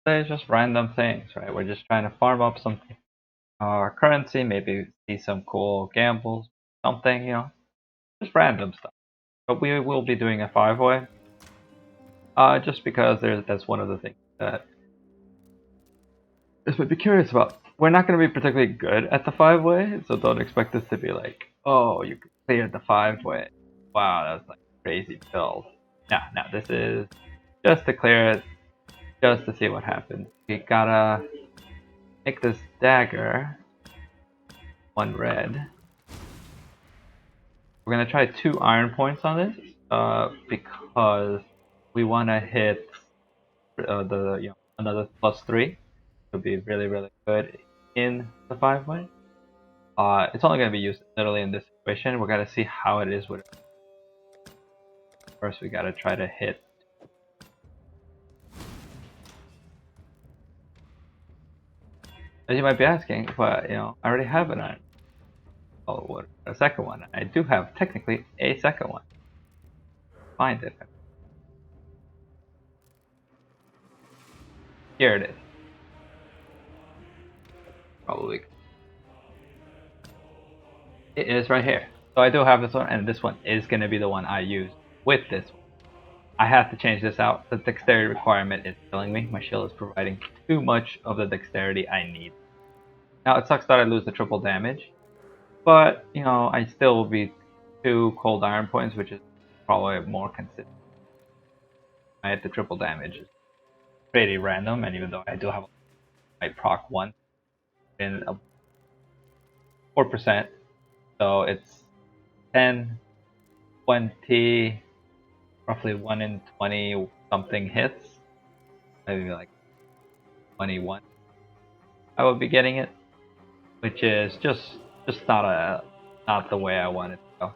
It's just random things, right? We're just trying to farm up some currency, maybe see some cool gambles, something, just random stuff. But we will be doing a five-way, just because that's one of the things that this would be curious about. We're not going to be particularly good at the five-way, so don't expect this to be like, oh, you cleared the five-way. Wow, that's like crazy build. No, this is just to clear it, just to see what happens. We gotta make this dagger one red. We're gonna try 2 iron points on this, because we want to hit the another +3. Would be really good in the five-way. It's only gonna be used literally in this situation. We're gonna see how it is with it. First, we gotta try to hit. As you might be asking, but I already have an iron. Oh, what a second one? I do have technically a second one. Find it. Here it is. Probably. It is right here. So I do have this one, and this one is going to be the one I use with this one. I have to change this out. The dexterity requirement is killing me. My shield is providing too much of the dexterity I need. Now, it sucks that I lose the triple damage, but, I still will be 2 cold iron points, which is probably more consistent. I hit the triple damage. It's pretty random, and even though I do have my proc 1 in 4%, so it's 10, 20, roughly 1 in 20 something hits, maybe like 21. I will be getting it, which is just not the way I want it to go.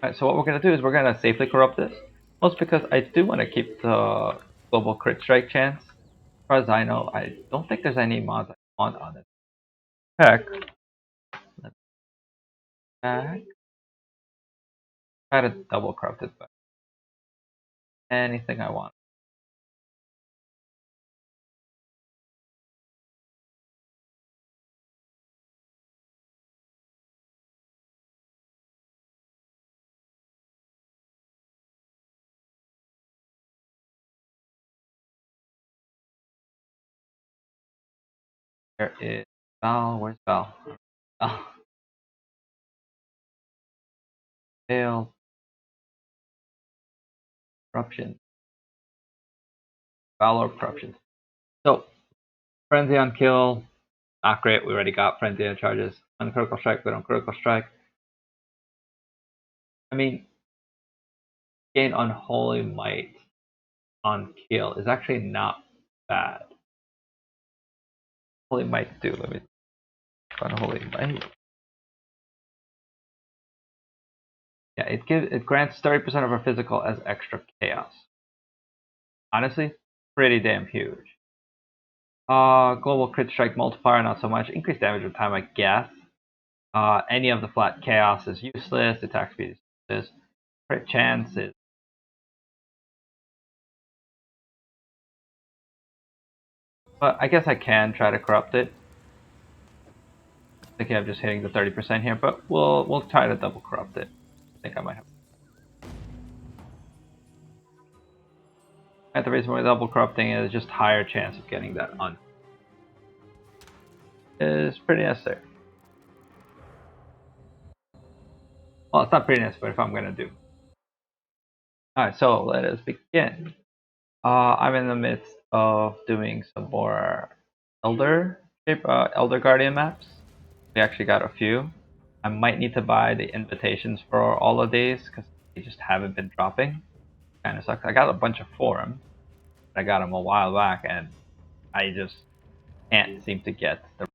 Alright, so what we're gonna do is we're gonna safely corrupt this. Most because I do want to keep the global crit strike chance. As far as I know, I don't think there's any mods I want on it. Heck, let's back. Try to double corrupt it, but anything I want. There is Val. Where's Val? Oh, failed. Corruption. Valor corruption. So, Frenzy on kill. Not great. We already got Frenzy on charges. On critical strike, but on critical strike. I mean, gain Unholy Might on kill is actually not bad. Holy Might do. Let me Unholy Might. Yeah, it grants 30% of our physical as extra chaos. Honestly, pretty damn huge. Global crit strike multiplier, not so much. Increased damage with time, I guess. Any of the flat chaos is useless. Attack speed is useless. Crit chance is. But I guess I can try to corrupt it. I think I'm just hitting the 30% here, but we'll try to double corrupt it. I think I might have. And the reason why double corrupting is just higher chance of getting that on. Is pretty necessary. Well, it's not pretty necessary if I'm gonna do. Alright, so let us begin. I'm in the midst of doing some more Elder Guardian maps. We actually got a few. I might need to buy the invitations for all of these because they just haven't been dropping. Kind of sucks. I got a bunch of forums. I got them a while back, and I just can't seem to get the.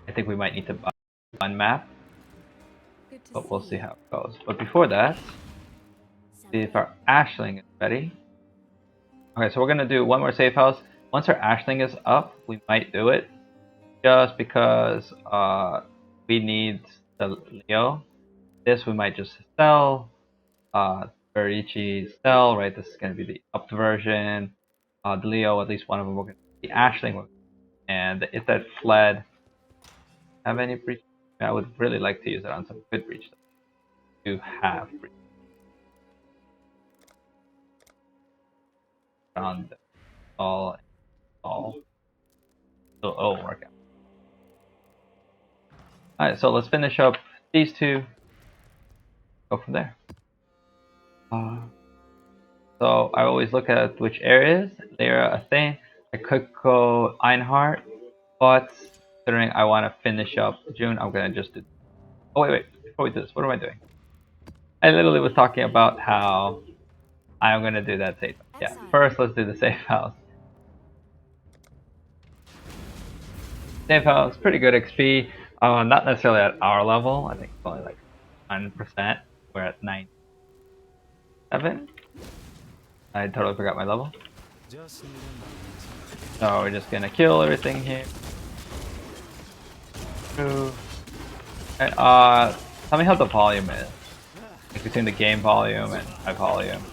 I think we might need to buy one map, but we'll see how it goes. But before that, see if our Ashling is ready. Okay, so we're gonna do one more safe house. Once our Ashling is up, we might do it. Just because we need the Leo. This we might just sell. Verici sell, right? This is gonna be the upped version. The Leo, at least one of them, will get the Ashling, and if that fled, have any breach? I would really like to use it on some good breach to have breach on the all. So it'll work out. Alright, so let's finish up these two. Go from there. So I always look at which areas they're a thing. I could go Einhart, but considering I want to finish up June, I'm gonna just do. Oh wait, before we do this, what am I doing? I literally was talking about how I'm gonna do that safe house. Yeah, first let's do the safe house. Safe house, pretty good XP. Not necessarily at our level. I think it's only like 1%. We're at 97. I totally forgot my level. So we're just gonna kill everything here. And, tell me how the volume is. Like between the game volume and my volume.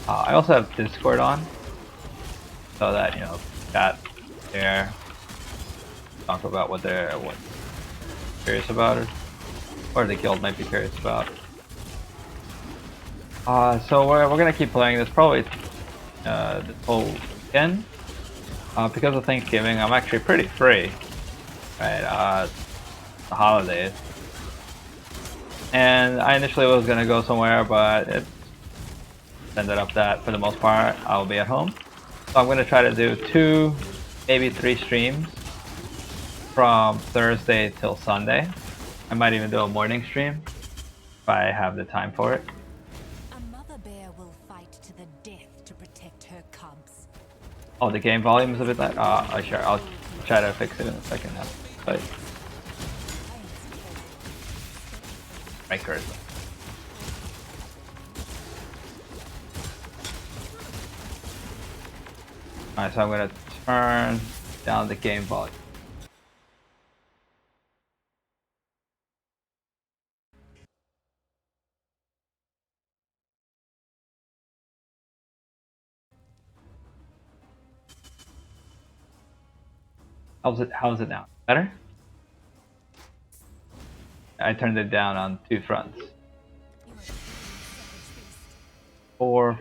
I also have Discord on, so that chat there, talk about what curious about it, or the guild might be curious about. So we're gonna keep playing this probably this whole weekend. Because of Thanksgiving, I'm actually pretty free, right? The holidays. And I initially was gonna go somewhere, but it ended up that for the most part I'll be at home. So I'm gonna try to do 2, maybe 3 streams from Thursday till Sunday. I might even do a morning stream if I have the time for it. A mother bear will fight to the death to protect her cubs. Oh, the game volume is a bit loud. Sure, I'll try to fix it in a second. But Riker. Alright, so I'm gonna turn down the game volume. How's it now? Better? I turned it down on 2 fronts. 4.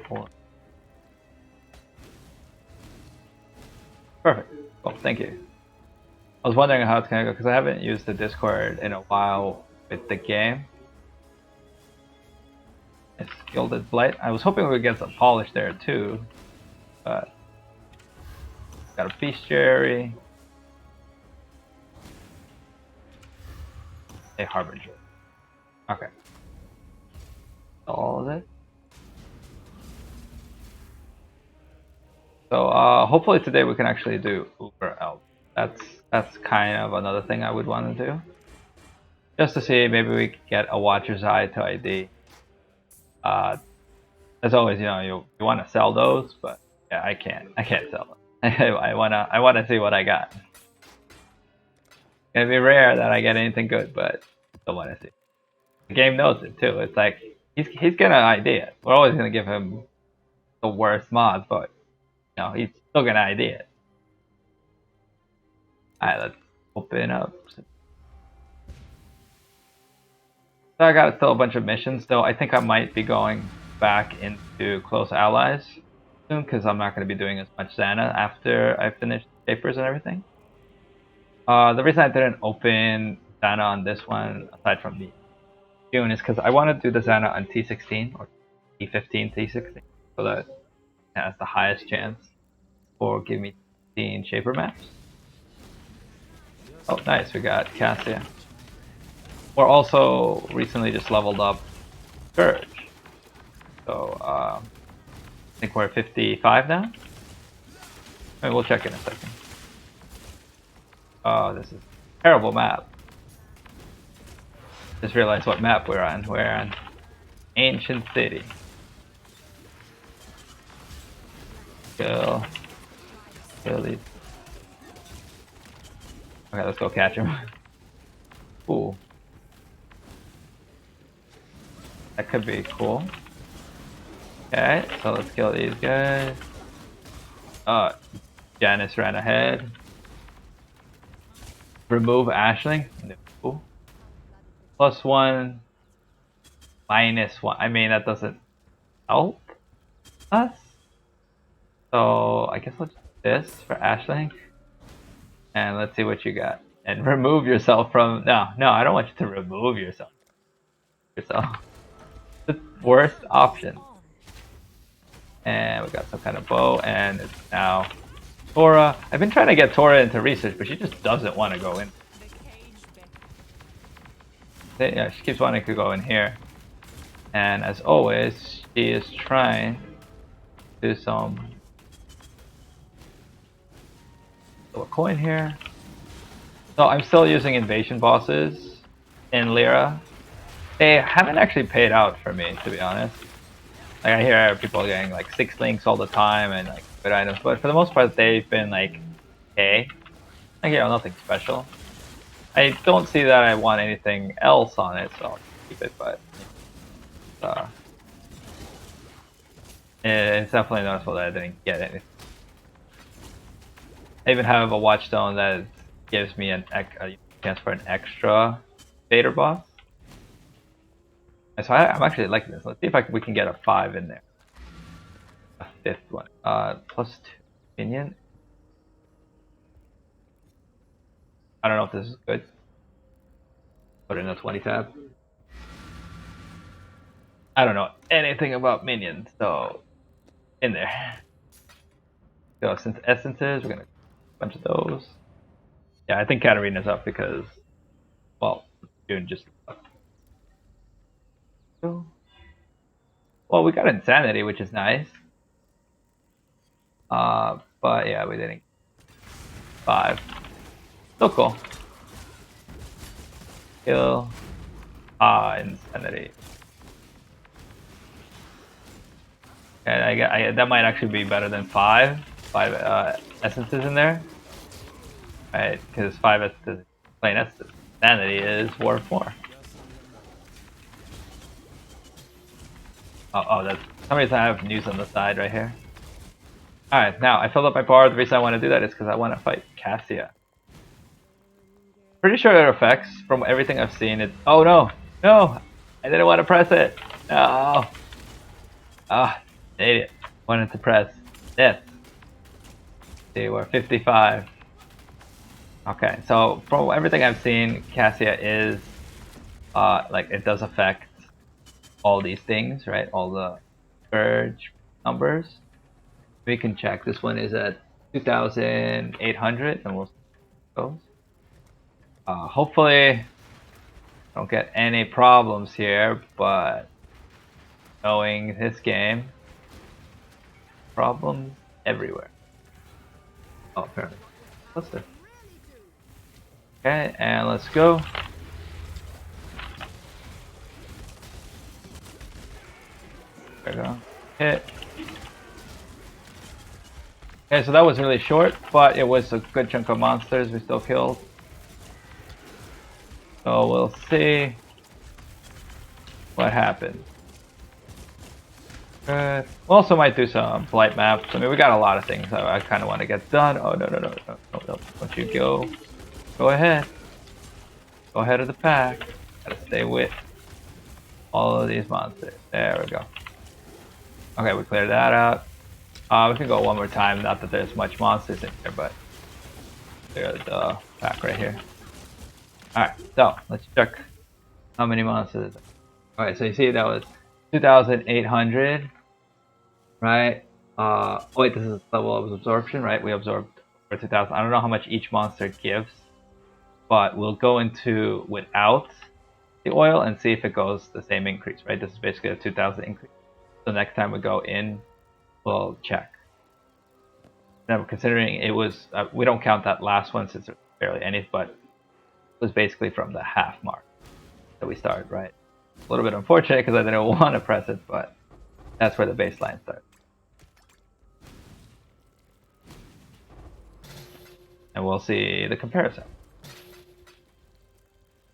Perfect. Cool, thank you. I was wondering how it's gonna go because I haven't used the Discord in a while with the game. It's Gilded Blight. I was hoping we would get some polish there too, but got a bestiary. A harbinger. Okay. All of it. So hopefully today we can actually do Uber Elf. That's kind of another thing I would want to do. Just to see maybe we could get a Watcher's Eye to ID. As always, you want to sell those, but yeah, I can't sell them. I wanna see what I got. It's gonna be rare that I get anything good, but still wanna see. The game knows it too. It's like he's gonna ID it. We're always gonna give him the worst mods, but he's still gonna ID it. Alright, let's open up. So I got still a bunch of missions, though I think I might be going back into Close Allies soon, because I'm not going to be doing as much Xana after I finish papers and everything. The reason I didn't open Xana on this one, aside from the June, is because I want to do the Xana on T16 or T15, T16, so that it has the highest chance for giving me 15 Shaper maps. Oh, nice, we got Cassia. We're also recently just leveled up Scourge. So, I think we're at 55 now. Maybe we'll check in a second. Oh, this is a terrible map. Just realized what map we're on. We're on Ancient City. Kill these. Okay, let's go catch him. Ooh. That could be cool. Okay, so let's kill these guys. Janice ran ahead. Remove Ashling? No. +1, -1. I mean, that doesn't help us. So I guess let's do this for Ashling. And let's see what you got. And remove yourself from... No, I don't want you to remove yourself. The worst option. And we got some kind of bow, and it's now Tora. I've been trying to get Tora into research, but she just doesn't want to go in. Yeah, she keeps wanting to go in here. And as always, she is trying to do some... So a coin here. So I'm still using invasion bosses in Lyra. They haven't actually paid out for me, to be honest. Like, I hear people getting like 6 links all the time and like good items, but for the most part they've been like okay. Like, you know, nothing special. I don't see that I want anything else on it, so I'll keep it, but it's definitely noticeable that I didn't get anything. I even have a watchstone that gives me a chance for an extra Vader boss. So I'm actually liking this. Let's see if we can get a 5 in there. A 5th one. +2 minion. I don't know if this is good. Put it in a 20 tab. I don't know anything about minions, so in there. So since essences, we're gonna a bunch of those. Yeah, I think Katarina's up because, well, June just left. Well, we got insanity, which is nice. But yeah, we didn't. 5. Still cool. Kill. Insanity. And I that might actually be better than 5 essences in there. Right, because 5 essences, plain essence. Insanity is worth more. Oh, that's some reason I have news on the side right here. Alright, now I filled up my bar. The reason I want to do that is because I want to fight Cassia. Pretty sure it affects, from everything I've seen, it... Oh no! No! I didn't want to press it! No! Ah, idiot. Wanted to press this. See, we're 55. Okay, so from everything I've seen, Cassia is... like, it does affect all these things, right? All the Scourge numbers. We can check. This one is at 2,800, and we'll see how it goes. Hopefully, don't get any problems here, but knowing this game, problems everywhere. Oh, apparently. What's this? Okay, and let's go. There we go. Hit. Okay, so that was really short, but it was a good chunk of monsters we still killed. So we'll see what happens. Good. We also might do some blight maps. I mean, we got a lot of things I kind of want to get done. Oh, no. Don't you go. Go ahead. Go ahead of the pack. Gotta stay with all of these monsters. There we go. Okay, we cleared that out. We can go one more time. Not that there's much monsters in here, but there's the pack right here. Alright, so let's check how many monsters. Alright, so you see that was 2,800, right? Oh wait, this is level of absorption, right? We absorbed over 2,000. I don't know how much each monster gives, but we'll go into without the oil and see if it goes the same increase, right? This is basically a 2,000 increase. So next time we go in, we'll check. Now, considering it was, we don't count that last one since there's barely any, but it was basically from the half mark that we started, right? A little bit unfortunate because I didn't want to press it, but that's where the baseline starts. And we'll see the comparison.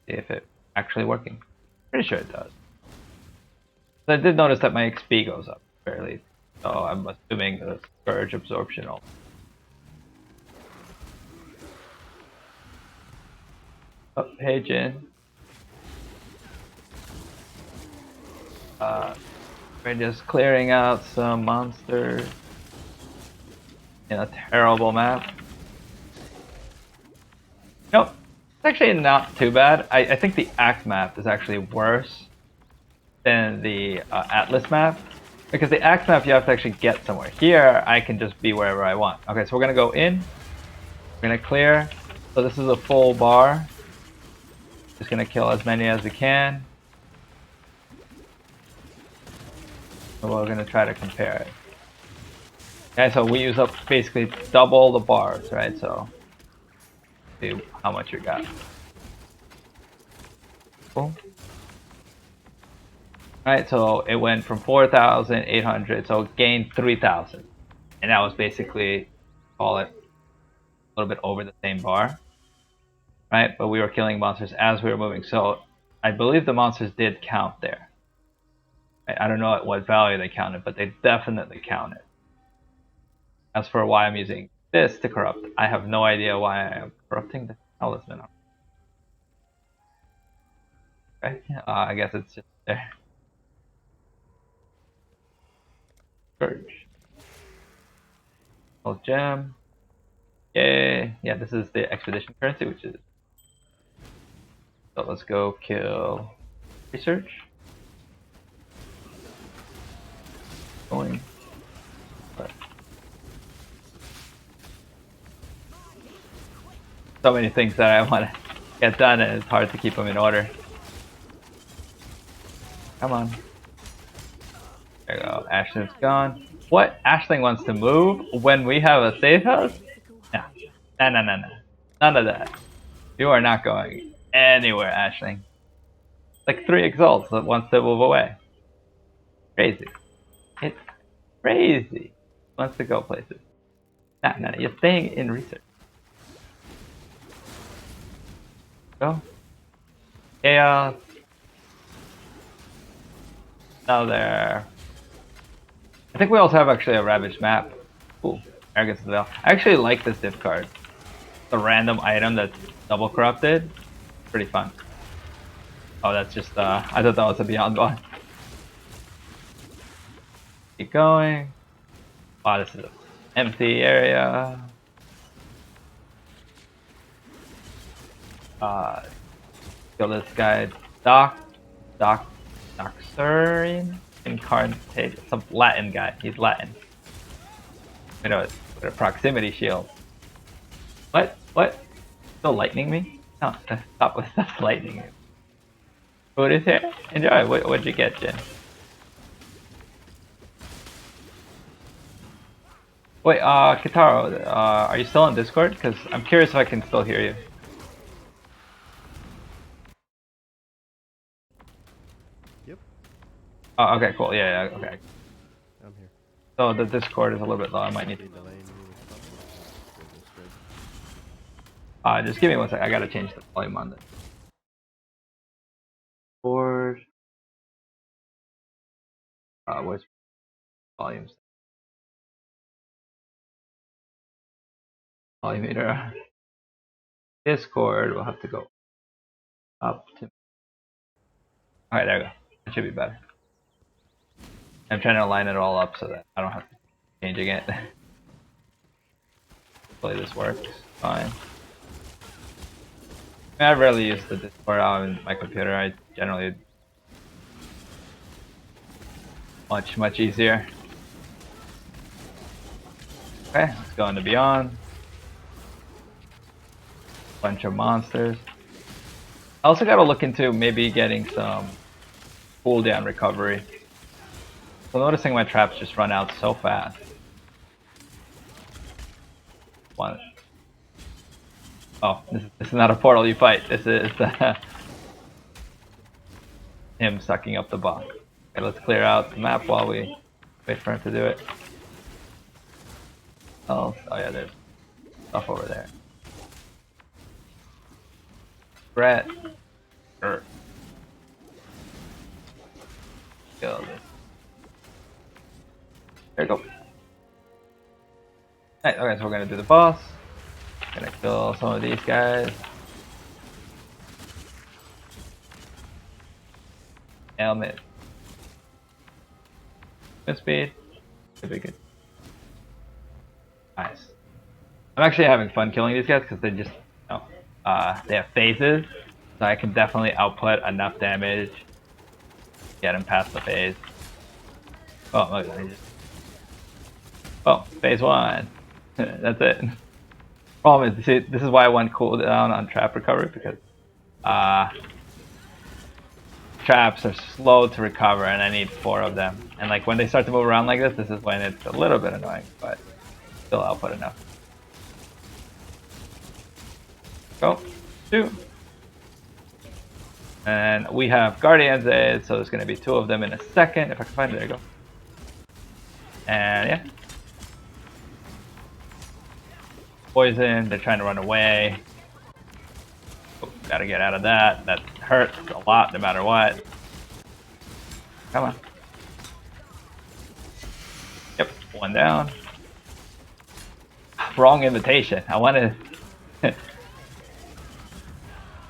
See if it's actually working. Pretty sure it does. So I did notice that my XP goes up fairly, so I'm assuming the Scourge absorption will Oh, hey Jin. We're just clearing out some monsters in a terrible map. Nope, it's actually not too bad. I think the Act map is actually worse than the Atlas map. Because the Act map, you have to actually get somewhere. Here, I can just be wherever I want. Okay, so we're going to go in. We're going to clear. So this is a full bar. Just going to kill as many as we can. And we're going to try to compare it. Okay, so we use up basically double the bars, right? So, see how much you got. Cool. Alright, so it went from 4,800, so it gained 3,000. And that was basically, call it, a little bit over the same bar. Right, but we were killing monsters as we were moving. So, I believe the monsters did count there. I don't know at what value they counted, but they definitely counted. As for why I'm using this to corrupt, I have no idea why I am corrupting the talisman. Okay, I guess it's just there. Scourge. Old gem. Yay. Yeah, this is the expedition currency, which is. So let's go kill research. Going. So many things that I want to get done, and it's hard to keep them in order. Come on. There you go. Ashling's gone. What? Ashling wants to move when we have a safe house? No. No. None of that. You are not going anywhere, Ashling. Like 3 exalts that wants to move away. Crazy. It's crazy. Wants to go places. No. You're staying in research. Go. Chaos. Now there. I think we also have actually a Ravage map. Cool. Arrogance of the Veil. I actually like this diff card. The random item that's double corrupted. Pretty fun. Oh, that's just, I thought that was a Beyond one. Keep going. Wow, this is an empty area. Kill this guy. Doxurian? Incarnate. Some Latin guy. He's Latin. You know, with a proximity shield. What? Still lightning me? No, stop lightning me. Food is here? Enjoy. What'd you get, Jin? Wait, Kitaro, are you still on Discord? Because I'm curious if I can still hear you. Yep. Oh, okay, cool. Yeah, okay. I'm here. So the Discord is a little bit low. I might need to. Just give me 1 sec. I gotta change the volume on this. Board. Where's volumes? Volume meter. Discord. We'll have to go up to. Alright, there we go. That should be better. I'm trying to line it all up so that I don't have to keep changing it. Hopefully this works fine. I rarely use the Discord on my computer. I generally much easier. Okay, let's go into Beyond. Bunch of monsters. I also gotta look into maybe getting some cooldown recovery. So noticing my traps just run out so fast. One. Oh, this is not a portal you fight. This is him sucking up the box. Okay, let's clear out the map while we wait for him to do it. Oh yeah, there's stuff over there. Brett. Kill this. There you go. Alright, okay, so we're gonna do the boss. Gonna kill some of these guys. Helmet. Good speed. Could be good. Nice. I'm actually having fun killing these guys because they just, they have phases, so I can definitely output enough damage, get them past the phase. Oh, look, I just. Oh, phase 1. That's it. Problem is, see, this is why I went cooldown on trap recovery because traps are slow to recover, and I need 4 of them. And like when they start to move around like this is when it's a little bit annoying, but still output enough. Go, 2. And we have Guardians Aid, so there's going to be 2 of them in a second. If I can find it, there you go. And yeah. Poison, they're trying to run away. Oh, gotta get out of that. That hurts a lot no matter what. Come on. Yep, 1 down. Wrong invitation. I wanted...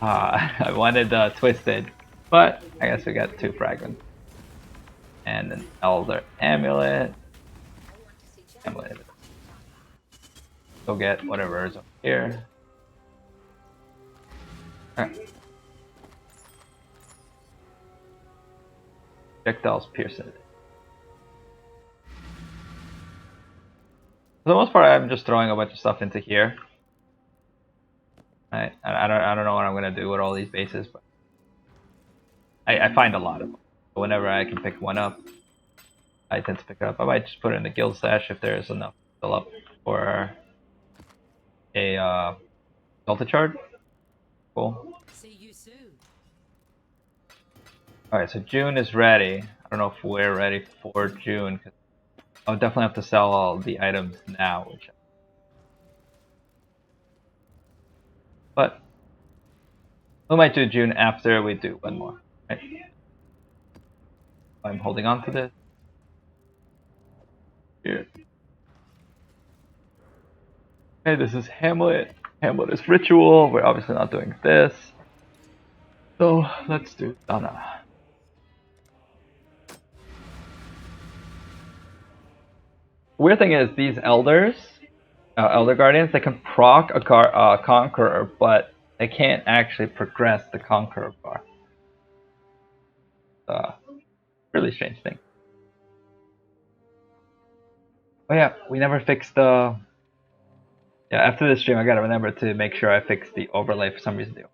I wanted Twisted, but I guess we got 2 fragments. And an Elder Amulet. Go get whatever is up here. Alright. Projectiles pierce it. For the most part, I'm just throwing a bunch of stuff into here. I don't know what I'm gonna do with all these bases, but I find a lot of them. So whenever I can pick one up, I tend to pick it up. I might just put it in the guild stash if there's enough to fill up for a Delta Chart. Cool. See you soon. Alright, so June is ready. I don't know if we're ready for June, because I'll definitely have to sell all the items now. But we might do June after we do one more. Right? I'm holding on to this. Here. Okay, this is Hamlet. Hamlet is Ritual. We're obviously not doing this. So let's do Dana. Weird thing is these elders, Elder Guardians, they can proc a Conqueror, but they can't actually progress the Conqueror bar. Really strange thing. Oh yeah, we never fixed the... Yeah, after this stream I gotta remember to make sure I fix the overlay for some reason.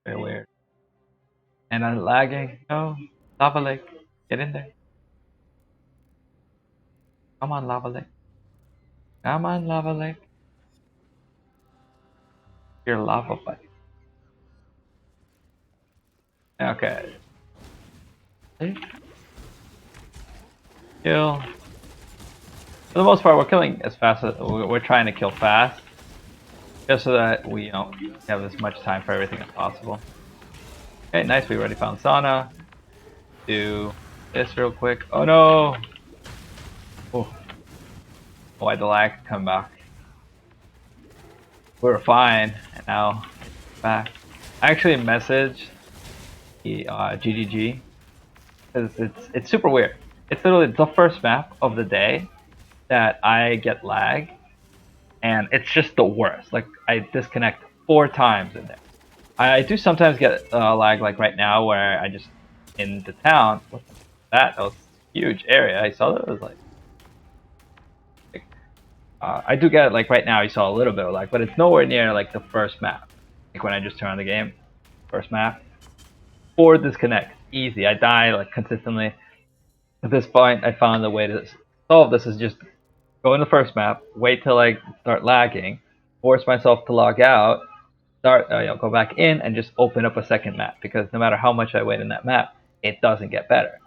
Very weird. And I'm lagging. No, Lava Lake, get in there. Come on, Lava Lake. Come on, Lava Lake. Your lava fight. Okay. Kill. For the most part, we're killing as fast as we're trying to kill fast, just so that we don't have as much time for everything as possible. Okay, nice. We already found Sana. Do this real quick. Oh no! Oh, why'd the lag come back? We were fine, and now it's back. I actually messaged the GGG because it's super weird. It's literally the first map of the day that I get lag, and it's just the worst. Like, I disconnect 4 times in there. I do sometimes get lag, like right now, where I just in the town. What's that? That was a huge area. I saw that. It was like I do get it, like right now. You saw a little bit of lag, but it's nowhere near like the first map. Like when I just turn on the game, first map, 4 disconnects, easy. I die like consistently. At this point, I found the way to solve this is just go in the first map, wait till I start lagging, force myself to log out, go back in, and just open up a second map. Because no matter how much I wait in that map, it doesn't get better.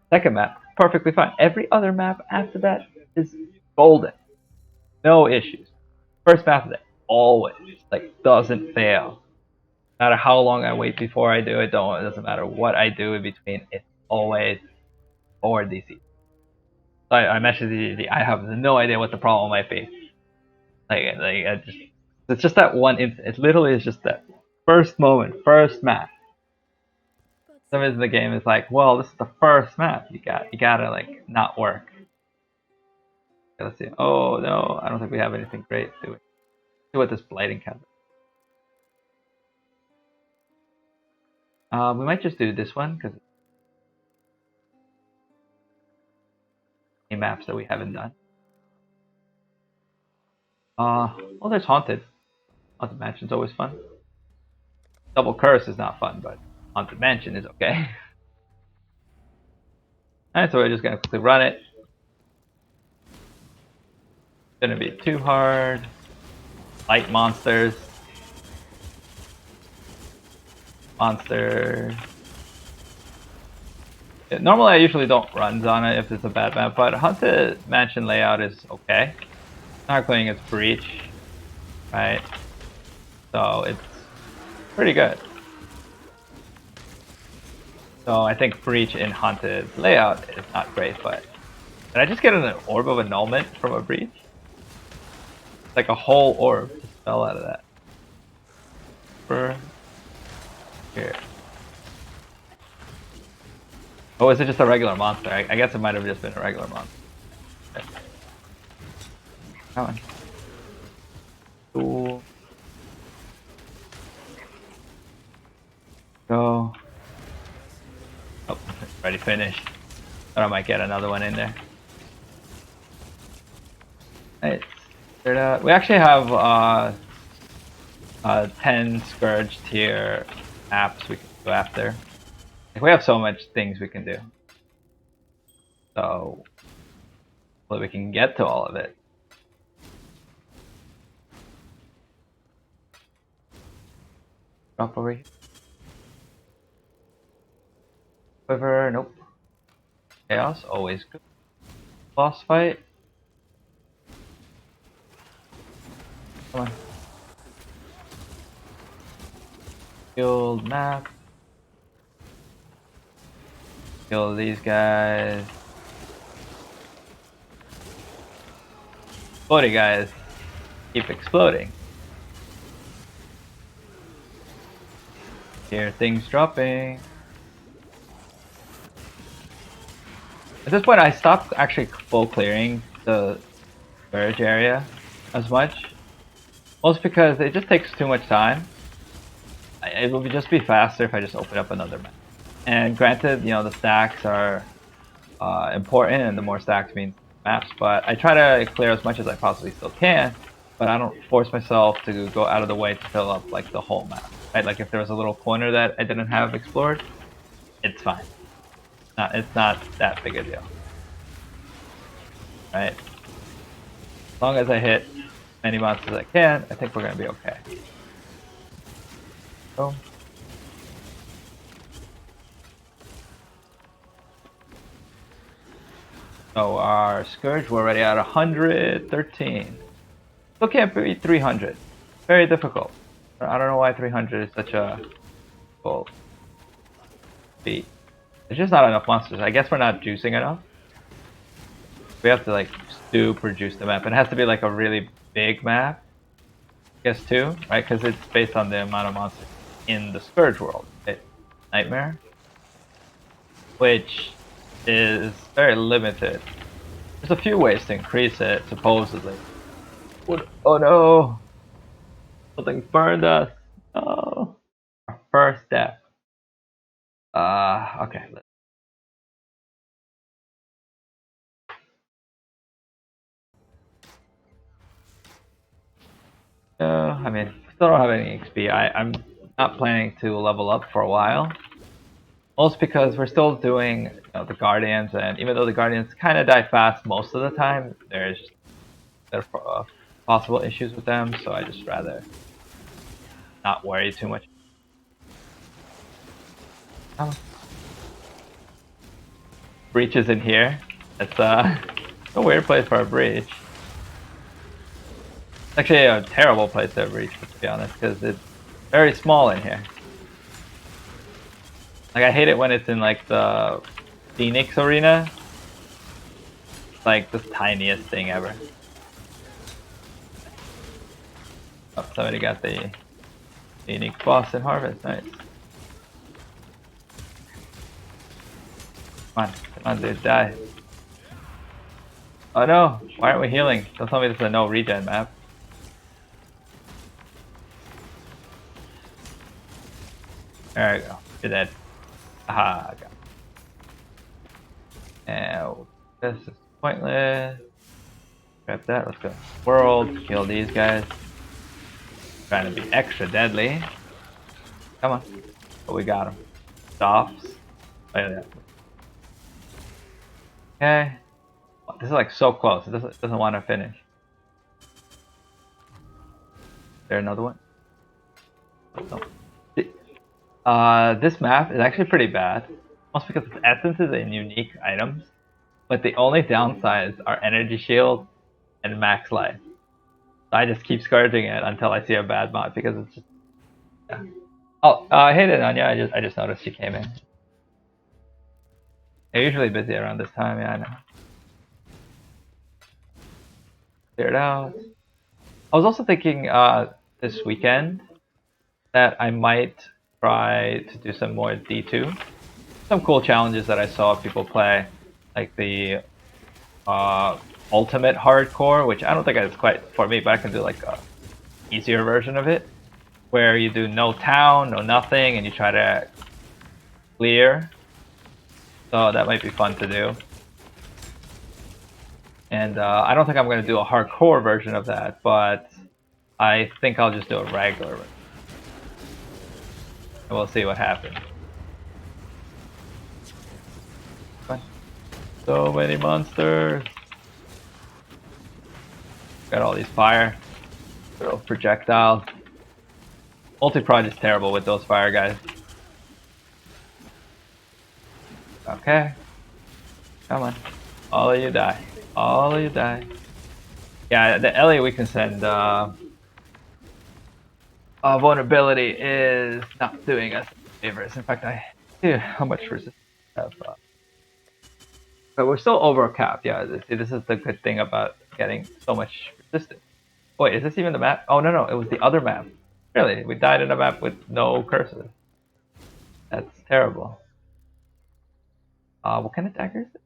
Second map, perfectly fine. Every other map after that is golden, no issues. First map of it, always like doesn't fail. No matter how long I wait before I do it, it doesn't matter what I do in between, it's always forward DC. So I messaged the I have no idea what the problem might be. It's just that one instant. It literally is just that first moment, first map. some reason the game is like, well, this is the first map. You gotta like not work. Okay, let's see. Oh no, I don't think we have anything great. Do we? See what this blighting cat. We might just do this one because any maps that we haven't done. Well, there's haunted. Haunted Mansion's always fun. Double Curse is not fun, but Haunted Mansion is okay. Alright, so we're just gonna quickly run it. Shouldn't be too hard. Light monsters. Monster. Yeah, normally I usually don't runs on it if it's a bad map, but Haunted Mansion layout is okay. Not including its breach, right? So it's pretty good. So I think breach in Haunted layout is not great, but did I just get an orb of annulment from a breach? Like a whole orb just fell out of that. For here. Oh, is it just a regular monster? I guess it might have just been a regular monster. Okay. Come on. Cool. Go. Oh, already finished. Thought I might get another one in there. Nice. We actually have 10 Scourge tier apps we can go after. Like, we have so much things we can do. So, well, we can get to all of it. Drop over here. Quiver, nope. Chaos, always good. Boss fight. Come on. Guild map. Kill these guys. Exploding guys keep exploding. Hear things dropping. At this point I stopped actually full clearing the Scourge area as much. Most because it just takes too much time. It would just be faster if I just open up another map. And granted, you know, the stacks are important, and the more stacks means maps, but I try to clear as much as I possibly still can, but I don't force myself to go out of the way to fill up like the whole map. Right? Like if there was a little corner that I didn't have explored, it's fine. It's not that big a deal. Right? As long as I hit as many monsters as I can, I think we're gonna be okay. So. So our Scourge, we're already at 113. Still can't beat 300. Very difficult. I don't know why 300 is such a difficult beat. There's just not enough monsters. I guess we're not juicing enough. We have to like super juice the map. It has to be like a really big map. I guess too, right? Because it's based on the amount of monsters in the Scourge world. Okay? Nightmare. Which is very limited. There's a few ways to increase it, supposedly. Oh no! Something burned us. Oh, our first death. Okay. I mean, still don't have any XP. I'm not planning to level up for a while. Most because we're still doing the Guardians, and even though the Guardians kind of die fast most of the time, there's possible issues with them, so I just rather not worry too much. Breach is in here. It's a weird place for a breach. It's actually a terrible place to have breach, to be honest, because it's very small in here. Like, I hate it when it's in like the Phoenix arena. It's like the tiniest thing ever. Oh, somebody got the Phoenix boss in Harvest. Nice. Come on, dude, die. Oh no, why aren't we healing? Don't tell me this is a no regen map. There we go. You're dead. Aha, got it. And this is pointless. Grab that, let's go. World, kill these guys. Trying to be extra deadly. Come on. Oh, we got him. Stops. Look at that. Okay. This is like so close. It doesn't want to finish. Is there another one? No. This map is actually pretty bad. Mostly because its essences and unique items. But the only downsides are energy shield and max life. So I just keep scourging it until I see a bad mod because it's just. Yeah. Oh, hey there, Nanya. I just noticed you came in. They're usually busy around this time. Yeah, I know. Clear it out. I was also thinking this weekend that I might try to do some more D2. Some cool challenges that I saw people play, like the ultimate hardcore, which I don't think is quite for me, but I can do like a easier version of it, where you do no town, no nothing, and you try to clear. So that might be fun to do. And I don't think I'm going to do a hardcore version of that, but I think I'll just do a regular version. And we'll see what happens. So many monsters. Got all these fire. Little projectiles. Multi-prod is terrible with those fire guys. Okay. Come on. All of you die. All of you die. Yeah, the Ellie we can send vulnerability is not doing us favors. In fact, how much resistance I have? But we're still over cap. Yeah, see, this is the good thing about getting so much resistance. Wait, is this even the map? Oh no, it was the other map. Really, we died in a map with no curses. That's terrible. What kind of dagger is it?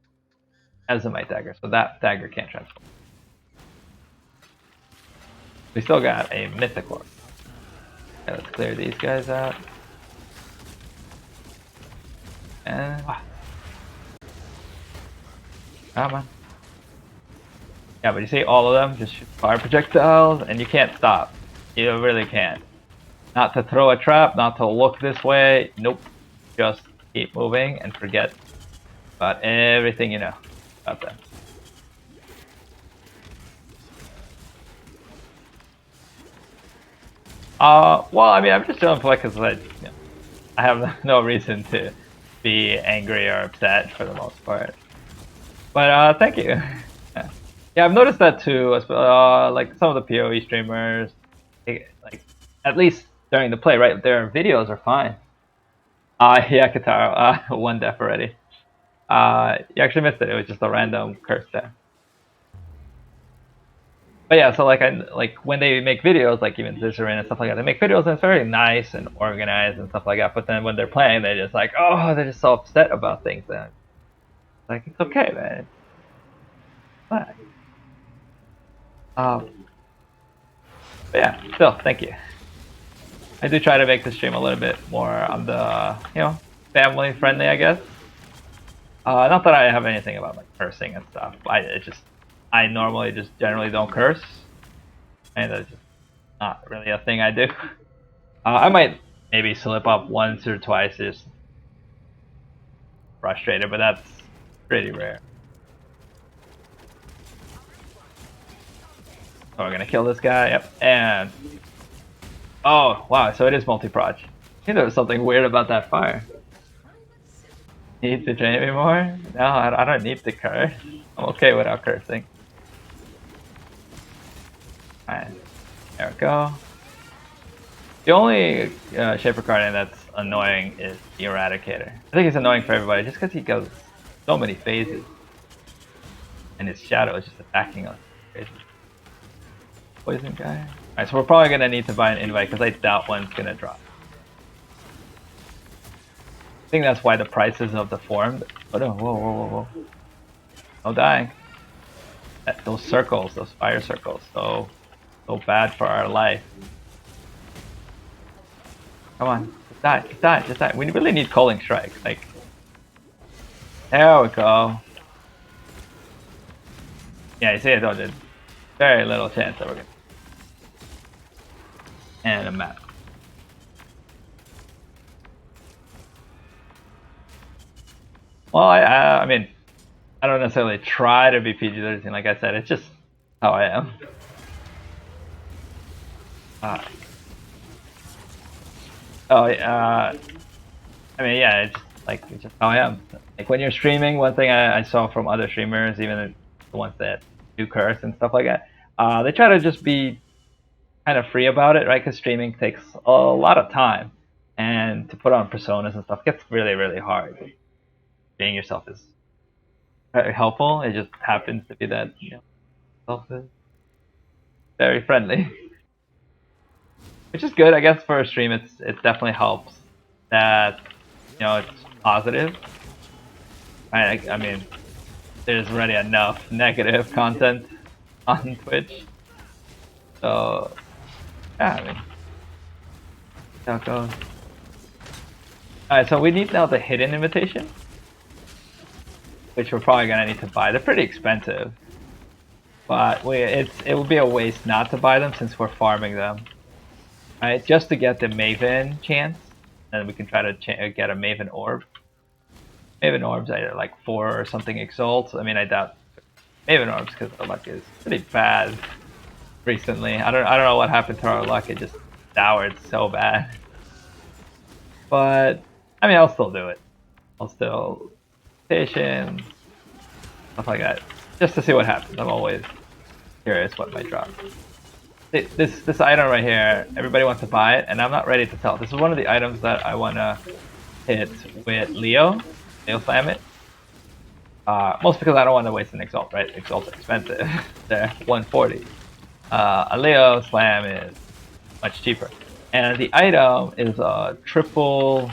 Azimite dagger, so that dagger can't transform. We still got a mythical. Okay, let's clear these guys out. And come on. Yeah, but you see all of them just shoot fire projectiles, and you can't stop. You really can't. Not to throw a trap, not to look this way. Nope. Just keep moving and forget about everything you know about them. Well, I mean, I'm just doing play because I have no reason to be angry or upset for the most part. But thank you. Yeah, I've noticed that too. Like some of the PoE streamers, like at least during the play, right? Their videos are fine. Yeah, Kataro, one death already. You actually missed it. It was just a random curse there. But yeah, so like when they make videos, like even Zizarin and stuff like that, they make videos and it's very nice and organized and stuff like that. But then when they're playing, they're just like, oh, they're just so upset about things. Then like it's okay, man. But yeah, still, thank you. I do try to make the stream a little bit more on the family friendly, I guess. Not that I have anything about like cursing and stuff. I normally just generally don't curse, and that's just not really a thing I do. I might maybe slip up once or twice, just frustrated, but that's pretty rare. So we're gonna kill this guy. Yep, and oh wow, so it is multi-proj. I think there was something weird about that fire. Need to drain me more? No, I don't need to curse. I'm okay without cursing. Alright, there we go. The only Shaper card that's annoying is the Eradicator. I think it's annoying for everybody just because he goes so many phases. And his shadow is just attacking us. Crazy. Poison guy. Alright, so we're probably going to need to buy an invite because I doubt one's going to drop. I think that's why the prices of the forum Oh no, whoa, whoa, whoa, whoa. No dying. Those circles, those fire circles, so bad for our life. Come on, just die, just die, just die. We really need Culling Strike. Like, there we go. Yeah, you see it though, there's very little chance that we're gonna. And a map. Well, I mean, I don't necessarily try to be PG-13. Like I said, it's just how I am. I mean, yeah, it's just how I am. Like when you're streaming, one thing I saw from other streamers, even the ones that do curse and stuff like that, they try to just be kind of free about it, right? Because streaming takes a lot of time, and to put on personas and stuff gets really, really hard. Being yourself is very helpful. It just happens to be that self is very friendly, which is good, I guess. For a stream, it definitely helps that it's positive. I mean, there's already enough negative content on Twitch, so yeah, I mean, that's how it goes. Alright, so we need now the hidden invitation, which we're probably gonna need to buy. They're pretty expensive, but it would be a waste not to buy them since we're farming them. Right, just to get the Maven chance, and we can try to get a Maven orb. Maven orbs are like 4 or something exalt. I mean, I doubt Maven orbs because the luck is pretty bad recently. I don't know what happened to our luck. It just soured so bad. But I mean, I'll still do it. I'll still station stuff like that, just to see what happens. I'm always curious what might drop. This item right here, everybody wants to buy it, and I'm not ready to sell. This is one of the items that I want to hit with Leo Slam it. Most because I don't want to waste an Exalt, right? Exalt's expensive. They're 140. A Leo Slam is much cheaper. And the item is a triple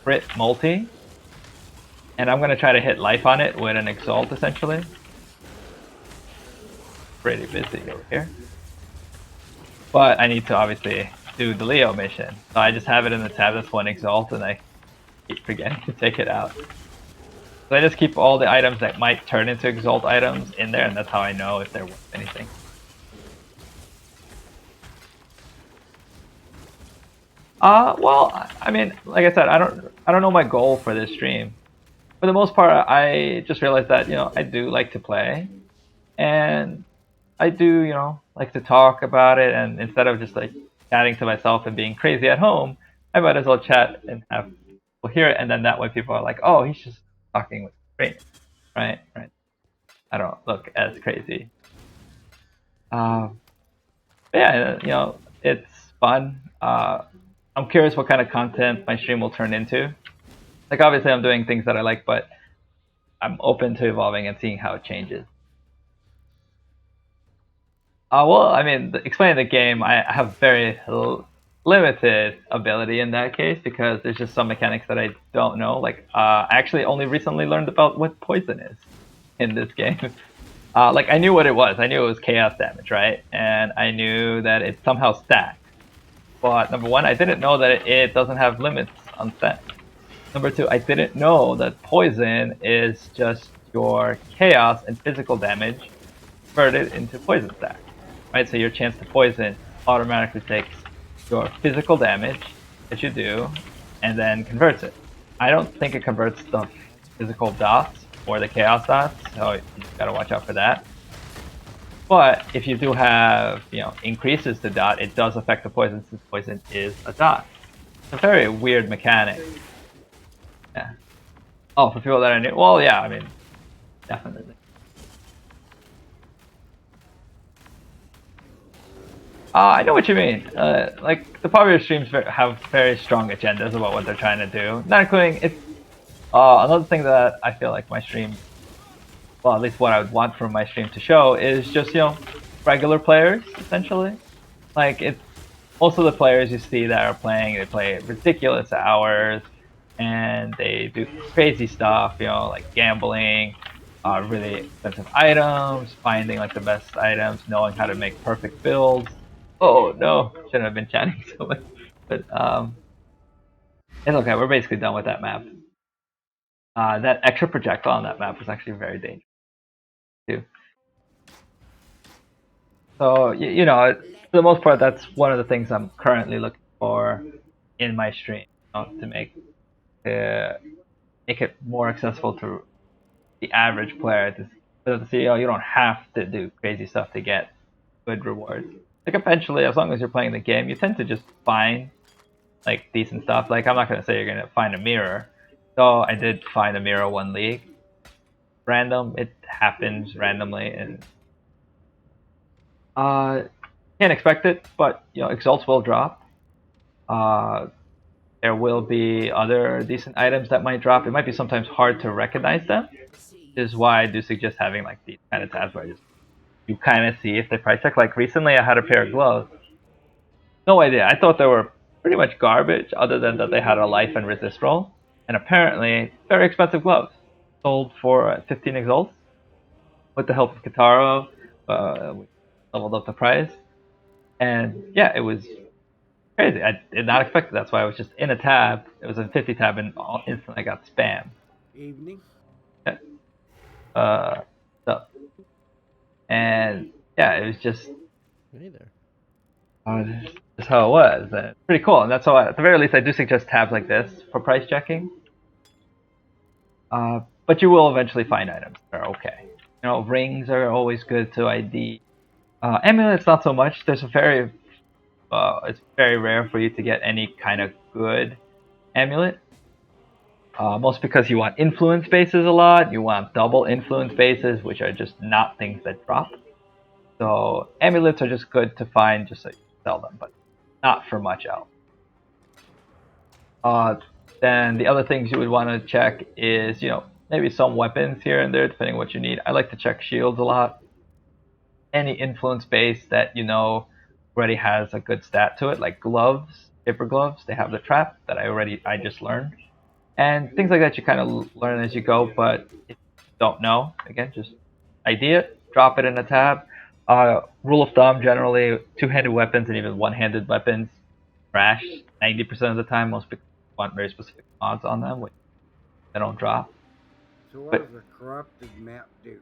crit multi. And I'm going to try to hit life on it with an Exalt, essentially. Pretty busy over here. But I need to obviously do the Leo mission. So I just have it in the tab that's 1 Exalt, and I keep forgetting to take it out. So I just keep all the items that might turn into Exalt items in there, and that's how I know if they're worth anything. Well, I mean, like I said, I don't know my goal for this stream. For the most part, I just realized that I do like to play, and I do like to talk about it. And instead of just like chatting to myself and being crazy at home, I might as well chat and have people hear it, and then that way people are like, oh, he's just talking with strangers, right? I don't look as crazy. Yeah, it's fun. I'm curious what kind of content my stream will turn into. Like, obviously, I'm doing things that I like, but I'm open to evolving and seeing how it changes. Well, I mean, explaining the game, I have very limited ability in that case because there's just some mechanics that I don't know. Like, I actually only recently learned about what poison is in this game. Like, I knew what it was. I knew it was chaos damage, right? And I knew that it somehow stacks. But number one, I didn't know that it doesn't have limits on stat. Number two, I didn't know that poison is just your chaos and physical damage converted into poison stack. Right? So your chance to poison automatically takes your physical damage that you do and then converts it. I don't think it converts the physical dots or the chaos dots, so you gotta watch out for that. But if you do have, increases the dot, it does affect the poison since poison is a dot. It's a very weird mechanic. Yeah. Oh, for people that I knew, well, yeah, I mean, definitely. I know what you mean. Like, the popular streams have very strong agendas about what they're trying to do. Not including, it's another thing that I feel like my stream, well, at least what I would want from my stream to show is just, regular players, essentially. Like, it's most of the players you see that are playing, they play ridiculous hours. and they do crazy stuff, you know, like gambling, really expensive items, finding like the best items, knowing how to make perfect builds. Oh no, shouldn't have been chatting so much, but it's okay. We're basically done with that map. That extra projectile on that map was actually very dangerous too. So you know, for the most part, that's one of the things I'm currently looking for in my stream, you know, to make it more accessible to the average player. To see, oh, you don't have to do crazy stuff to get good rewards. Like eventually, as long as you're playing the game, you tend to just find like decent stuff. Like I'm not gonna say you're gonna find a mirror. So I did find a mirror one league. Random, it happens randomly, and uh, can't expect it. But you know, exalts will drop. Uh, there will be other decent items that might drop. It might be sometimes hard to recognize them. Is why I do suggest having like these kind of tabs where you kind of see if they price check. Like recently, I had a pair of gloves. No idea. I thought they were pretty much garbage, other than that they had a life and resist roll. And apparently, very expensive gloves. Sold for 15 exalts. With the help of Kitaro, we leveled up the price. And yeah, it was crazy. I did not expect it. That's why I was just in a tab. It was a 50 tab, and instantly I got spam. Evening. Yeah. So, and yeah, it was just Hey there. just how it was. Pretty cool, and that's how. At the very least, I do suggest tabs like this for price checking. But you will eventually find items that are okay. You know, rings are always good to ID. Amulets, not so much. It's very rare for you to get any kind of good amulet. Most because you want influence bases a lot. You want double influence bases, which are just not things that drop. So amulets are just good to find, just so you can sell them, but not for much else. Then the other things you would want to check is, you know, maybe some weapons here and there, depending on what you need. I like to check shields a lot. Any influence base that you know already has a good stat to it, like gloves, paper gloves, they have the trap that I just learned. And things like that you kind of learn as you go, but if you don't know, again, just ID it, drop it in a tab. Rule of thumb, generally, two-handed weapons and even one-handed weapons crash 90% of the time. Most people want very specific mods on them, which they don't drop. So what But does a corrupted map do?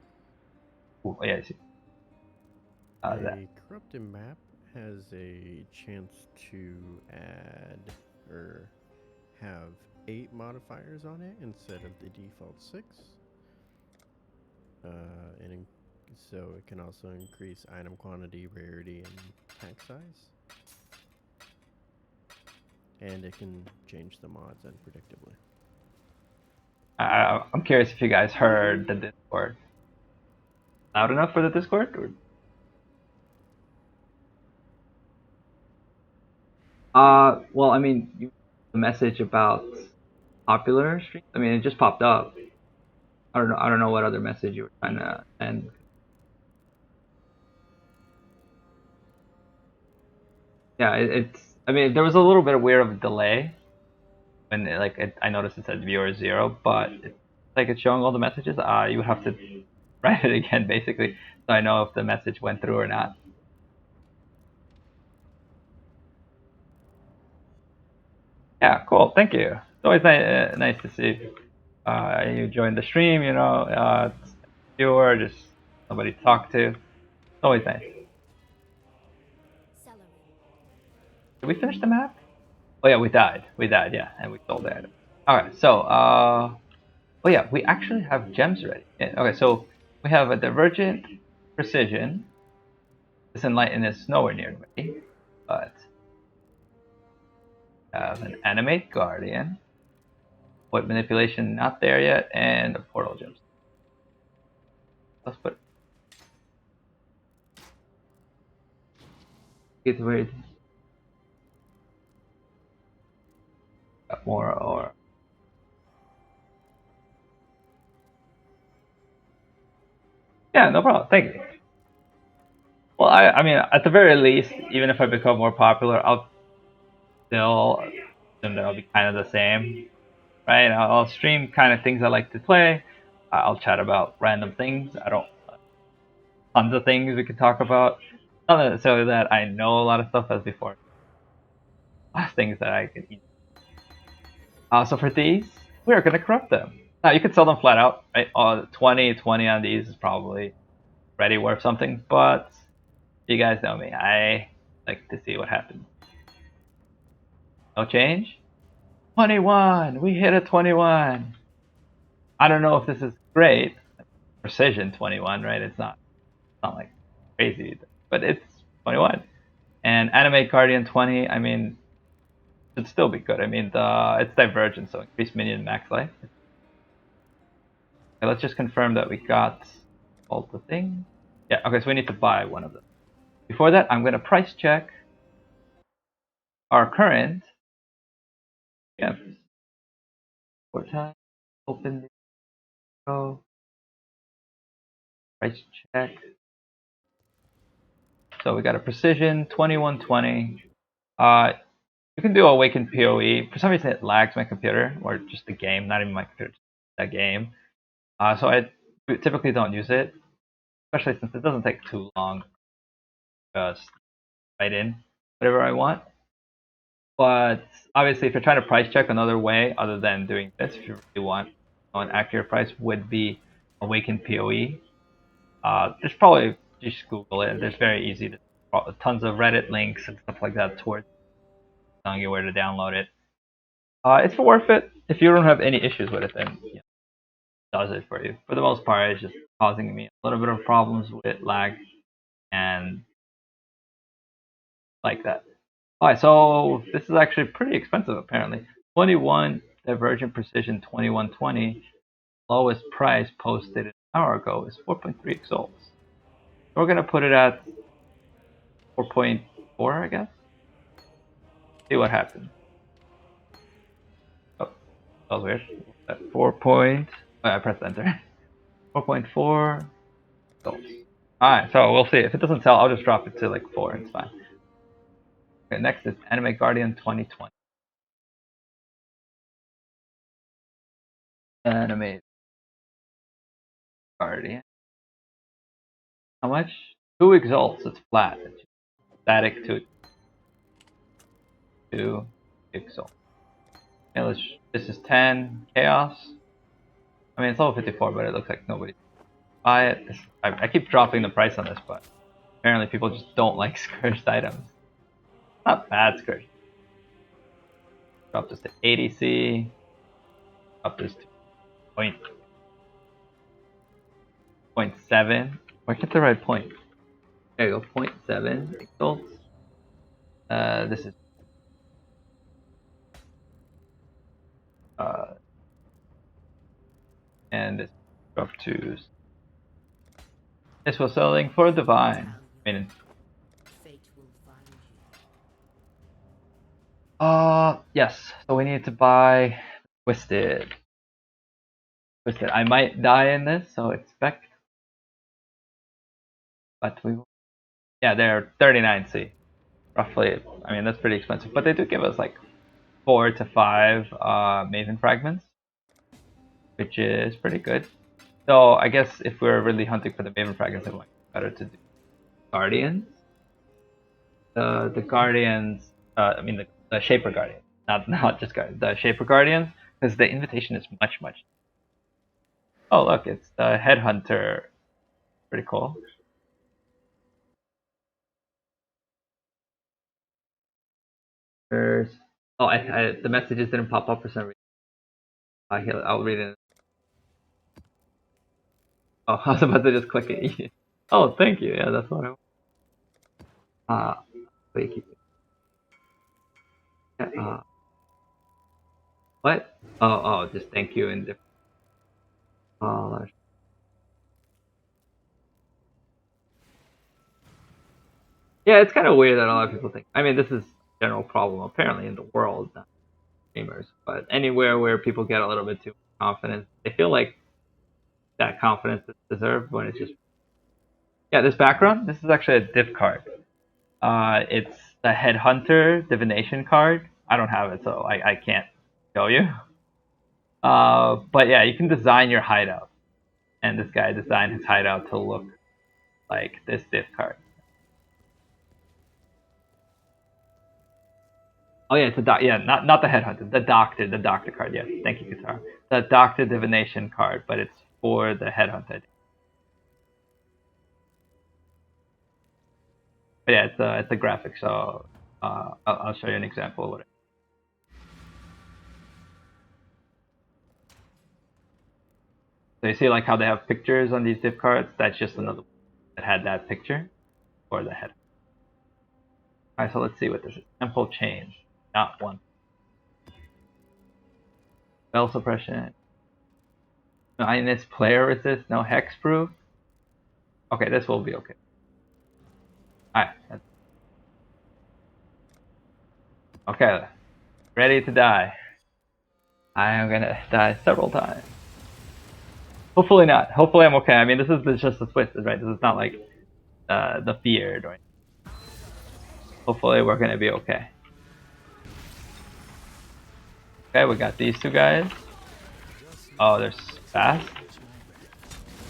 ooh, yeah, I see. That. A corrupted map has a chance to add or have 8 modifiers on it instead of the default 6. So it can also increase item quantity, rarity, and pack size. And it can change the mods unpredictably. I'm curious if you guys heard the Discord. Loud enough for the Discord? Well, I mean, the message about popular streams. I mean, it just popped up. I don't know. I don't know what other message you were trying to send. Yeah, it's. I mean, there was a little bit of weird of a delay when I noticed it said viewer 0, but it's showing all the messages. You would have to write it again basically, so I know if the message went through or not. Yeah, cool. Thank you. It's always nice to see you join the stream. You know, viewer, just somebody to talk to. It's always nice. Did we finish the map? Oh yeah, we died. We died, yeah, and we sold the item. Alright, so oh yeah, we actually have gems ready. Yeah, okay, so we have a Divergent Precision. This Enlighten is nowhere near ready, but we have an Animate Guardian. Void Manipulation not there yet, and a Portal Gems. Let's put get ready. Got more or yeah, no problem. Thank you. Well, I mean, at the very least, even if I become more popular, I'll still assume that I'll be kind of the same. right? I'll stream kind of things I like to play. I'll chat about random things. I don't tons of things we could talk about. Not necessarily that I know a lot of stuff as before. Last things that I could eat. So for these, we are going to corrupt them. Now you could sell them flat out, right? 20 on these is probably already worth something, but you guys know me. I like to see what happens. No change? 21! We hit a 21! I don't know if this is great. Precision 21, right? It's not like crazy, but it's 21. And Animate Guardian 20, I mean, should still be good. I mean, it's Divergent, so increased minion max life. Okay, let's just confirm that we got all the things. Yeah, okay, so we need to buy one of them. Before that, I'm going to price check our current. Yeah. Four times. Open the go. Price check. So we got a precision 2120. You can do Awakened PoE. For some reason, it lags my computer, or just the game, not even my computer, just that game. So I typically don't use it, especially since it doesn't take too long to just write in whatever I want. But obviously, if you're trying to price check another way other than doing this, if you really want an accurate price, would be Awakened PoE. There's probably just Google it. There's very easy to tons of Reddit links and stuff like that towards telling you where to download it. It's worth it if you don't have any issues with it. Then it does it for you. For the most part, it's just causing me a little bit of problems with lag and like that. Alright, so this is actually pretty expensive apparently. 21 Divergent Precision 2120. Lowest price posted an hour ago is 4.3 exalts. We're gonna put it at 4.4, I guess. See what happens. Oh, that was weird. At 4 point. Oh, I pressed enter. 4.4 exalts. Alright, so we'll see. If it doesn't sell, I'll just drop it to like 4. It's fine. Okay, next is Animate Guardian 2020. Animate Guardian. How much? 2 exalts. It's flat. It's static to 2 exalts. Okay, this is 10 chaos. I mean, it's level 54, but it looks like nobody buy it. I keep dropping the price on this, but apparently people just don't like scourged items. Not bad scourged. Drop this to 80C. Up this to 0.7. Why get the right point? There you go, 0.7 exalts. This is and this up to this was selling for divine. I mean, yes. So we need to buy Twisted. Twisted. I might die in this, so expect. But we will. Yeah, they're 39C. Roughly. I mean, that's pretty expensive. But they do give us like 4 to 5 Maven fragments, which is pretty good. So I guess if we're really hunting for the Maven fragments, it might be better to do Guardians. The Guardians. I mean the Shaper Guardians, not just Guardians. The Shaper Guardians, because the invitation is much. Oh look, it's the Headhunter. Pretty cool. There's the messages didn't pop up for some reason. I'll read it. Oh, I was about to just click it. Oh, thank you. Yeah, that's what I want. Wait, keep it. What? Oh, just thank you in different. Oh, yeah, it's kind of weird that a lot of people think. I mean, this is a general problem apparently in the world, not gamers, but anywhere where people get a little bit too confident, they feel like that confidence is deserved when it's just. Yeah, this background. This is actually a div card. It's the Headhunter divination card. I don't have it, so I can't show you. But yeah, you can design your hideout, and this guy designed his hideout to look like this div card. Oh yeah, it's a yeah, not the headhunter, the doctor card. Yes, thank you, Guitar. The doctor divination card, but it's for the headhunter. But yeah, it's a graphic. So I'll show you an example of it. So you see like how they have pictures on these div cards? That's just another one that had that picture for the head. Alright, so let's see what this is. Temple change, not one. Spell suppression. No INS player resist, no hexproof. Okay, this will be okay. Alright. Okay, ready to die. I am gonna die several times. Hopefully not. Hopefully I'm okay. I mean, this is just a twisted, right? This is not like the feared. Or hopefully we're gonna be okay. Okay, we got these two guys. Oh, they're fast.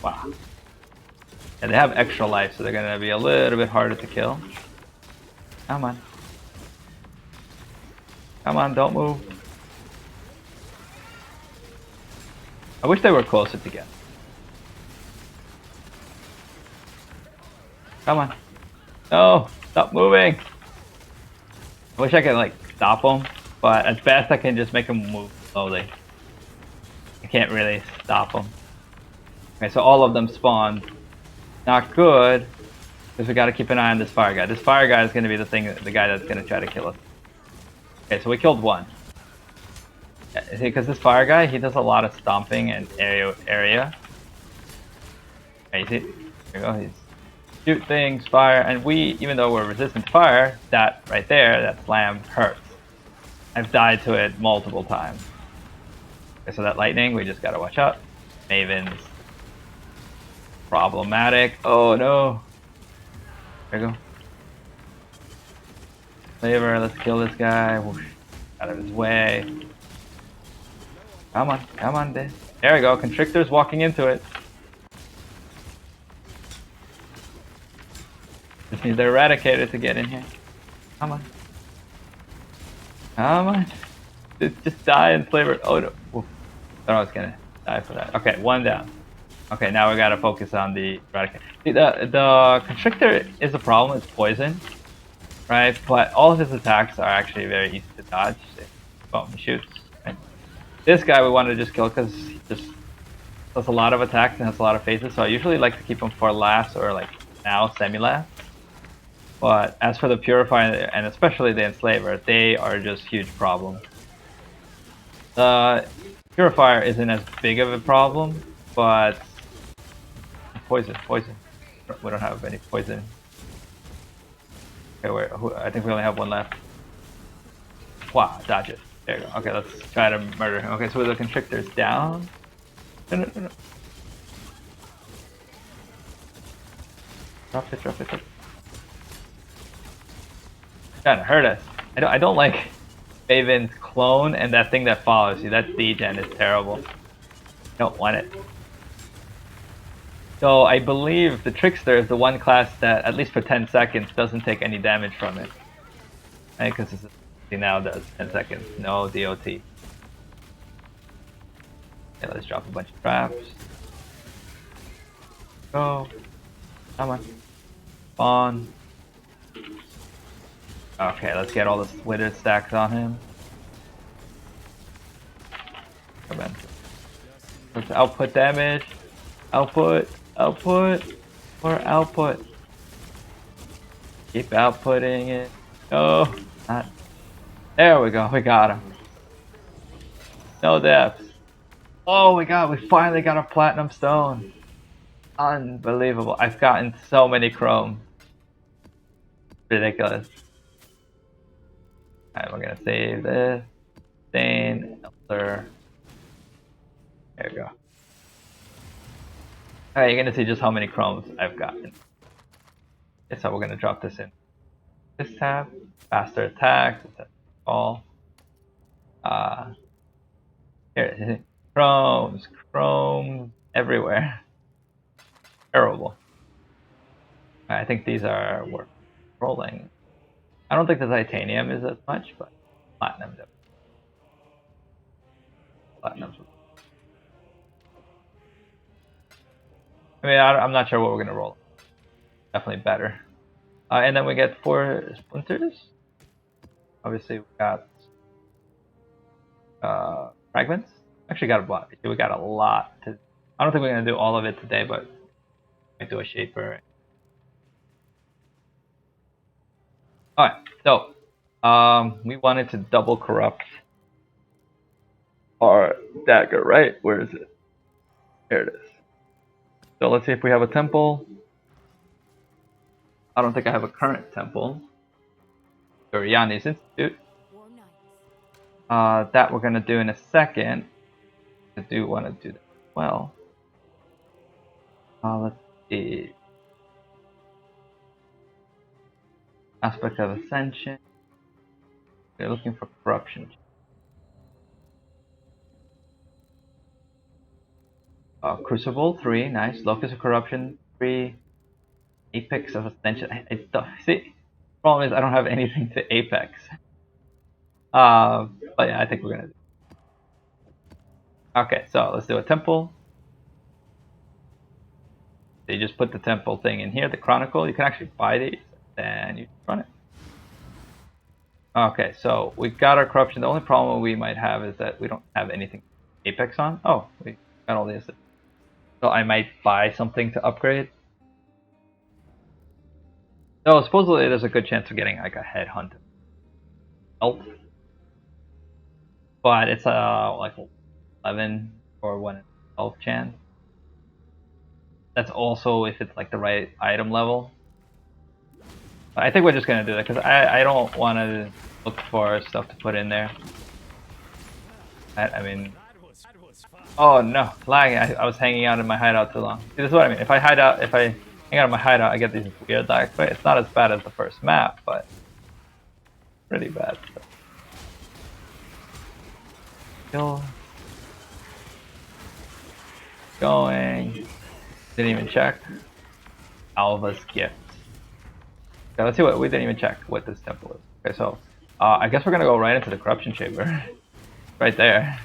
Wow. And they have extra life, so they're gonna be a little bit harder to kill. Come on. Come on, don't move. I wish they were closer together. Come on. No, stop moving. I wish I could like stop them, but at best I can just make them move slowly. I can't really stop them. Okay, so all of them spawned. Not good, because we gotta keep an eye on this fire guy. This fire guy is gonna be the guy that's gonna try to kill us. Okay, so we killed one. Yeah, because this fire guy, he does a lot of stomping and area. Okay, you see, there you go. He's shoot things, fire, and we, even though we're resistant to fire, that right there, that slam hurts. I've died to it multiple times. Okay, so that lightning, we just gotta watch out. Maven's problematic. Oh no. There you go. Flavor, let's kill this guy. Whoosh. Out of his way. Come on, there we go. Constrictor's walking into it. Just need the Eradicator to get in here. Come on. Come on. Just die and flavor. Oh no. Oof. Thought I was gonna die for that. Okay, one down. Okay, now we gotta focus on the Eradicator. See, the Constrictor is a problem. It's poison. Right? But all of his attacks are actually very easy to dodge. Boom, he shoots. Right? This guy we want to just kill because he just does a lot of attacks and has a lot of phases. So I usually like to keep him for last or like now semi-last. But as for the Purifier and especially the Enslaver, they are just huge problems. The Purifier isn't as big of a problem, but poison. We don't have any poison. Okay, I think we only have one left. Wow, dodge it. There you go. Okay, let's try to murder him. Okay, so the Constrictor's down. No. Drop it. Trying to hurt us. I don't like Maven's clone and that thing that follows you. That degen is terrible. Don't want it. So I believe the Trickster is the one class that, at least for 10 seconds, doesn't take any damage from it. Right, because he now does 10 seconds. No DOT. Okay, let's drop a bunch of traps. Go. Come on. Spawn. Okay, let's get all the withered stacks on him. Come on. Let's output damage. Output. More output. Keep outputting it. No, not. There we go. We got him. No depths. Oh my god, we finally got a platinum stone. Unbelievable. I've gotten so many chrome. Ridiculous. Alright, we're gonna save this. Stain, Elder. There we go. Alright, you're gonna see just how many chromes I've gotten. Okay, so we're gonna drop this in this tab. Faster attacks, all. Here, Chrome everywhere. Terrible. I think these are worth rolling. I don't think the titanium is as much, but platinum definitely. Platinum's. I mean, I'm not sure what we're gonna roll. Definitely better. And then we get 4 splinters. Obviously, we got fragments. Actually, got a lot. We got a lot. I don't think we're gonna do all of it today, but we do a shaper. All right. So, we wanted to double corrupt our dagger, right? Where is it? There it is. So let's see if we have a temple. I don't think I have a current temple. Yanni's Institute. War Knights. That we're gonna do in a second. I do want to do that as well. Let's see. Aspect of Ascension. We're looking for corruption. Crucible 3, nice. Locus of Corruption 3. Apex of Ascension. See, problem is I don't have anything to Apex. But yeah, I think we're gonna do. Okay, so let's do a temple. So you just put the temple thing in here, the Chronicle. You can actually buy these, and you run it. Okay, so we got our corruption. The only problem we might have is that we don't have anything Apex on. Oh, we got all these. So I might buy something to upgrade. So supposedly there's a good chance of getting like a headhunt belt, but it's like 11 or 1 in 12 chance. That's also if it's like the right item level. I think we're just gonna do that because I don't want to look for stuff to put in there. I mean, oh no, lagging! I was hanging out in my hideout too long. See, this is what I mean. If I hang out in my hideout, I get these weird lags. But it's not as bad as the first map, but pretty bad. Still going. Didn't even check. Alva's gift. Okay, let's see what we didn't even check what this temple is. Okay, so I guess we're gonna go right into the corruption chamber, right there.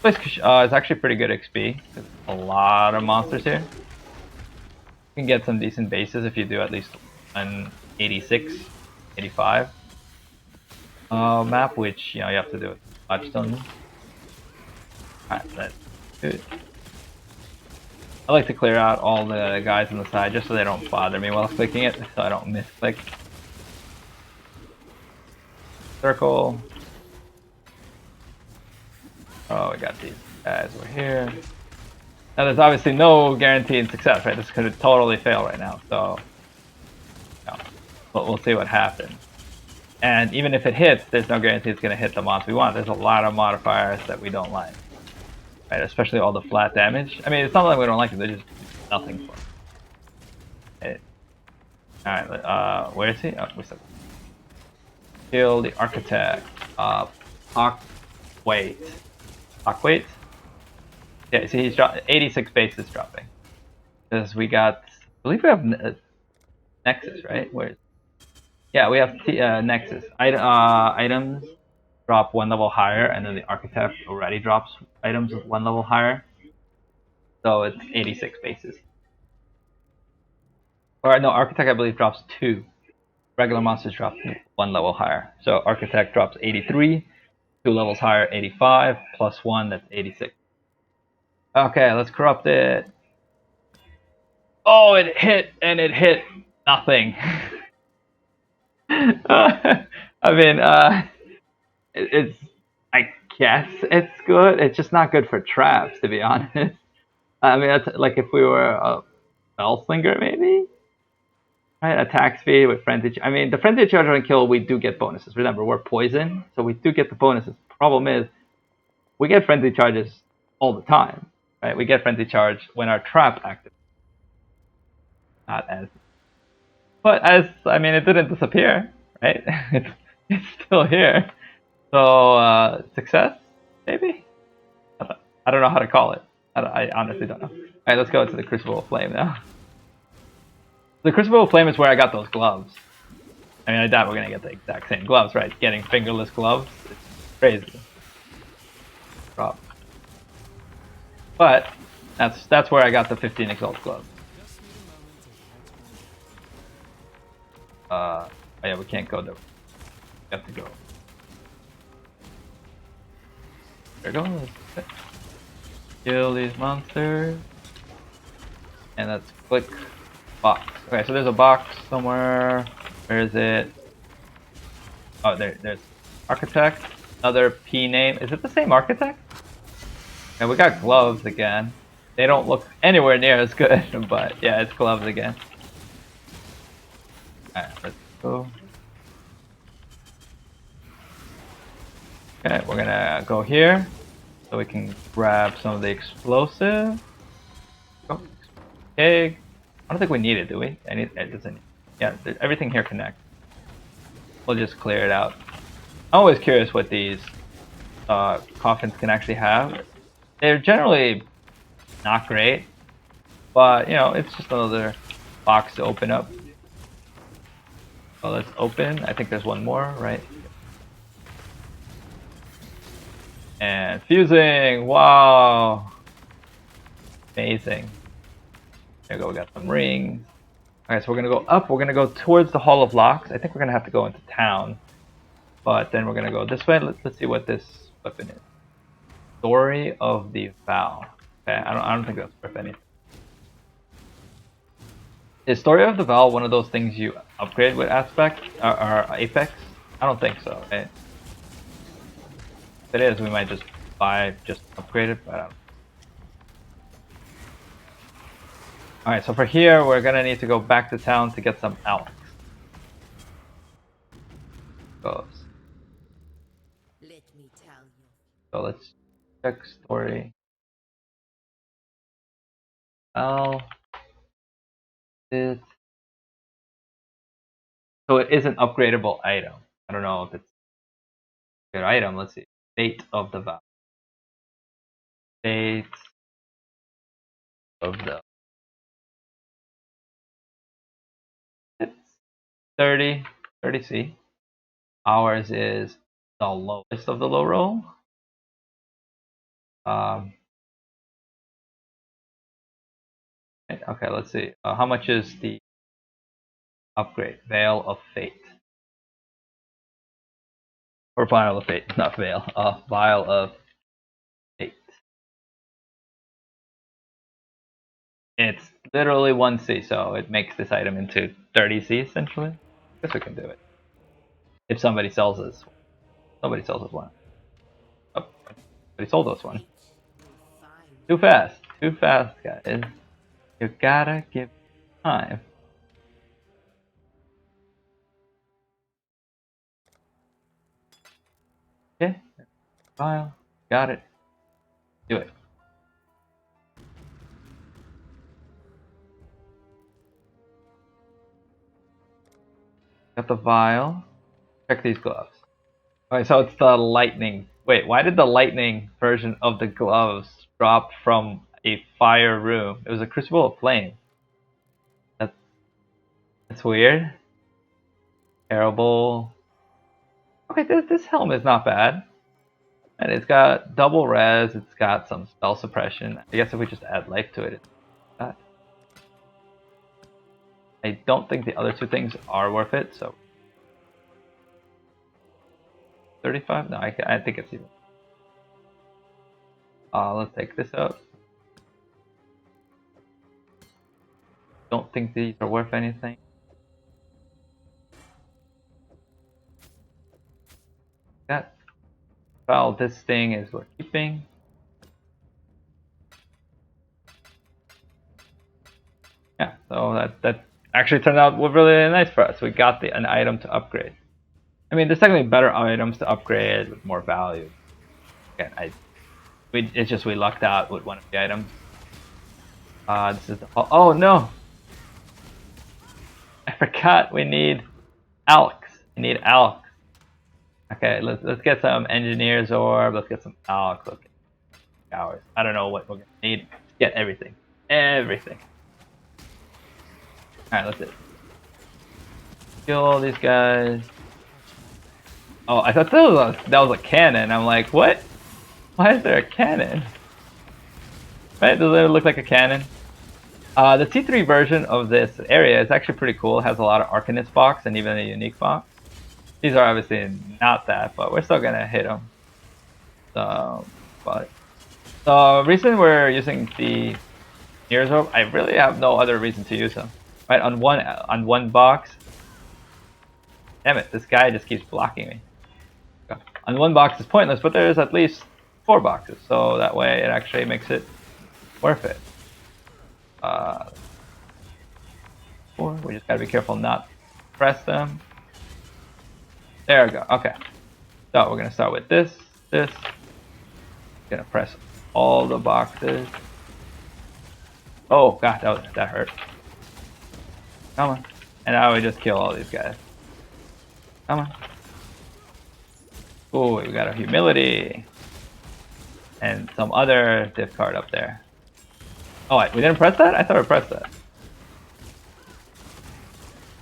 This place is actually pretty good XP. There's a lot of monsters here. You can get some decent bases if you do at least an 86, 85 map, which you have to do with Touchstone. Alright, let's do it. I like to clear out all the guys on the side just so they don't bother me while clicking it, so I don't misclick. Circle. Oh, we got these guys over here. Now there's obviously no guaranteed success, right? This could totally fail right now, so but we'll see what happens. And even if it hits, there's no guarantee it's going to hit the monster we want. There's a lot of modifiers that we don't like. Right, especially all the flat damage. I mean, it's not like we don't like it, they're just nothing for it. Alright, where is he? Oh, we said. Kill the Architect. Wait. Wait? Yeah, see, he's dropped 86 bases dropping. Because we got, I believe we have Nexus, right? Where is Yeah, we have Nexus. Items drop 1 level higher, and then the Architect already drops items 1 level higher. So it's 86 bases. Or no, Architect I believe drops 2. Regular monsters drop 1 level higher. So Architect drops 83, 2 levels higher 85, plus 1, that's 86. Okay, let's corrupt it. Oh, it hit, and it hit nothing. I mean, it's, I guess it's good. It's just not good for traps, to be honest. I mean, that's like if we were a Spellslinger, maybe? Right, attack speed with frenzy. I mean, the frenzy charge on kill, we do get bonuses. Remember, we're poison, so we do get the bonuses. Problem is, we get frenzy charges all the time, right? We get frenzy charge when our trap activates. Not as, but as I mean, it didn't disappear, right? It's still here. So success, maybe. I don't know how to call it. I honestly don't know. Alright, let's go to the Crucible of Flame now. The Crucible of Flame is where I got those gloves. I mean, I doubt we're gonna get the exact same gloves, right? Getting fingerless gloves, it's crazy. Drop. But that's where I got the 15 Exalt gloves. Oh yeah, we can't go there. We have to go. There goes. Kill these monsters. And let's click box. Okay, so there's a box somewhere. Where is it? Oh, there's Architect. Another P name. Is it the same Architect? And we got gloves again. They don't look anywhere near as good, but yeah, it's gloves again. Alright, let's go. Okay, we're gonna go here so we can grab some of the explosive. Oh, okay. I don't think we need it, do we? It doesn't. Yeah, everything here connects. We'll just clear it out. I'm always curious what these coffins can actually have. They're generally not great, but you know, it's just another box to open up. So let's open. I think there's one more, right? And fusing! Wow! Amazing. There we go, we got some rings. Alright, so we're gonna go up, we're gonna go towards the Hall of Locks. I think we're gonna have to go into town. But then we're gonna go this way. Let's see what this weapon is. Story of the Vow. Okay, I don't think that's worth anything. Is Story of the Vow one of those things you upgrade with Aspect or Apex? I don't think so, right? If it is, we might just upgrade it, but I don't. Alright, so for here, we're gonna need to go back to town to get some Alex. Goes. Let me tell you. So let's check story. Oh, it. So it is an upgradable item. I don't know if it's a good item. Let's see. Fate of the Vow. Fate of the. It's 30C. Ours is the lowest of the low roll. Okay, let's see. How much is the upgrade? Veil of Fate. Or Vial of Fate, not Veil. Vial of Fate. It's literally 1C, so it makes this item into 30C essentially. I guess we can do it. If somebody sells us. Somebody sells us one. Oh, somebody sold us one. Too fast. Too fast, guys. You gotta give time. Okay. Vial. Got it. Do it. Got the vial. Check these gloves. Alright, so it's the lightning. Wait, why did the lightning version of the gloves drop from a fire room? It was a Crucible of Flame. That's weird. Terrible. Okay, this helm is not bad. And it's got double res, it's got some spell suppression. I guess if we just add life to it, it's that. I don't think the other two things are worth it, so 35? No, I think it's even. Let's take this up. Don't think these are worth anything. That well, this thing is worth keeping. Yeah, so that actually turned out really nice for us. We got an item to upgrade. I mean, there's technically better items to upgrade with more value. Again, it's just we lucked out with one of the items. This is the, oh no! I forgot we need Alex. We need Alex. Okay, let's get some Engineer's Orb. Let's get some Alex. Okay. hours. I don't know what we're gonna need. Get everything. Everything. Alright, that's it. Kill all these guys. Oh, I thought that was a cannon. I'm like, what? Why is there a cannon? Right? Does it look like a cannon? The T3 version of this area is actually pretty cool. It has a lot of Arcanist box and even a unique box. These are obviously not that, but we're still gonna hit them. So, but the reason we're using the Mirror's Orb, I really have no other reason to use them. Right, on one box. Damn it, this guy just keeps blocking me. On one box is pointless, but there's at least 4 boxes, so that way it actually makes it worth it. 4. We just gotta be careful not to press them. There we go. Okay. So we're gonna start with this. Gonna press all the boxes. Oh god, that hurt. Come on. And now we just kill all these guys. Come on. Oh, we got a humility. And some other diff card up there. Oh wait, we didn't press that? I thought we pressed that.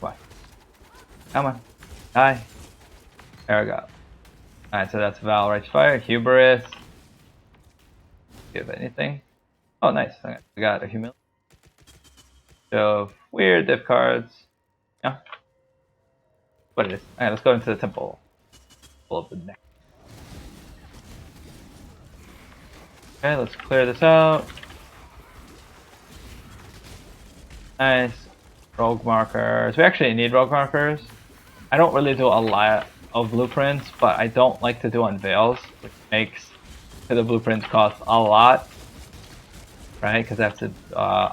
What? Come on. Die. There we go. Alright, so that's Val Righteous Fire, Hubris. Give anything. Oh nice. We got a humility. So weird diff cards. Yeah. What it is. Alright, let's go into the temple. Pull up the neck. Okay, let's clear this out. Nice. Rogue markers. We actually need rogue markers. I don't really do a lot of blueprints, but I don't like to do unveils, which makes the blueprints cost a lot. Right? Because I have to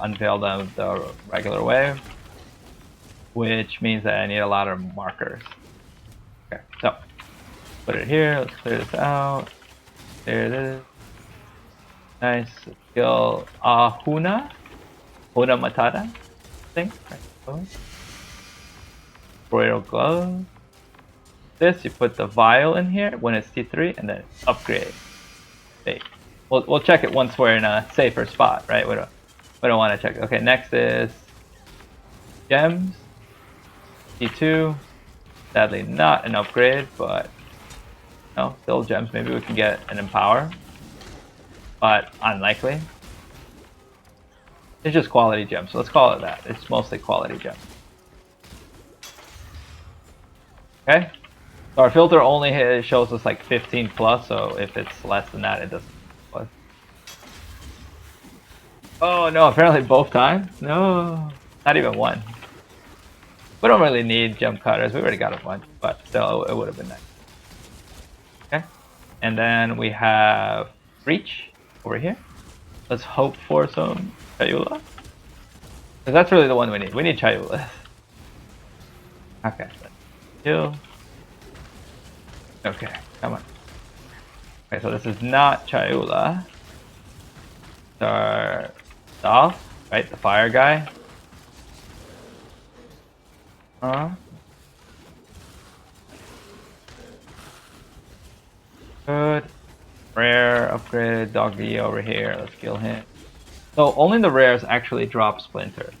unveil them the regular way. Which means that I need a lot of markers. Okay, so put it here. Let's clear this out. There it is. Nice. Let's kill Huna Matata. I think. Right. Royal Glove. This, you put the vial in here when it's T3 and then upgrade. Okay. We'll check it once we're in a safer spot, right? We don't want to check it. Okay, next is gems. T2. Sadly not an upgrade, but no, still gems. Maybe we can get an Empower. But unlikely. It's just quality gems, so let's call it that. It's mostly quality gems. Okay? So our filter only shows us like 15 plus, so if it's less than that, it doesn't plus. Oh no, apparently both times? No, not even one. We don't really need gem cutters, we already got a bunch, but still, it would have been nice. Okay? And then we have Reach over here. Let's hope for some Chayula. Because that's really the one we need. We need Chayula. Okay. Kill. Okay, come on. Okay, so this is not Chayula. It's our Dolph, right? The fire guy. Good. Rare, upgraded, Doggy over here. Let's kill him. So only the rares actually drop Splinter.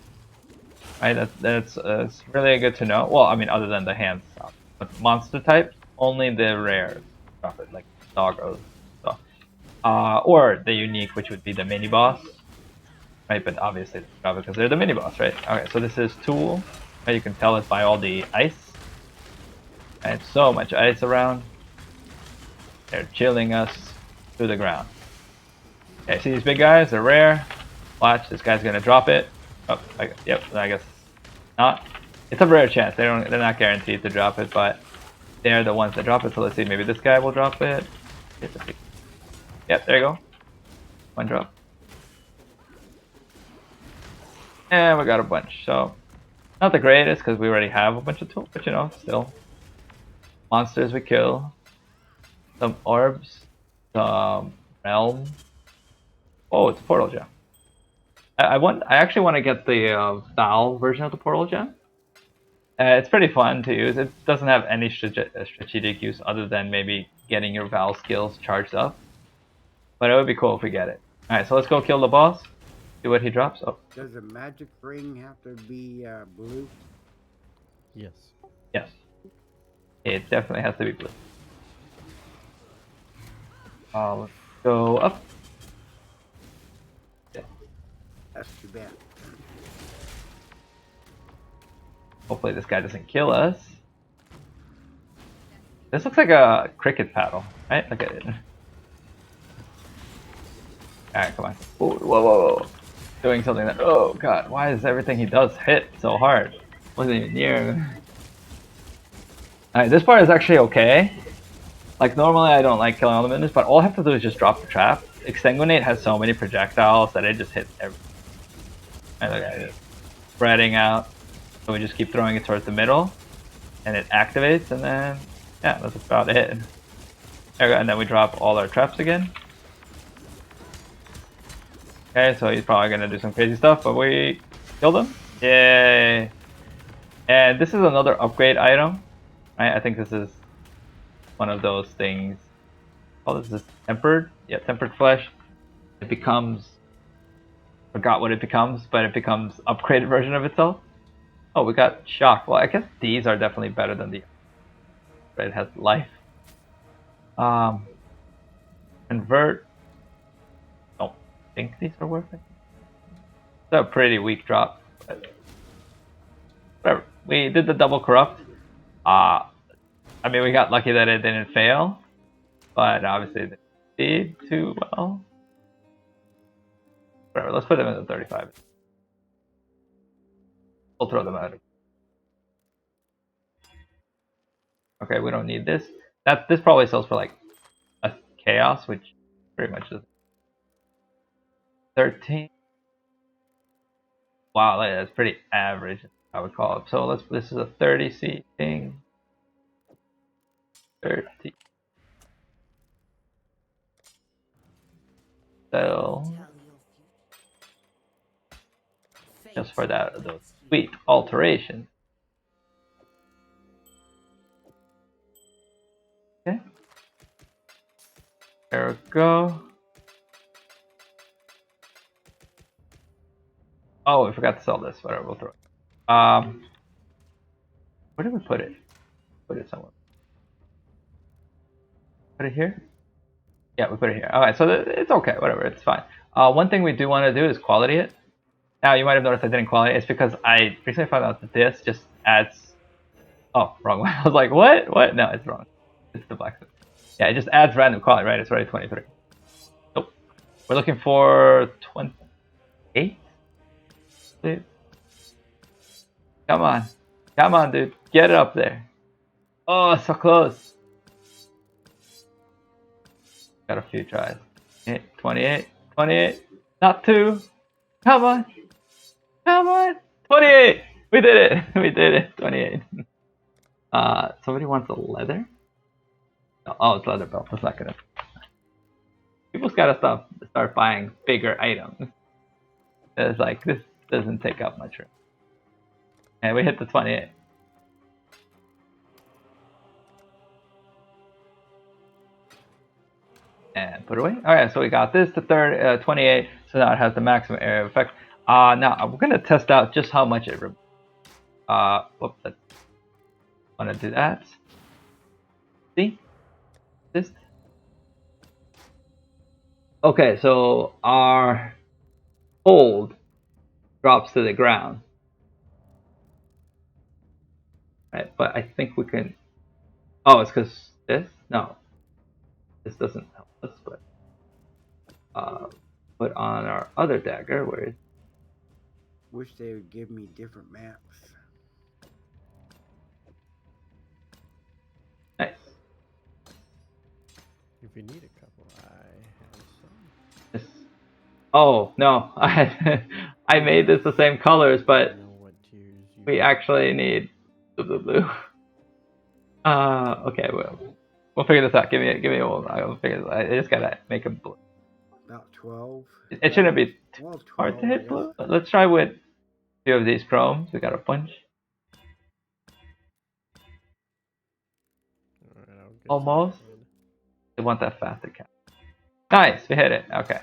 Right, that's really good to know. Well, I mean, other than the hand stuff. But monster types, only the rares drop it, like Doggos. So, or the unique, which would be the mini boss. Right, but obviously they drop it because they're the mini boss, right? Okay, so this is Tool. Right, you can tell it by all the ice. And so much ice around. They're chilling us to the ground. Okay, see these big guys? They're rare. Watch, this guy's gonna drop it. Oh, yep, I guess not. It's a rare chance. They're not guaranteed to drop it, but they're the ones that drop it. So let's see, maybe this guy will drop it. Yep, there you go. One drop. And we got a bunch. So not the greatest because we already have a bunch of tools, but you know, still. Monsters we kill. Some orbs. Some realm. Oh, it's a portal gem. I actually want to get the Val version of the portal gem. It's pretty fun to use. It doesn't have any strategic use other than maybe getting your Val skills charged up. But it would be cool if we get it. Alright, so let's go kill the boss. See what he drops. Oh, Does a magic ring have to be blue? Yes. yes. It definitely has to be blue. Let's go up. Yeah. That's too bad. Hopefully this guy doesn't kill us. This looks like a cricket paddle, right? Look at it. Alright, come on. Ooh, whoa, whoa, whoa. Doing something that. Oh god, why does everything he does hit so hard? Wasn't even near. Alright, this part is actually okay. Like, normally I don't like killing all the minions, but all I have to do is just drop the trap. Exsanguinate has so many projectiles that it just hits everything. And look at it. Spreading out. So we just keep throwing it towards the middle. And it activates, and then, yeah, that's about it. There we go, and then we drop all our traps again. Okay, so he's probably gonna do some crazy stuff, but we killed him. Yay! And this is another upgrade item. Right? I think this is one of those things. Oh, this is tempered. Yeah, tempered flesh. It becomes. Forgot what it becomes, but it becomes upgraded version of itself. Oh, we got shock. Well, I guess these are definitely better than the. But it has life. Convert. Don't think these are worth it. It's a pretty weak drop. But whatever. We did the double corrupt. I mean, we got lucky that it didn't fail, but obviously it did too well. Whatever, let's put them in the 35. We'll throw them out. Okay, we don't need this. This probably sells for like a chaos, which pretty much is 13. Wow, that's pretty average, I would call it. So this is a 30C thing. 30. So just for that, those sweet alterations. Okay. There we go. Oh, we forgot to sell this. Whatever, we'll throw it. Where did we put it? Put it somewhere. Put it here? Yeah, we put it here. Alright, so it's okay. Whatever, it's fine. One thing we do want to do is quality it. Now, you might have noticed I didn't quality it. It's because I recently found out that this just adds... Oh, wrong one. I was like, what? What? No, it's wrong. It's the blacksmith. Yeah, it just adds random quality, right? It's already 23. Nope. We're looking for 28? Dude. Come on. Come on, dude. Get it up there. Oh, so close. Got a few tries. 28. 28. Not 2. Come on. Come on. 28. We did it. We did it. 28. Somebody wants a leather? Oh, it's leather belt. That's not gonna. People's gotta start buying bigger items. It's like, this doesn't take up much room. And we hit the 28. And put away. Alright, so we got this to 28. So now it has the maximum area of effect. Now we're gonna test out just how much it removes. Whoops, I wanna do that. See? This. Okay, so our hold drops to the ground. Right, but I think we can. Oh, it's because this? No. This doesn't help us, but put on our other dagger, where is. Wish they would give me different maps. Nice. If you need a couple, I have some. This. Oh no, I made this the same colors, but Know what tiers you we actually need blue. Okay, we'll figure this out. Give me a moment. I'll figure this out. I just gotta make them blue. About 12. It shouldn't be Well, 12, hard to I hit guess. blue. Let's try with a few of these chromes. We got a bunch. Alright, I'll get Almost. started. They want that faster cap. Nice, we hit it. Okay.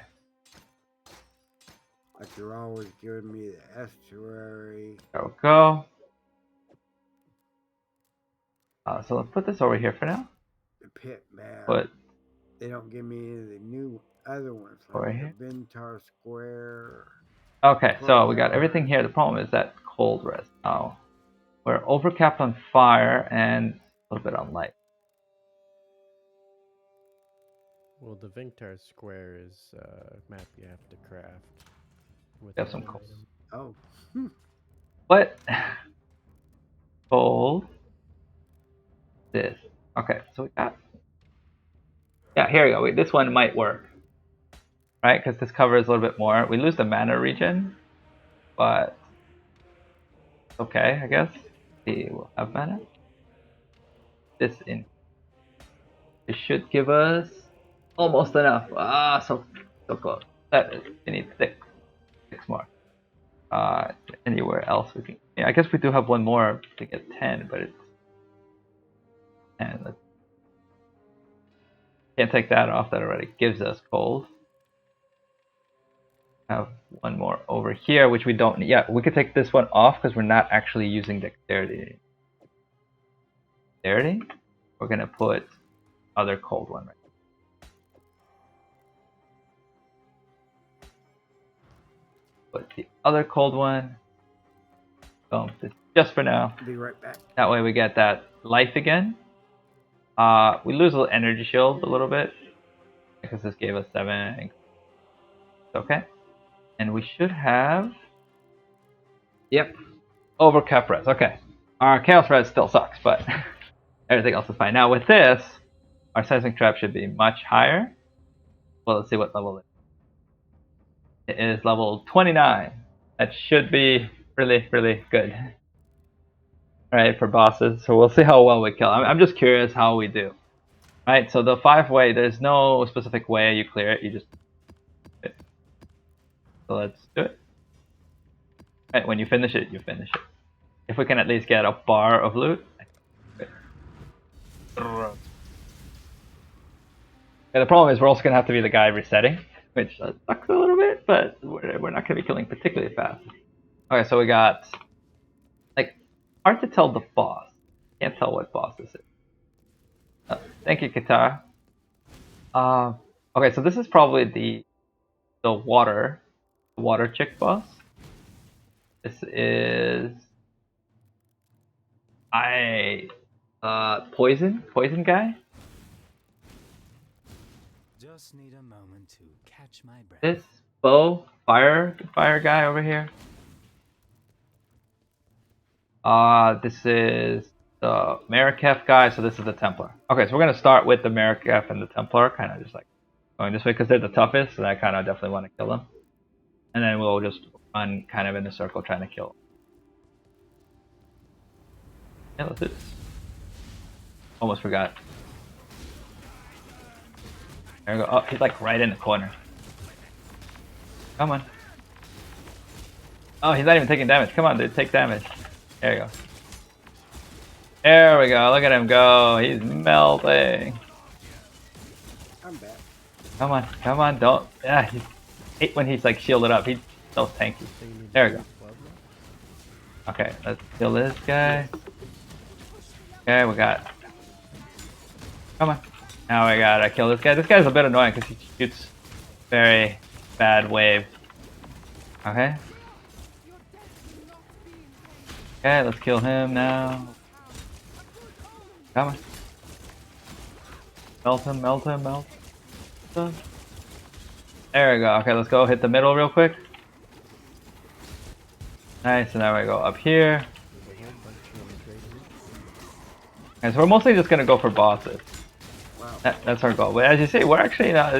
Like you're always giving me the estuary. There we go. So let's put this over here for now. The pit map. Put They don't give me any of the new other ones. Over Like here? the Ventar Square. Okay, so we got everything here. The problem is that cold res. Oh, we're overcapped on fire and a little bit on light. Well, the Vinctar Square is a map you have to craft. With Got some items. cold. Oh. What? Cold. This. Okay, so we got. Yeah, here we go. This one might work. Right? Because this covers a little bit more. We lose the mana regen, but okay, I guess. We will have mana. This in. It should give us almost enough. Ah, so close. That is. We need six more. Anywhere else we can. Yeah, I guess we do have one more to get 10, but it's 10. Let's can't take that off. That already gives us cold. Have one more over here, which we don't need. Yeah, we could take this one off because we're not actually using dexterity. Dexterity? We're gonna put other cold one right. Put the other cold one. Boom. Just for now. Be right back. That way we get that life again. We lose a little energy shield a little bit because this gave us 7. I think it's okay. And we should have. Yep. Overcap res. Okay. Our chaos res still sucks, but everything else is fine. Now with this, our seismic trap should be much higher. Well, let's see what level it is. It is level 29. That should be really, really good. Right, for bosses. So we'll see how well we kill. I'm just curious how we do. Right, so the 5-way, there's no specific way you clear it. You just. So let's do it. Right, when you finish it, you finish it. If we can at least get a bar of loot. Yeah, the problem is we're also going to have to be the guy resetting, which sucks a little bit, but we're not going to be killing particularly fast. Okay, so we got, like, hard to tell the boss. Can't tell what boss this is. Thank you, Qatar. Okay, so this is probably the water chick boss. This is poison guy. Just need a moment to catch my breath. This bow fire guy over here. This is the Mariketh guy, so this is the Templar. Okay, so we're gonna start with the Mariketh and the Templar, kind of just like going this way because they're the toughest, so I kind of definitely want to kill them. And then we'll just run kind of in a circle trying to kill them. Yeah, let's do this. Almost forgot. There we go. Oh, he's like right in the corner. Come on. Oh, he's not even taking damage. Come on, dude, take damage. There you go. There we go. Look at him go. He's melting. I'm back. Come on, don't. Yeah, he's hate when he's like shielded up. He's so tanky. There we go. Okay, let's kill this guy. Okay, we got. Come on. Now we gotta kill this guy. This guy's a bit annoying because he shoots very bad wave. Okay. Okay, let's kill him now. Come on. Melt him, melt him, melt him. There we go. Okay, let's go hit the middle real quick. Nice, and now we go up here. Okay, so we're mostly just gonna go for bosses. Wow. That's our goal. But as you see, we're actually not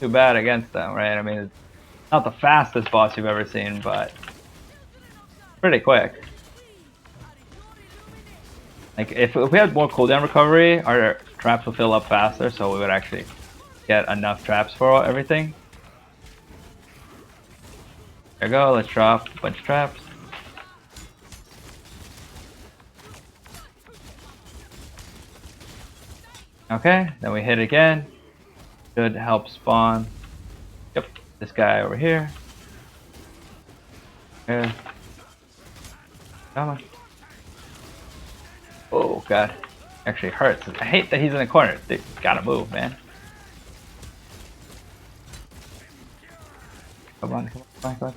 too bad against them, right? I mean, it's not the fastest boss you've ever seen, but pretty quick. Like, if we had more cooldown recovery, our traps would fill up faster, so we would actually get enough traps for everything. There we go, let's drop a bunch of traps. Okay, then we hit again. should help spawn. Yep, this guy over here. Here. Come on. Oh god. Actually hurts. I hate that he's in the corner. They gotta move, man. Come on, come on, come on.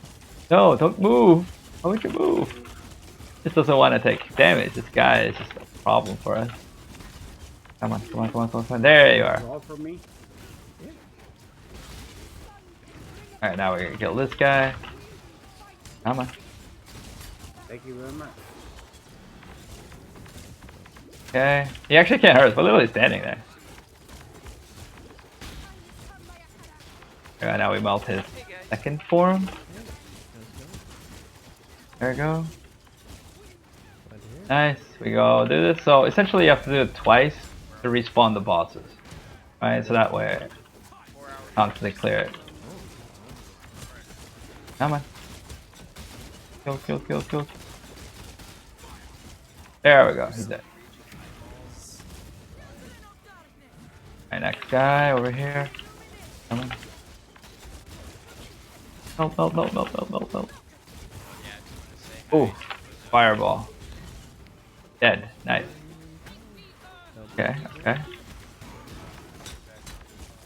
No, don't move. Why would you move? Just doesn't want to take damage. This guy is just a problem for us. Come on, come on, come on, come on, come on. There you are. All for me. Alright, now we're gonna kill this guy. Come on. Thank you very much. Okay. He actually can't hurt us. We're literally standing there. Alright, now we melt his second form. There we go. Nice. We go do this. So essentially you have to do it twice to respawn the bosses. Right, so that way constantly clear it. Come on. Kill, kill, kill, kill. There we go. He's dead. Alright, next guy over here. Come on. Melt, melt, melt, melt, melt, melt, melt. Ooh, fireball. Dead. Nice. Okay, okay.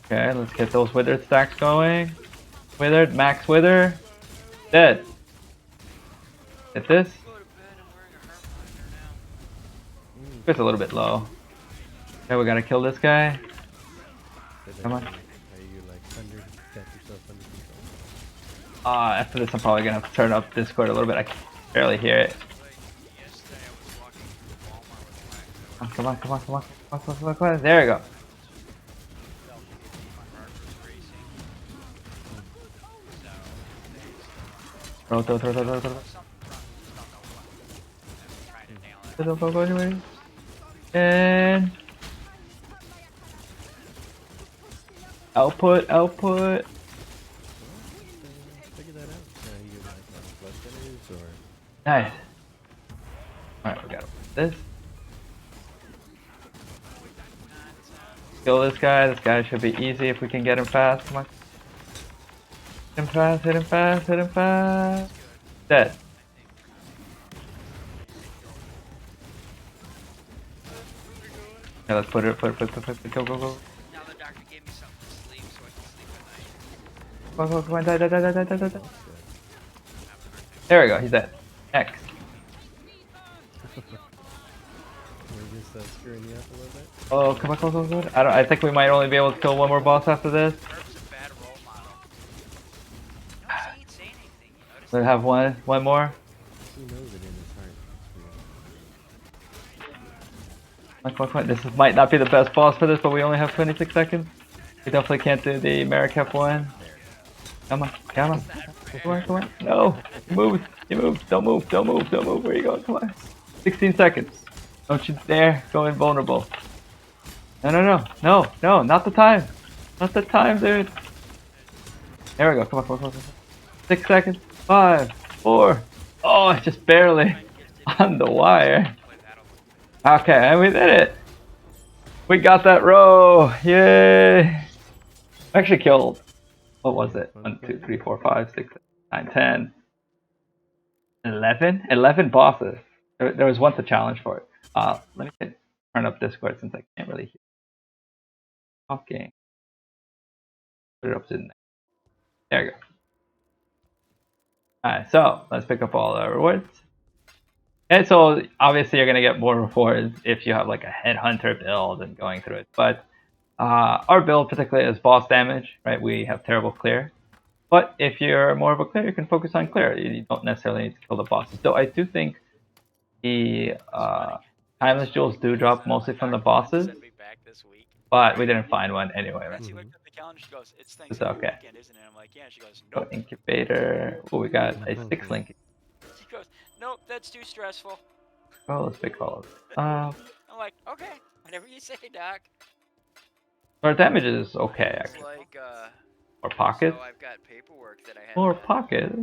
Okay, let's get those withered stacks going. Withered, max wither. Dead. Hit this. It's a little bit low. Okay, we gotta kill this guy. Come on. Are you like got yourself under control? After this I'm probably gonna have to turn up Discord a little bit. I can barely hear it. Come on, come on, come on, come on, come on, come on, come on. There we go. Throw, throw, throw, throw, throw, throw. Don't go anywhere. And output, output. Figure that out. You like blood centers or? Nice. Alright, we got this. Kill this guy. This guy should be easy if we can get him fast. Come on. Hit him fast, hit him fast, hit him fast. Dead. Yeah, let's put it, go, go, go. Now the doctor gave me something to sleep so I can sleep at night. Come on, come on, die, die, die, die, die, die, die. There we go, he's dead. X. We're just screwing you up a little bit. Oh, come on, come on, come on. I think we might only be able to kill one more boss after this. Herb's a bad role model. No, he ain't saying anything. You notice We'll have one more. He knows it in his heart. Come on, come on. This might not be the best boss for this, but we only have 26 seconds. We definitely can't do the Maricap one. Come on, come on. Come on, come on. No! He moved! He moved! Don't move! Don't move! Don't move! Where are you going? Come on. 16 seconds. Don't you dare go invulnerable. No, no, no. No, no, not the time. Not the time, dude. There we go. Come on, come on, come on. Come on. 6 seconds. 5, 4. Oh, just barely on the wire. Okay, and we did it. We got that row. Yay. Actually killed. What was it? 1, 2, 3, 4, 5, 6, 7, 9, 10. 11? 11 bosses. There was one to challenge for it. Let me turn up Discord since I can't really hear. Okay. Put it up to the next. There you go. Alright, so let's pick up all the rewards. And so obviously you're gonna get more rewards if you have like a headhunter build and going through it. But our build particularly is boss damage, right? We have terrible clear. But if you're more of a clear, you can focus on clear. You don't necessarily need to kill the bosses. Though I do think the timeless jewels do drop mostly from the bosses, send me back this week. but we didn't find one anyway, right? She looked at the calendar. She goes, "It's It's Thanksgiving okay. weekend, isn't it?" I'm like, "Yeah." She goes, So "Nope." incubator. Oh, we got a 6 link. She goes, "Nope, that's too stressful." Oh, let's pick all of it. I'm like, "Okay, whatever you say, Doc." Our damage is okay, It's actually. like, More pockets. so I've got paperwork that I had More to, pockets.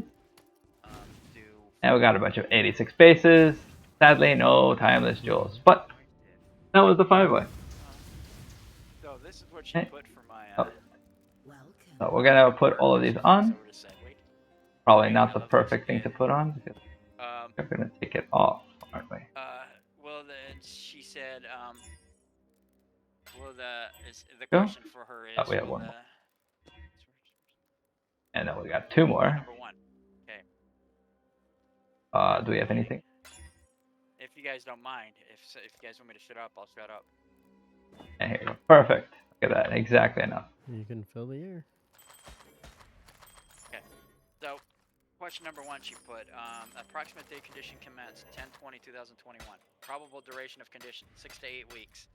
do. And we got a bunch of 86 bases. Sadly, no timeless jewels. But that was the 5-way. So this is what she Hey. put for my. Oh, So we're gonna put all of these on. Over to Sedgwick. Probably not the perfect thing to put on because Um, we're gonna take it off, aren't we? well, then she said, well, the Go. question for her is, Oh, we have will one the, more. And then we got 2 more. number 1. Okay. Do we have anything? If you guys don't mind, if you guys want me to shut up, I'll shut up. And here we go. Perfect. Look at that. Exactly enough. You can fill the air. Okay. So, question number 1 she put, approximate date condition commenced 10/20/2021. Probable duration of condition 6 to 8 weeks.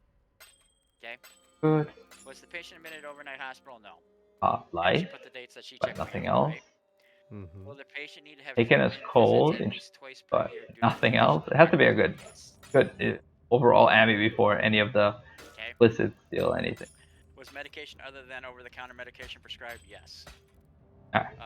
Okay. Good. Was the patient admitted overnight hospital? No. She Life. put the dates that she But checked. nothing before, else. right? Mm-hmm. Will the patient need to have Taken as frequent cold, visits at least twice per but year due to nothing condition? else. It has to be a good overall AMI before any of the Okay. explicit steal anything. Was medication other than over-the-counter medication prescribed? Yes. Alright.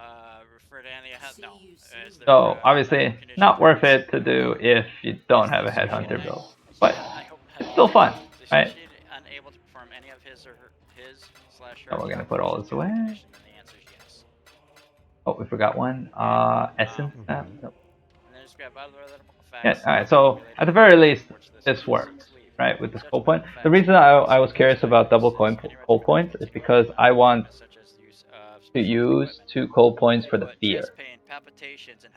Refer to any health? No. Is there, So obviously medical condition not worth preference? it to do if you don't have a headhunter build, but I hope it's still fun, is right? she unable to perform any of his or his/her So we're gonna job put all functions this due to the away. condition? And the answer is yes. Oh, we forgot one. Essence. Mhm. Nope. And then describe other facts. Yeah. All right. So at the very least, this works, right? With this coal point. The reason I was curious about double coal points is because I want to use 2 coal points for the fear.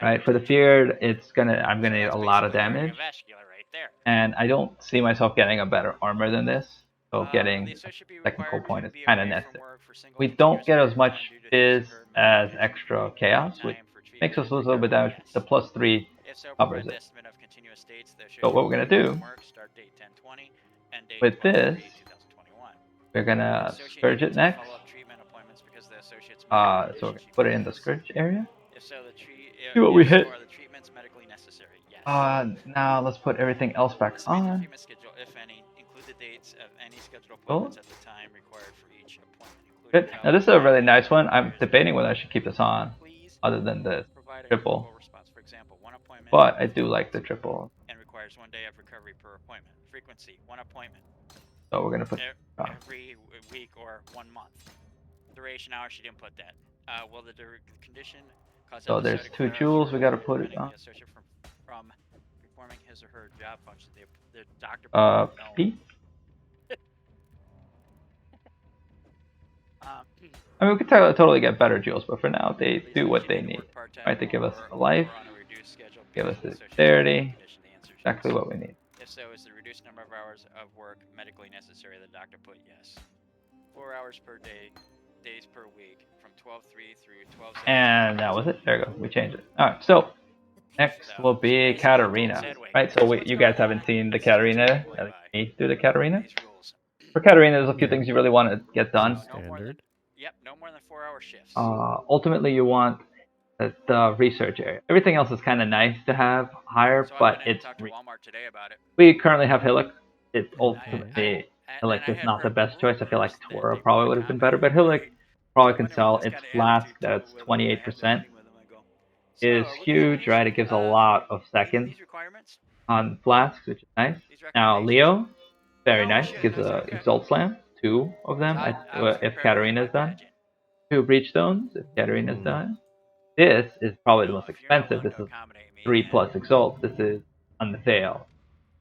Right, for the feared, I'm gonna need a lot of damage, and I don't see myself getting a better armor than this. So getting a second coal point is kind of necessary. We don't get as much fizz as extra chaos, which makes us lose a little bit damage. The +3 covers it. So what we're gonna do with this, we're gonna scourge it next. So we're gonna put it in the scourge area. See what we hit. Are the treatments medically necessary? Yes. Now let's put everything else back List me the on. treatment schedule, if any. Include the dates of any scheduled Cool. appointments at the time required for each appointment. Good. Now this is a really nice one. I'm debating whether I should keep this on, Please other than the provide a triple. critical response. For example, 1 appointment. But I do like the triple. And requires 1 day of recovery per appointment. Frequency: 1 appointment So we're gonna put. every week or 1 month. Duration hour. She didn't put that. Will the condition cause? So there's episodic 2 flare-ups jewels. or We gotta put it preventing on. the associate from performing his or her job function. The doctor. P. Um, I mean, we could totally get better jewels, but for now, they do what they need. Right? They give us a life, give us the dexterity, exactly what we need. If so, is the reduced number of hours of work medically necessary? The doctor put yes. 4 hours per day, days per week, from 12/3 through 12. And that was it. There we go. We changed it. All right. So next will be Katarina. Right. So you guys haven't seen the Katarina. Me do the Katarina. For Katarina, there's a few things you really want to get done. Standard. Yep, no more than 4-hour shifts. Ultimately, you want the research area. Everything else is kind of nice to have higher, So I but went in and it's. talked to Walmart today about it. We currently have Hillock. It's Okay. ultimately And Hillock I is had not the read best choice. I feel like rumors that Tora they probably were would have been gonna better, but Hillock probably can sell its flask that's 28%. Is huge, right? It gives a lot of seconds on flasks, which is nice. Now Leo, very nice. Gives a Exalt Slam, 2 of them if Katarina is done. 2 Breach Stones if Katarina is done. This is probably the most expensive. This is 3+ Exalt. This is on the sale.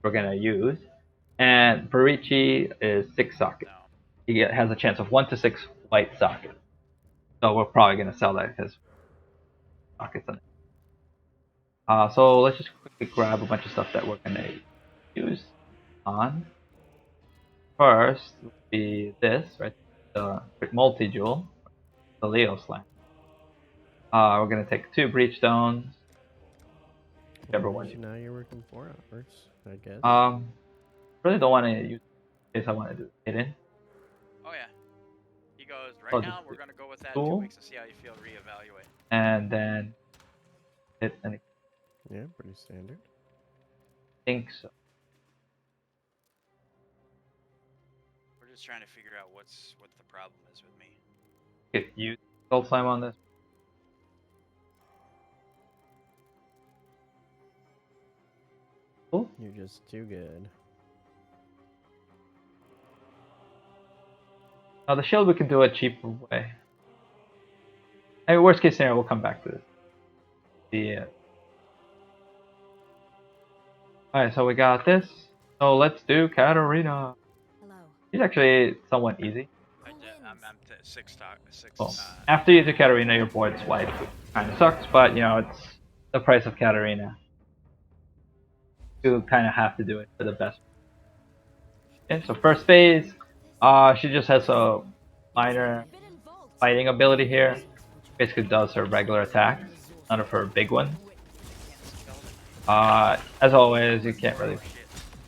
We're gonna use. And Barichi is 6 sockets. He has a chance of 1 to 6 white sockets. So we're probably gonna sell that because sockets on it. So let's just quickly grab a bunch of stuff that we're gonna use on. First would be this, right? The multi-jewel, the Leo Slam. We're gonna take 2 Breach Stones. Whichever one. Now you're working 4 hours, I guess. Really don't want to use in case I want to do hidden. Oh yeah. He goes, Oh, right now we're gonna go with that 2 cool. weeks and see how you feel, reevaluate. And then hit any. Yeah, pretty standard. Think so. We're just trying to figure out what the problem is with me. Get you Gold Slime on this. Cool. You're just too good. Now the shield we can do a cheaper way. I mean, worst case scenario, we'll come back to this. Alright, so we got this. So let's do Katarina. Hello. She's actually somewhat easy. I'm six. Well, after you do Katarina, your board's wipe kind of sucks, but you know, it's the price of Katarina. You kind of have to do it for the best. Okay, so first phase, she just has a minor fighting ability here. Basically does her regular attacks, none of her big ones. As always, you can't really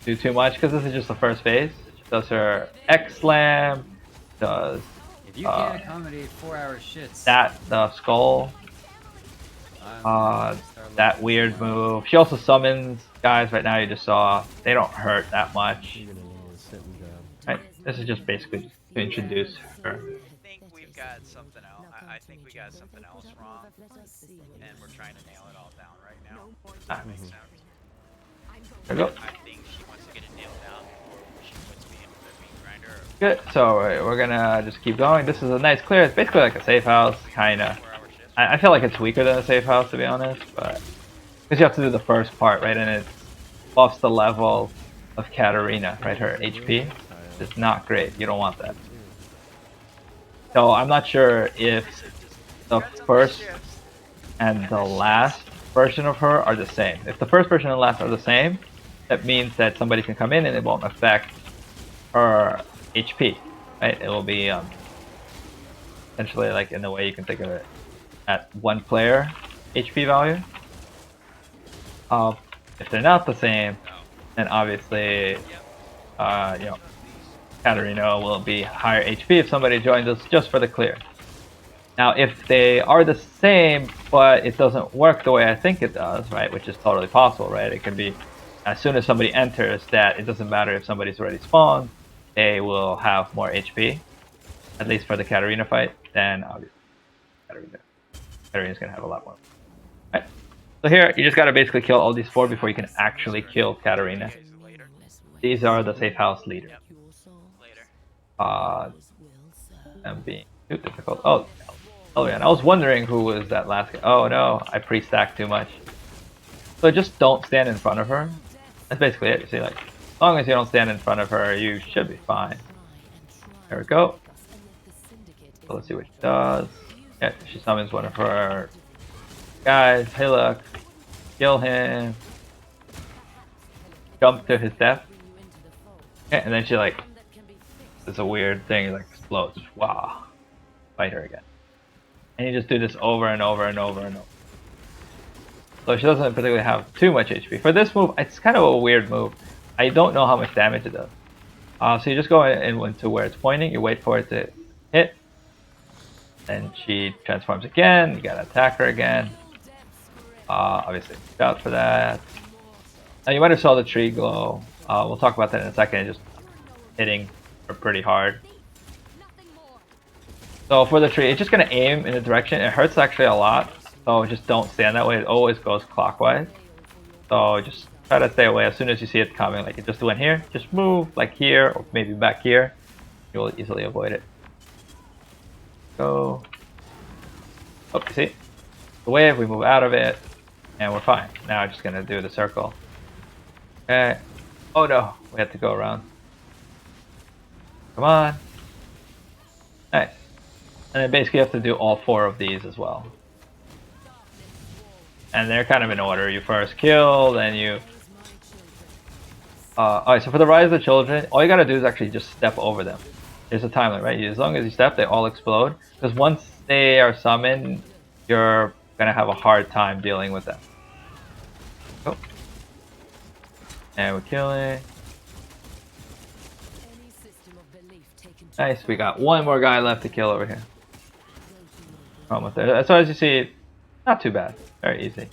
do too much because this is just the first phase. Does her X Slam, does If you can't accommodate 4-hour shits, the skull, that weird move. She also summons guys right now you just saw. They don't hurt that much. You're gonna land a sit and grab. Right? This is just basically to introduce her. I think we've got something else. I think we got something else wrong, and we're trying to nail it all down right now. That makes sense. There we go. I think she wants to get it nailed down before she puts me in with a meat grinder. Good. So we're gonna just keep going. This is a nice clear. It's basically like a safe house, kinda. 4-hour shifts. I feel like it's weaker than a safe house to be honest, but because you have to do the first part, right? And it buffs the level of Katarina, right? Her HP is not great. You don't want that. So I'm not sure if the first and the last version of her are the same. If the first version and the last are the same, that means that somebody can come in and it won't affect her HP, right? It will be essentially like in the way you can think of it at one player HP value. If they're not the same, then obviously, you know, Katarina will be higher HP if somebody joins us just for the clear. Now, if they are the same, but it doesn't work the way I think it does, right, which is totally possible, right? It can be as soon as somebody enters that it doesn't matter if somebody's already spawned, they will have more HP, at least for the Katarina fight, then obviously Katarina's going to have a lot more. Right. So here, you just got to basically kill all these 4 before you can actually kill Katarina. These are the safe house leaders. Them being too difficult. Oh man, I was wondering who was that last guy. Oh no, I pre-stacked too much. So just don't stand in front of her. That's basically it. You see, like, as long as you don't stand in front of her, you should be fine. There we go. So let's see what she does. Yeah, she summons one of her guys. Hey look, kill him. Jump to his death. Yeah, and then she like, it's a weird thing, it like explodes. Wow. Fight her again. And you just do this over and over and over and over. So she doesn't particularly have too much HP. For this move, it's kind of a weird move. I don't know how much damage it does. So you just go into where it's pointing, you wait for it to hit. Then she transforms again, you gotta attack her again. Obviously, watch out for that. Now you might have saw the tree glow. We'll talk about that in a second, just hitting her pretty hard. So for the tree, it's just going to aim in a direction. It hurts actually a lot, so just don't stand that way. It always goes clockwise. So just try to stay away as soon as you see it coming. Like it just went here, just move like here or maybe back here. You will easily avoid it. Go. Oh, you see? The wave, we move out of it, and we're fine. Now I'm just going to do the circle. Okay. Oh no, we have to go around. Come on. Nice. And then basically you have to do all 4 of these as well. And they're kind of in order. You first kill, then you... Alright, so for the Rise of the Children, all you gotta do is actually just step over them. There's a time limit, right? As long as you step, they all explode. Because once they are summoned, you're gonna have a hard time dealing with them. Go. And we're killing. Nice, we got one more guy left to kill over here. Almost there. So as you see, not too bad. Very easy.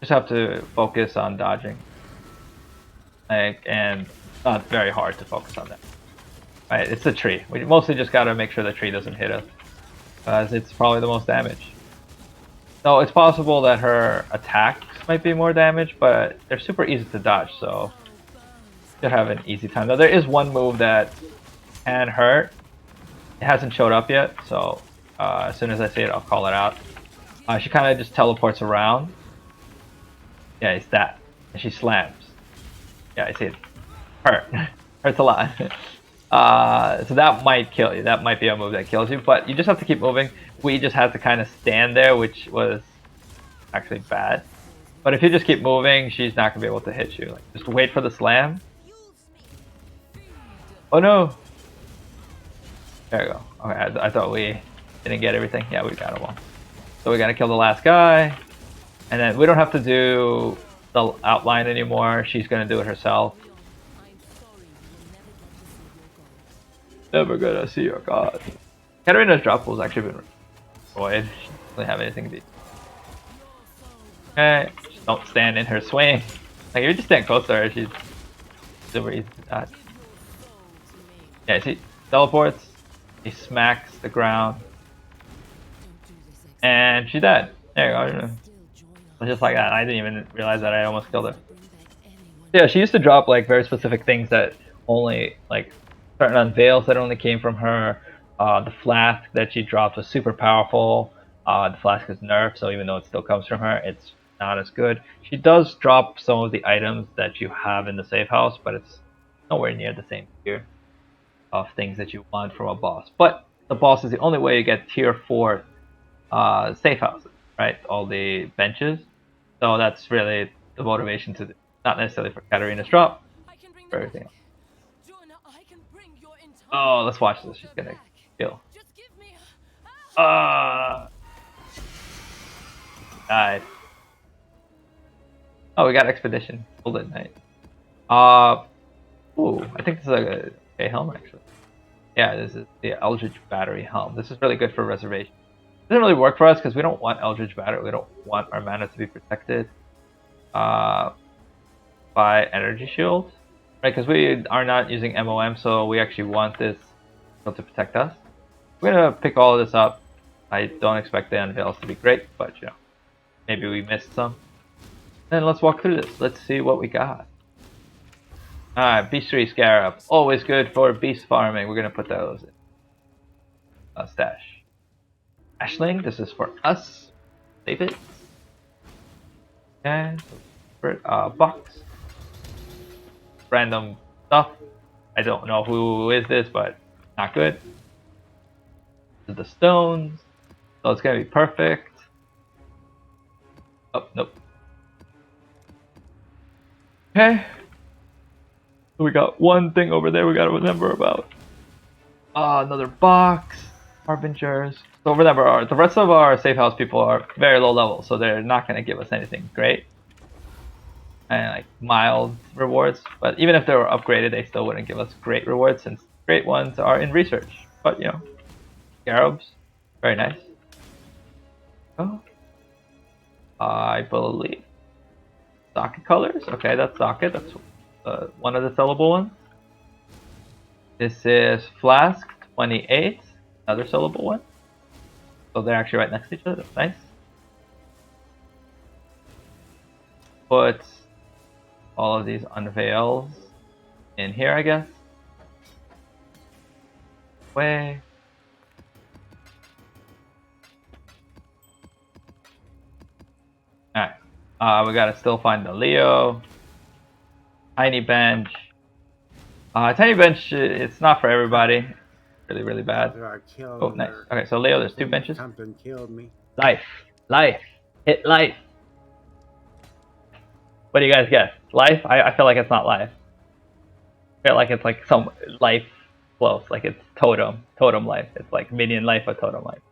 Just have to focus on dodging. And not very hard to focus on that. Right, it's the tree. We mostly just gotta make sure the tree doesn't hit us. Because it's probably the most damage. So it's possible that her attacks might be more damage, but they're super easy to dodge, so should have an easy time. Though there is one move that can hurt. It hasn't showed up yet, so As soon as I see it, I'll call it out. She kind of just teleports around. Yeah, it's that. And she slams. Yeah, I see it. Hurt. Hurts a lot. So that might kill you. That might be a move that kills you. But you just have to keep moving. We just had to kind of stand there, which was actually bad. But if you just keep moving, she's not going to be able to hit you. Like, just wait for the slam. Oh no! There you go. Okay, I thought we didn't get everything. Yeah, we got it all. So we gotta kill the last guy. And then we don't have to do the outline anymore. She's gonna do it herself. Never gonna see your god. Katarina's drop pool's actually been destroyed. She doesn't really have anything to do. Okay, just don't stand in her swing. Like if you just stand close to her, she's super easy to dodge. Yeah, see, teleports. He smacks the ground. And she's dead. There you go. Just like that. I didn't even realize that I almost killed her. Yeah, she used to drop like very specific things that only like certain unveils that only came from her. The flask that she dropped was super powerful. The flask is nerfed, so even though it still comes from her, it's not as good. She does drop some of the items that you have in the safe house, but it's nowhere near the same tier of things that you want from a boss. But the boss is the only way you get tier 4 safe houses, right? All the benches. So that's really the motivation to not necessarily for Katarina's drop, for everything else. Oh, let's watch this. She's gonna kill. Died. Oh, we got Expedition. Golden Knight. Ooh, I think this is a okay helm actually. Yeah, this is the Eldritch Battery helm. This is really good for reservation. It doesn't really work for us because we don't want Eldritch Battery. We don't want our mana to be protected by energy shields, right? Because we are not using MOM, so we actually want this to protect us. We're gonna pick all of this up. I don't expect the unveils to be great, but you know, maybe we missed some. Then let's walk through this. Let's see what we got. Alright, Beast 3 Scarab. Always good for beast farming. We're gonna put those in. Stash. Ashling, this is for us. Save it. Okay, so box. Random stuff. I don't know who is this, but not good. This is the stones. So it's gonna be perfect. Oh, nope. Okay. So we got one thing over there we gotta remember about. Another box. Harbingers. So remember, the rest of our safe house people are very low level, so they're not gonna give us anything great. And like mild rewards. But even if they were upgraded, they still wouldn't give us great rewards since great ones are in research. But you know, scarabs, very nice. Oh, I believe socket colors. Okay, that's socket. That's one of the sellable ones. This is Flask 28, another sellable one. So they're actually right next to each other. That's nice. Put all of these unveils in here, I guess. Way. Alright. We gotta still find the Leo. Tiny bench. Tiny bench, it's not for everybody. Really, really bad. Oh, nice. Okay, so Leo, there's 2 benches. Something killed me. Life. Life. Hit life. What do you guys guess? Life? I feel like it's not life. I feel like it's like some life close. Like it's totem. Totem life. It's like minion life or totem life.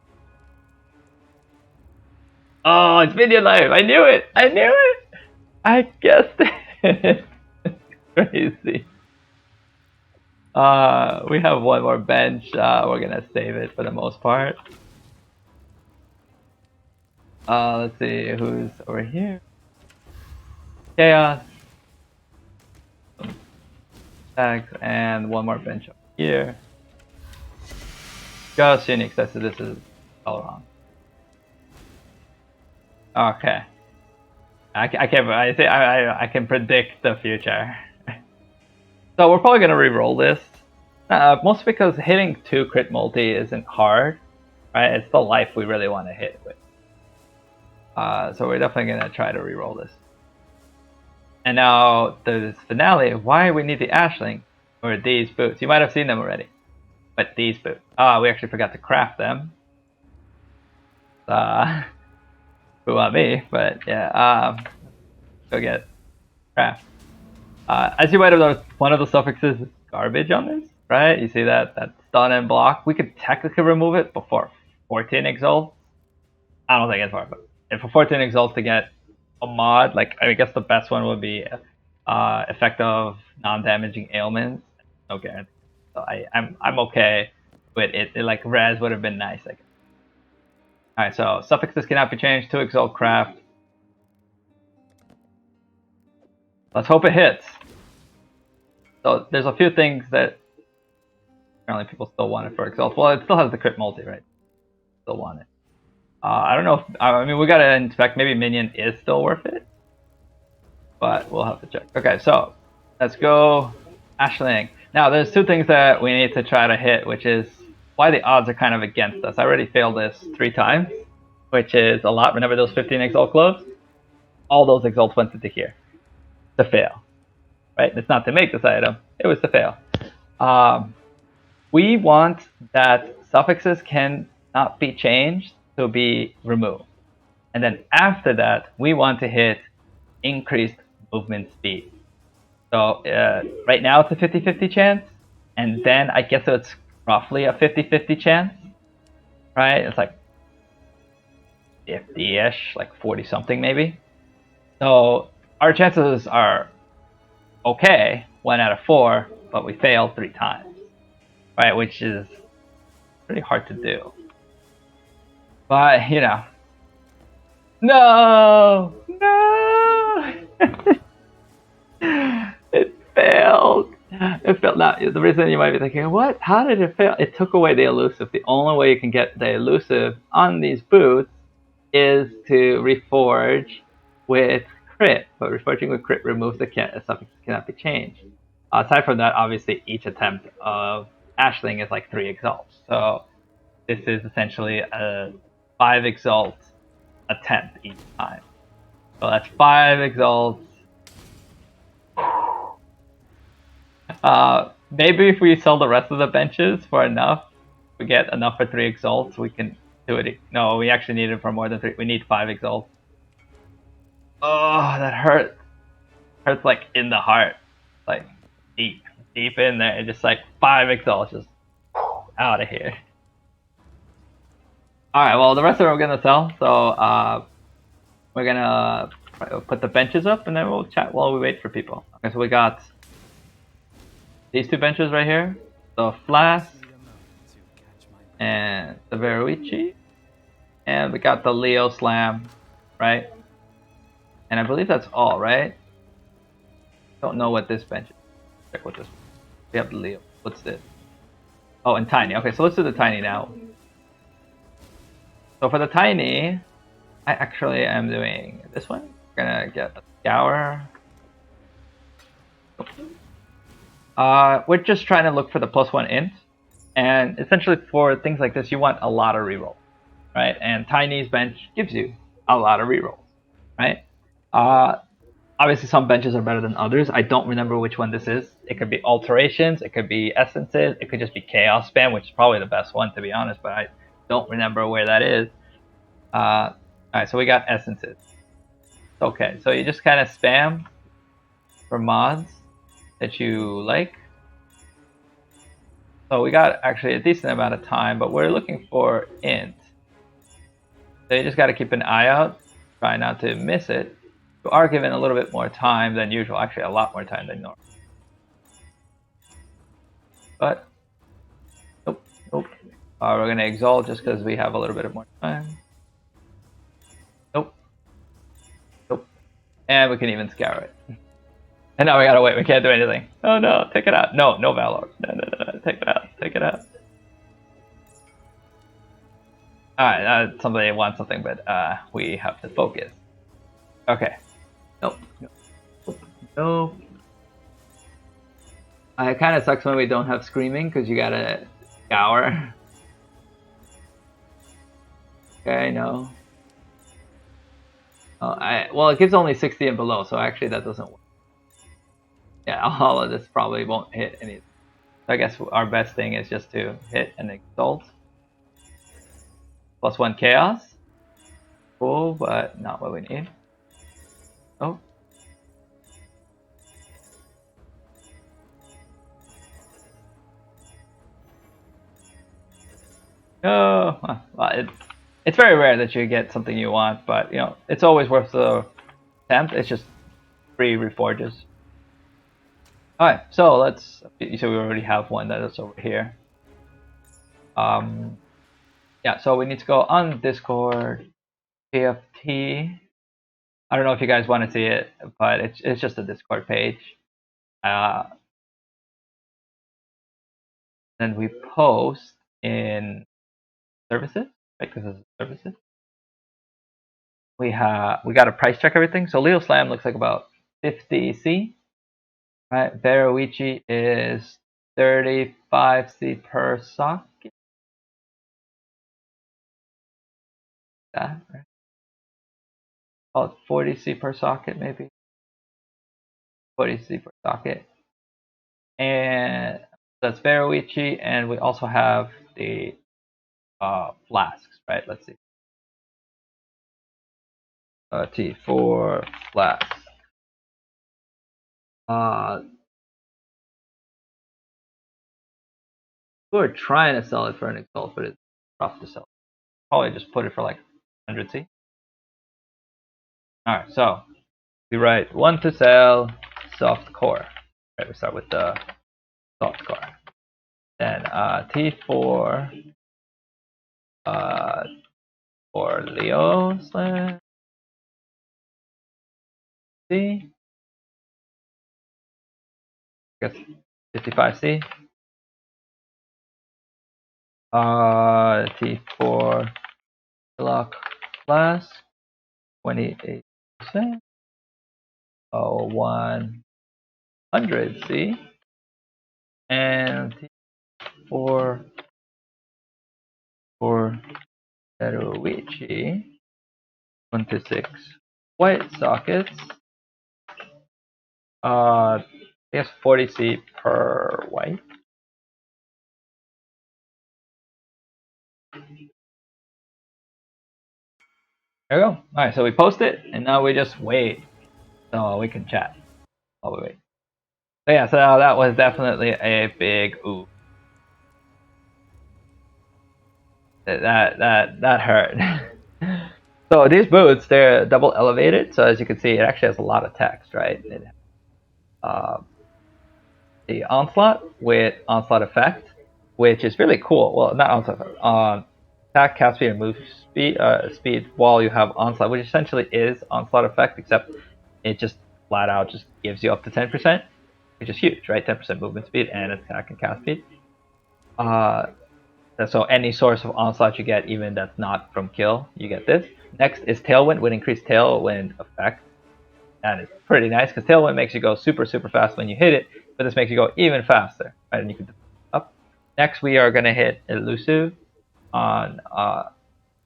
Oh, it's minion life. I knew it. I knew it. I guessed it. Crazy. We have one more bench. We're gonna save it for the most part. Let's see who's over here. Chaos. Tags and one more bench up here. Just Unix. This is all wrong. Okay. I can predict the future. So we're probably gonna re-roll this, mostly because hitting 2 crit multi isn't hard. right? It's the life we really want to hit with. So we're definitely gonna try to reroll this. And now the finale. Why we need the Ashling or these boots? You might have seen them already, but these boots. We actually forgot to craft them. Who on me? But yeah. Go get craft. As you might have noticed, one of the suffixes is garbage on this, right? You see that stun and block. We could technically remove it before 14 exalts. I don't think it's hard, but if for 14 exalts to get a mod, like I guess the best one would be effect of non-damaging ailments. Okay, so I'm okay with it. Like res would have been nice. I guess. All right, so suffixes cannot be changed to exalt craft. Let's hope it hits. So there's a few things that apparently people still want it for exalt. Well, it still has the crit multi, right? Still want it. I don't know if I mean we gotta inspect. Maybe minion is still worth it, but we'll have to check. Okay, so let's go Ashling. Now there's two things that we need to try to hit, which is why the odds are kind of against us. I already failed this 3 times, which is a lot. Remember those 15 exalt gloves? All those exalts went into here to fail, right? It's not to make this item; it was to fail. We want that suffixes cannot be changed to be removed. And then after that, we want to hit increased movement speed. So right now it's a 50-50 chance, and then I guess it's roughly a 50-50 chance, right? It's like 50-ish, like 40 something maybe. So our chances are okay, 1 out of 4, but we failed 3 times, right? Which is pretty hard to do. But, you know. No! It failed. It failed. Now, the reason you might be thinking, what? How did it fail? It took away the elusive. The only way you can get the elusive on these boots is to reforge with crit. But reforging with crit removes the suffix cannot be changed. Aside from that, obviously, each attempt of Ashling is like 3 exalts. So this is essentially a 5 exalt attempt each time. So that's 5 exalts. Maybe if we sell the rest of the benches for enough, we get enough for 3 exalts, we can do it. No, we actually need it for more than 3. We need 5 exalts. Oh, that hurts. Hurts like in the heart. Like deep in there. Just like 5 exalts just out of here. Alright, well, the rest of it we're going to sell. So, we're going to put the benches up, and then we'll chat while we wait for people. Okay, so we got these 2 benches right here. The Flask and the Veruichi. And we got the Leo Slam, right? And I believe that's all, right? Don't know what this bench is. Check what this. We have the Leo. What's this? Oh, and Tiny. Okay, so let's do the Tiny now. So for the Tiny, I actually am doing this one. We're gonna get a Scour. We're just trying to look for the +1 int. And essentially for things like this, you want a lot of reroll, right? And Tiny's bench gives you a lot of rerolls, right? Obviously some benches are better than others. I don't remember which one this is. It could be alterations, it could be essences, it could just be chaos spam, which is probably the best one to be honest, but I don't remember where that is. Alright, so we got essences. Okay, so you just kind of spam for mods that you like. So we got actually a decent amount of time, but we're looking for int. So you just got to keep an eye out, try not to miss it. You are given a little bit more time than usual, actually a lot more time than normal. But, nope. We're going to exalt just because we have a little bit of more time. Nope. And we can even scour it. And now we gotta wait, we can't do anything. Oh no, take it out. No Valor. No, take it out. Alright, somebody wants something, but we have to focus. Okay. Nope. It kind of sucks when we don't have Screaming, because you gotta scour. Okay, no. Well, it gives only 60 and below, so actually that doesn't work. Yeah, all of this probably won't hit any. So I guess our best thing is just to hit an Exalt. +1 Chaos. Cool, but not what we need. Oh. Oh, well, it's very rare that you get something you want, but you know it's always worth the attempt. It's just free reforges. All right, so let's. So we already have one that is over here. Yeah, so we need to go on Discord, PFT. I don't know if you guys want to see it, but it's just a Discord page. Then we post in services, right? Because it's services. We got to price check everything. So Leo Slam looks like about 50C. Right, Veruichi is 35C per socket. That right? Call it 40C per socket, maybe. 40C per socket. And that's Veruichi, and we also have the flasks, right? Let's see. T4 flasks. We're trying to sell it for an Exalt, but it's rough to sell. Probably just put it for like 100C. Alright, so we write 1 to sell, soft core. Right, we start with the soft core. Then T4 for Leo Slam C. I guess 55C. T4 lock flask 28%. 100C. And T4 for Veruichi 1 to 6 white sockets. I guess 40C per white. There we go. Alright, so we post it, and now we just wait. So we can chat while we wait. So yeah, so that was definitely a big ooh. That hurt. So these boots, they're double elevated, so as you can see, it actually has a lot of text, right? The Onslaught with Onslaught Effect, which is really cool. Well, not Onslaught Effect. Attack, cast speed, and move speed while you have Onslaught, which essentially is Onslaught Effect, except it just flat out just gives you up to 10%, which is huge, right? 10% movement speed and attack and cast speed. So any source of Onslaught you get, even that's not from kill, you get this. Next is Tailwind with increased Tailwind effect. That is pretty nice because Tailwind makes you go super fast when you hit it, but this makes you go even faster, right? And you can up. Next, we are going to hit Elusive on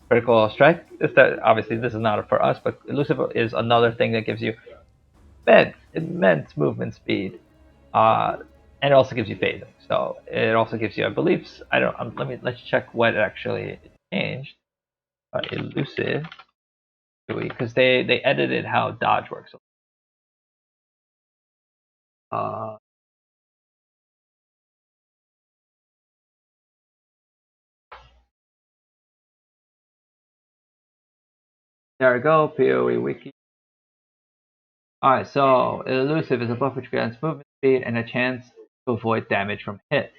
Critical Strike. Obviously, this is not for us, but Elusive is another thing that gives you immense movement speed, and it also gives you phasing. So it also gives you, I believe, let's check what actually changed. Elusive, because they edited how dodge works. There we go, PoE wiki. Alright, so Elusive is a buff which grants movement speed and a chance to avoid damage from hits.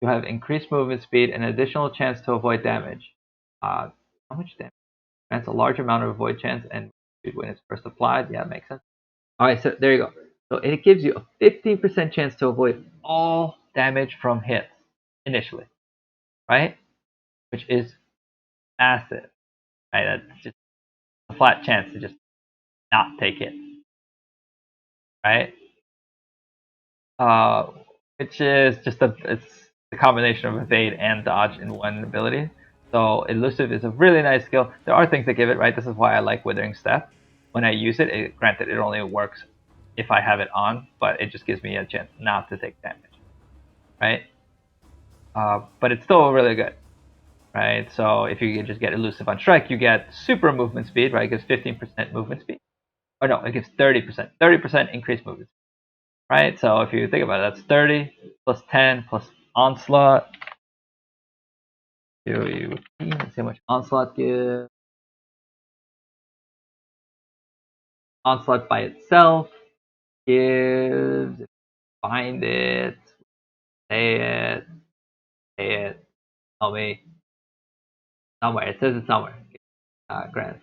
You have increased movement speed and an additional chance to avoid damage. How much damage? Grants a large amount of avoid chance and when it's first applied. Yeah, that makes sense. Alright, so there you go. So it gives you a 15% chance to avoid all damage from hits initially, right? Which is massive, right? That's just a flat chance to just not take hits, right? Which is just it's the combination of evade and dodge in one ability. So elusive is a really nice skill. There are things that give it, right? This is why I like Withering Step. When I use it, granted it only works if I have it on, but it just gives me a chance not to take damage, right? But it's still really good, right? So if you just get elusive on strike, you get super movement speed, right? It gives 15% movement speed. Or no, it gives 30%. 30% increased movement speed, right? So if you think about it, that's 30 plus 10 plus onslaught. Let's see how much onslaught gives. Onslaught by itself gives. Find it. Say it. Say it. Tell me. Somewhere. It says it somewhere. Grant.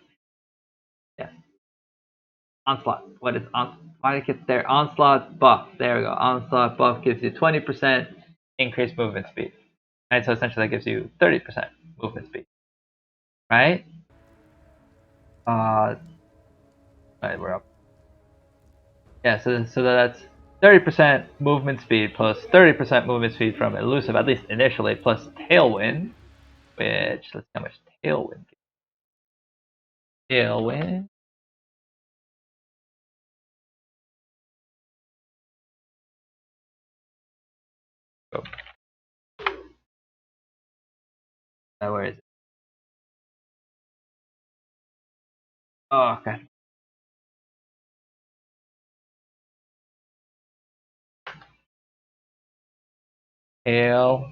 Yes. Onslaught. What is onslaught? Why did it get there? Onslaught buff. There we go. Onslaught buff gives you 20% increased movement speed. Right? So essentially that gives you 30% movement speed. Right? Right, we're up. Yeah, so that's 30% movement speed plus 30% movement speed from elusive, at least initially, plus tailwind, which let's see how much tailwind gives. Tailwind. Oh. Where is it? Oh, okay. Tailwind.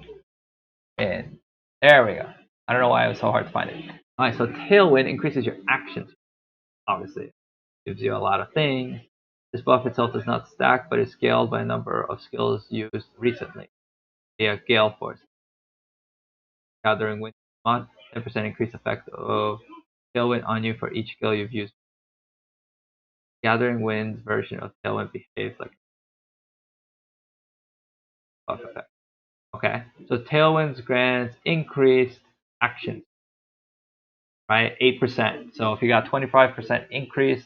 There we go. I don't know why it was so hard to find it. Alright, so tailwind increases your actions, obviously. Gives you a lot of things. This buff itself does not stack, but is scaled by a number of skills used recently via Gale Force. Gathering Wind month, 10% increased effect of Tailwind on you for each skill you've used. Gathering Wind's version of Tailwind behaves like a buff effect. Okay, so Tailwind's grants increased actions, right? 8%. So if you got 25% increase,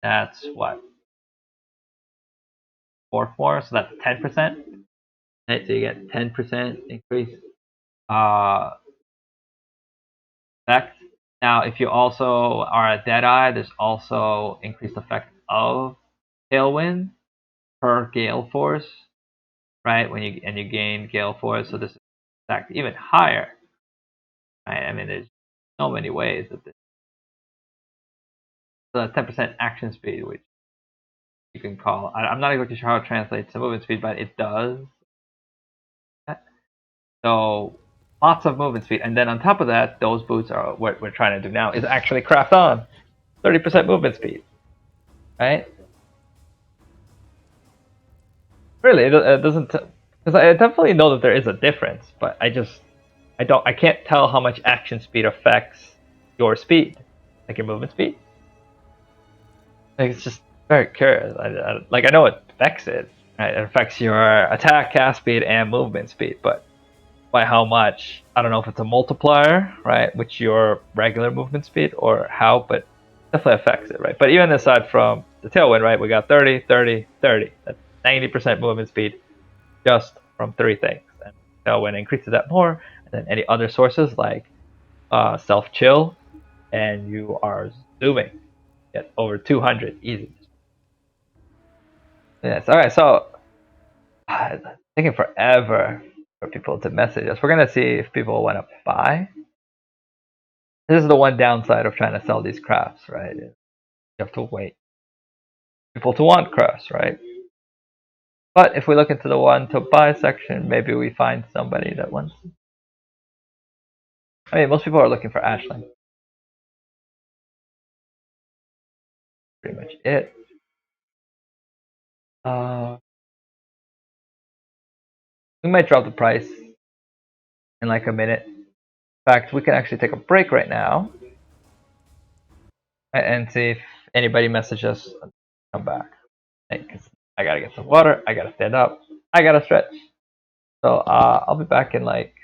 that's what? 4, so that's 10%. Right, so you get 10% increase effect. Now, if you also are a Deadeye, there's also increased effect of Tailwind per Gale Force, right? When you gain Gale Force, so this is stacked even higher, right? I mean, there's so many ways that this. So that's 10% action speed, which you can call. I'm not exactly sure how it translates to movement speed, but it does. So lots of movement speed, and then on top of that, those boots are what we're trying to do now is actually craft on 30% movement speed, right? Really, it doesn't because I definitely know that there is a difference, but I can't tell how much action speed affects your speed, like your movement speed. Like it's just very curious. I know it affects it, right? It affects your attack, cast speed, and movement speed, but by how much? I don't know if it's a multiplier, right, which your regular movement speed, or how, but definitely affects it, right? But even aside from the tailwind, right, we got 30, 30, 30. That's 90% movement speed just from 3 things. And tailwind increases that more, and then any other sources like self chill, and you are zooming at over 200 easy. Yes. All right. So it's taking forever for people to message us. We're gonna see if people want to buy. This is the one downside of trying to sell these crafts, right? You have to wait people to want crafts, right? But if we look into the one to buy section, maybe we find somebody that wants. I mean, most people are looking for Ashling. Pretty much it. We might drop the price in like a minute. In fact, we can actually take a break right now and see if anybody messages us. Come back. Because I gotta get some water. I gotta stand up. I gotta stretch. So I'll be back in like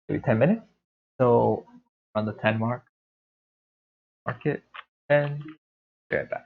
maybe 10 minutes. So on the 10 mark. Mark it. And be right back.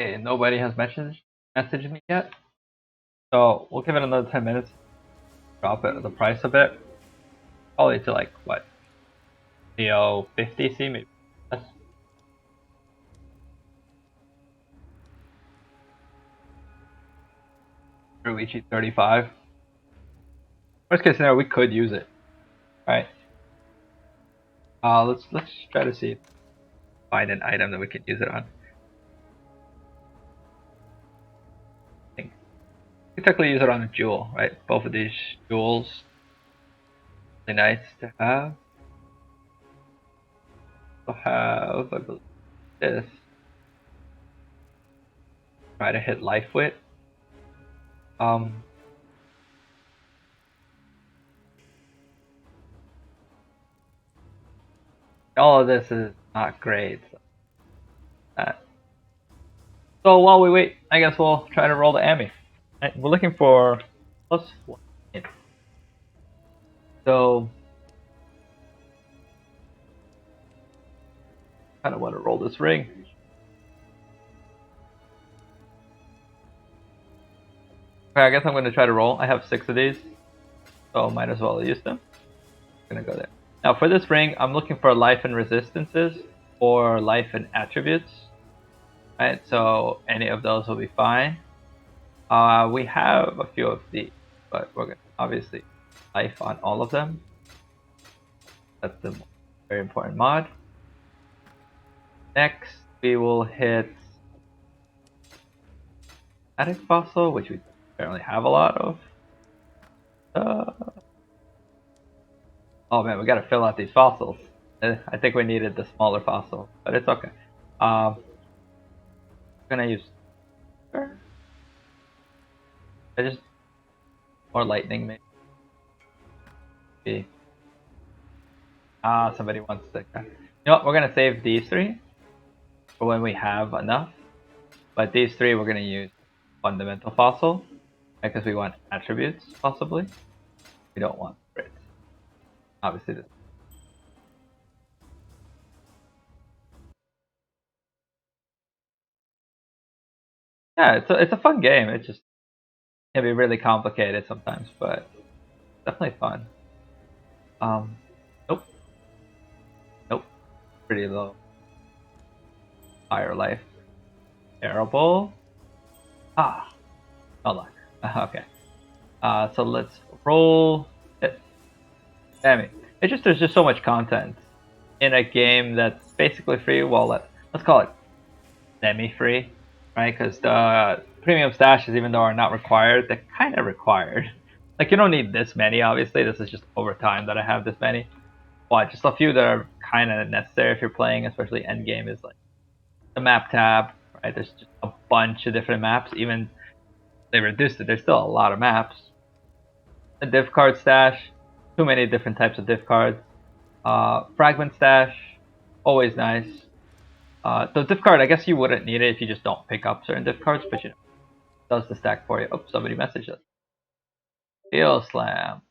Okay, nobody has messaged me yet. So we'll give it another 10 minutes. Drop it the price a bit. Probably to like what? Theo 50 C maybe. That's Ruichi 35. Worst case scenario, we could use it. Right. Let's try to see find an item that we can use it on. I think we technically use it on a jewel, right? Both of these jewels. Really nice to have. We'll have I believe this. Try to hit life with. All of this is not great. So while we wait, I guess we'll try to roll the Ami. Right, we're looking for +1. So kind of want to roll this ring. Okay, I guess I'm going to try to roll. I have 6 of these, so might as well use them. I'm going to go there. Now for this ring, I'm looking for life and resistances or life and attributes. Right, so any of those will be fine. We have a few of these, but we're going to obviously life on all of them. That's the very important mod. Next, we will hit static fossil, which we apparently have a lot of. Oh man, we gotta fill out these fossils. I think we needed the smaller fossil, but it's okay. I'm gonna use. I just more lightning maybe. Somebody wants to. You know what? We're gonna save these 3 for when we have enough. But these 3 we're gonna use fundamental fossil because we want attributes possibly. We don't want crits. Obviously this. Yeah, it's a fun game. It just can be really complicated sometimes, but definitely fun. Nope. Nope. Pretty low. Higher life. Terrible. No luck. Okay. So let's roll it. Damn it. There's just so much content in a game that's basically free. Well, let's call it semi-free, right? Because the premium stashes, even though are not required, they're kind of required. Like you don't need this many, obviously. This is just over time that I have this many. But just a few that are kind of necessary if you're playing, especially endgame, is like the map tab, right? There's just a bunch of different maps. Even they reduced it. There's still a lot of maps. The div card stash, too many different types of div cards. Fragment stash, always nice. The div card, I guess you wouldn't need it if you just don't pick up certain div cards, but you know, it does the stack for you. Oh, somebody messaged us. Leo Slam.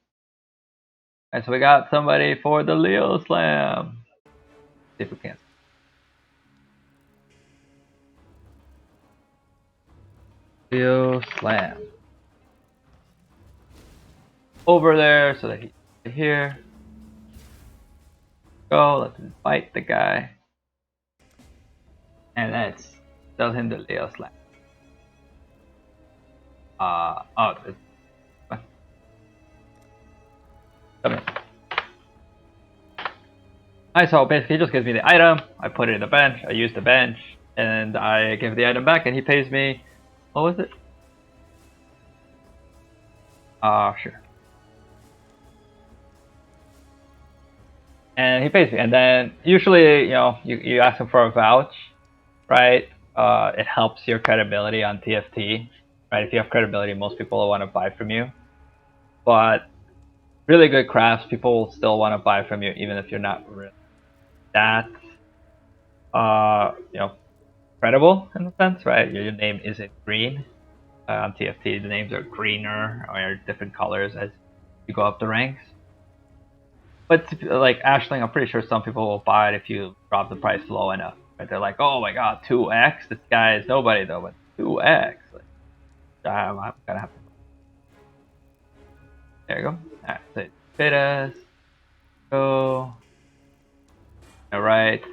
Alright, so we got somebody for the Leo Slam. See if we can. Leo Slam. Over there so that he's here. Go, let's invite the guy. And let's tell him the Leo Slam. Come in. Alright, so basically he just gives me the item, I put it in the bench, I use the bench, and I give the item back and he pays me, what was it? Sure. And he pays me, and then usually, you know, you ask him for a vouch, right? It helps your credibility on TFT, right? If you have credibility, most people will want to buy from you. But really good crafts, people will still want to buy from you, even if you're not really that, you know, credible in a sense, right? Your name isn't green. On TFT, the names are greener or different colors as you go up the ranks. But like Ashling, I'm pretty sure some people will buy it if you drop the price low enough, Right? They're like, oh my god, 2x. This guy is nobody though, but 2x. Like, I'm gonna have to. There you go. Alright, so fit us. Go. Alright.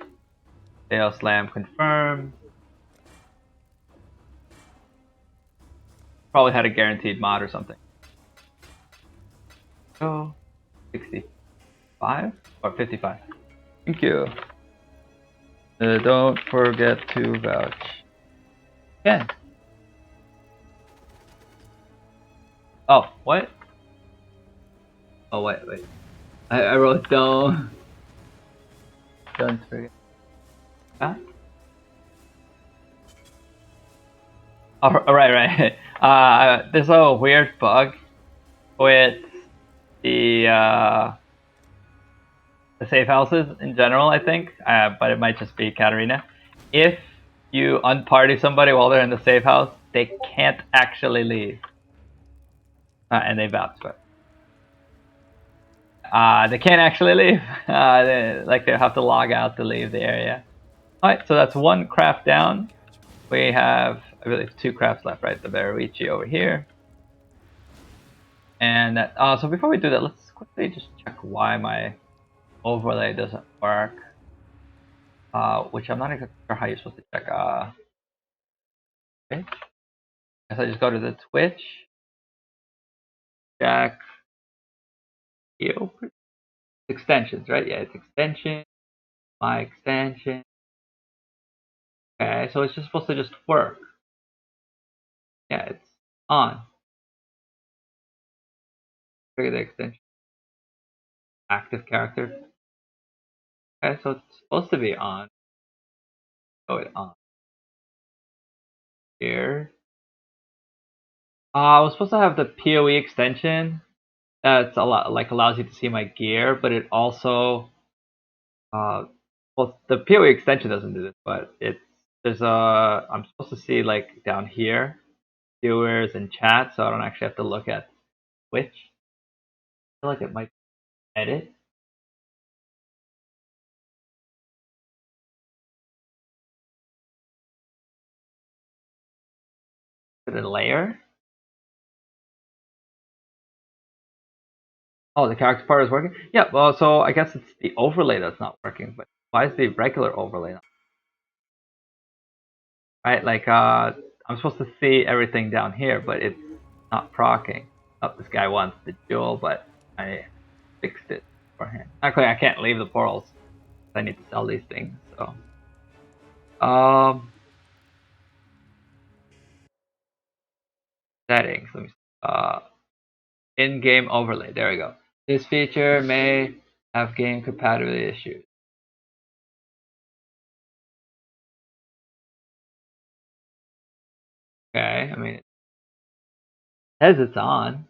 Fail slam confirmed. Probably had a guaranteed mod or something. Go. 65 or 55. Thank you. Don't forget to vouch. Yeah. Oh, what? Oh, wait. I wrote down. Don't forget. Huh? Oh, right. There's a weird bug with the safe houses in general, I think, but it might just be Katarina. If you unparty somebody while they're in the safe house, they can't actually leave. And they vouch, but they can't actually leave. They have to log out to leave the area. Alright, so that's one craft down. We have, I believe, 2 crafts left, right? The Verici over here. And that, so before we do that, let's quickly just check why my overlay doesn't work. Which I'm not exactly sure how you're supposed to check. Okay. Guess I just go to the Twitch. Check. Extensions, right? Yeah, it's extension. My extension. Okay, so it's just supposed to just work. Yeah, it's on. Trigger the extension. Active character. Okay, so it's supposed to be on. Oh, it on. Here. I was supposed to have the PoE extension. That's a lot allows you to see my gear, but it also well, the PoE extension doesn't do this, but I'm supposed to see like down here viewers and chat, so I don't actually have to look at Twitch. I feel like it might edit. Is it a layer? Oh, the character part is working? Yeah, well, so I guess it's the overlay that's not working, but why is the regular overlay not? Right, like, I'm supposed to see everything down here, but it's not procking. Oh, this guy wants the jewel, but I fixed it for him. Actually, I can't leave the portals. I need to sell these things, so. Settings, let me see. In-game overlay, there we go. This feature may have game compatibility issues. Okay, I mean, it says it's on.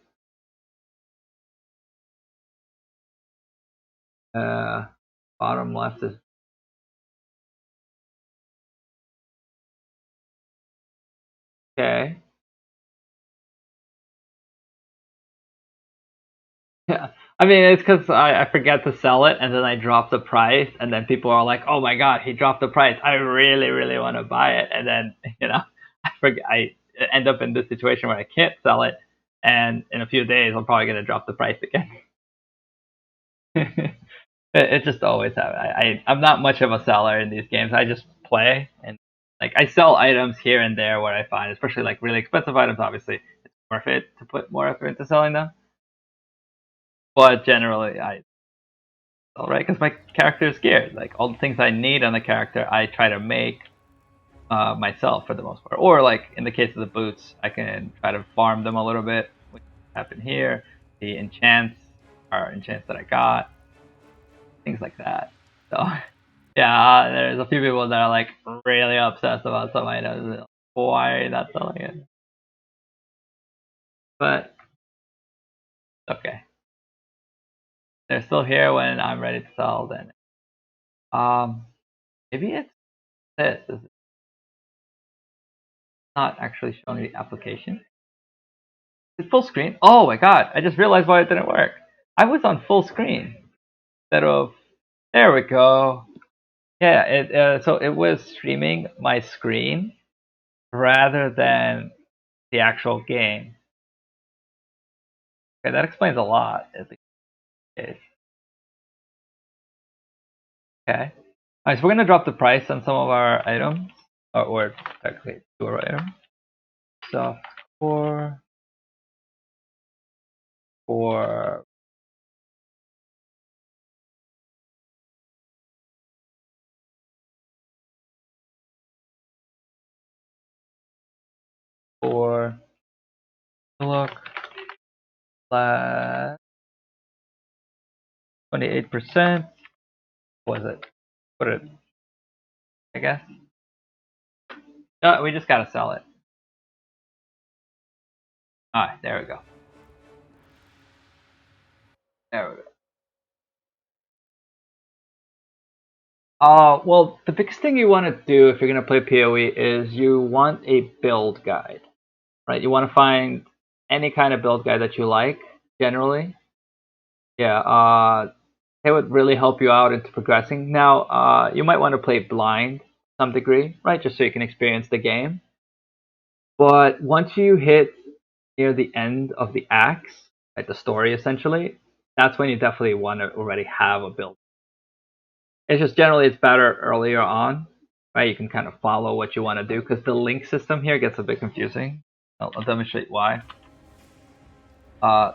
Bottom left is okay. Yeah, I mean, it's because I forget to sell it, and then I drop the price, and then people are like, "Oh my god, he dropped the price! I really, really want to buy it." And then I forget. I end up in this situation where I can't sell it, and in a few days, I'm probably gonna drop the price again. It just always happens. I'm not much of a seller in these games. I just play, and like I sell items here and there where I find, especially like really expensive items. Obviously, it's worth it to put more effort into selling them. But generally, I sell, right, because my character is scared. Like all the things I need on the character, I try to make myself for the most part. Or like in the case of the boots, I can try to farm them a little bit, which happened here. The enchants are enchants that I got, things like that. So yeah, there's a few people that are like really obsessed about some items. Why are you not selling it? But okay, they're still here when I'm ready to sell. Then maybe it's this. Is it not actually showing the application? It's full screen. Oh my god! I just realized why it didn't work. I was on full screen instead of. There we go. Yeah, so it was streaming my screen rather than the actual game. Okay, that explains a lot, at least. Okay. Alright, so we're gonna drop the price on some of our items, or technically two of our items. So for look, 28%. Was it? Put it, I guess. We just gotta sell it. Alright, there we go. There we go. Well, the biggest thing you want to do if you're going to play PoE is you want a build guide, right? You want to find any kind of build guide that you like, generally. Yeah, it would really help you out into progressing. Now, you might want to play blind to some degree, right? Just so you can experience the game. But once you hit near the end of the acts, like the story essentially, that's when you definitely want to already have a build. It's just generally it's better earlier on, right? You can kind of follow what you want to do because the link system here gets a bit confusing. I'll demonstrate why.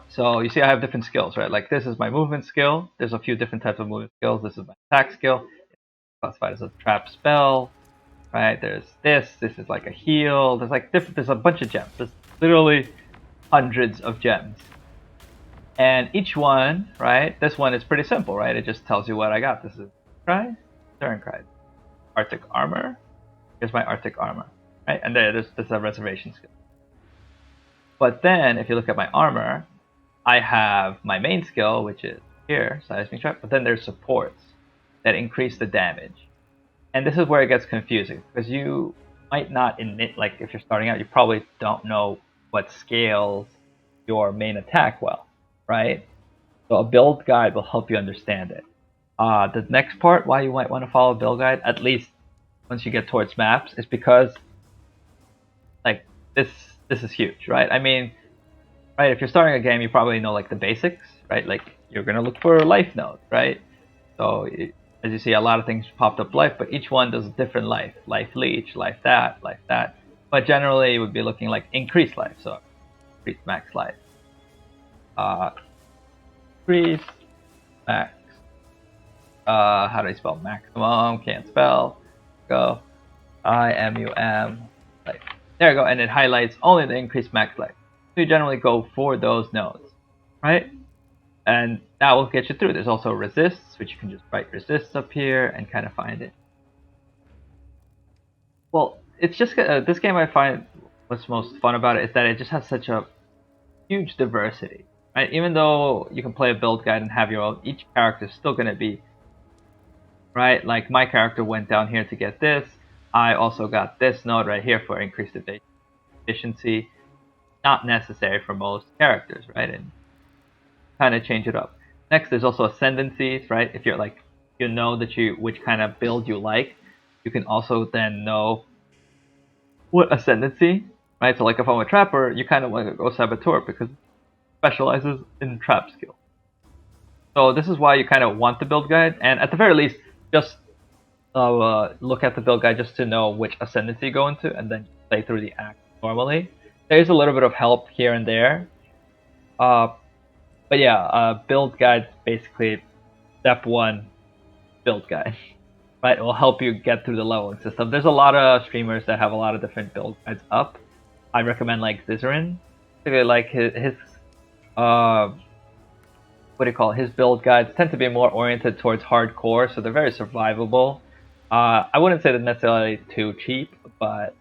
So you see I have different skills, right? Like this is my movement skill. There's a few different types of movement skills. This is my attack skill. It's classified as a trap spell, right? There's this. This is like a heal. There's like different. There's a bunch of gems. There's literally hundreds of gems. And each one, right? This one is pretty simple, right? It just tells you what I got. This is Cry, Cry, Arctic armor. Here's my Arctic armor, right? And there's a reservation skill. But then, if you look at my armor, I have my main skill, which is here, seismic trap. But then there's supports that increase the damage, and this is where it gets confusing because you might not like if you're starting out, you probably don't know what scales your main attack well, right? So a build guide will help you understand it. The next part, why you might want to follow a build guide, at least once you get towards maps, is because like this is huge, right? I mean, right, if you're starting a game, you probably know like the basics, right? Like you're gonna look for life nodes, right? So as you see, a lot of things popped up life, but each one does a different life. Life leech, life that. But generally, it would be looking like increased life, so increase max life. Increase max. How do I spell maximum? Can't spell. Go. IMUM. Life. There you go, and it highlights only the increased max life. So you generally go for those nodes, right? And that will get you through. There's also resists, which you can just write resists up here and kind of find it. Well, it's just this game I find what's most fun about it is that it just has such a huge diversity, right? Even though you can play a build guide and have your own, each character is still going to be, right? Like my character went down here to get this. I also got this node right here for increased efficiency. Not necessary for most characters, right? And kind of change it up. Next, there's also ascendancies, right? If you're like, you know that which kind of build you like, you can also then know what ascendancy, right? So like if I'm a trapper, you kind of want to go saboteur because it specializes in trap skill. So this is why you kind of want the build guide, and at the very least, just look at the build guide just to know which ascendancy you go into, and then play through the act normally. There's a little bit of help here and there. But yeah, build guide basically step one, build guide. Right, it will help you get through the leveling system. There's a lot of streamers that have a lot of different build guides up. I recommend like Zizarin. Like his what do you call it? His build guides tend to be more oriented towards hardcore, so they're very survivable. I wouldn't say they're necessarily too cheap, but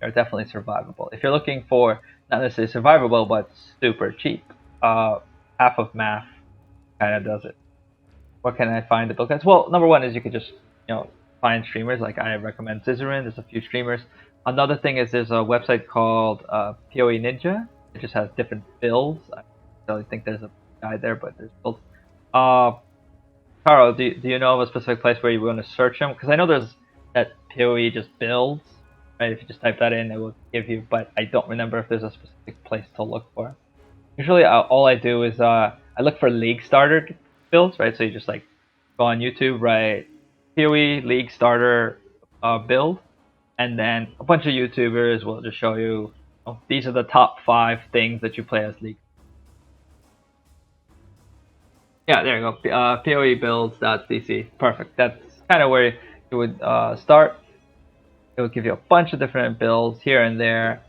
they're definitely survivable. If you're looking for not necessarily survivable, but super cheap, half of math kind of does it. What can I find the build guides? Well, number one is you could just find streamers. Like I recommend Zizarin. There's a few streamers. Another thing is there's a website called PoE Ninja. It just has different builds. I don't think there's a guide there, but there's builds. Carl, do you know of a specific place where you want to search them? Because I know there's that PoE just builds, right? If you just type that in, it will give you. But I don't remember if there's a specific place to look for. Usually, all I do is I look for League starter builds, right? So you just like go on YouTube, write PoE League starter build, and then a bunch of YouTubers will just show you, these are the top 5 things that you play as League. Yeah, there you go. PoE builds.cc. Perfect. That's kind of where you would start. It will give you a bunch of different builds here and there,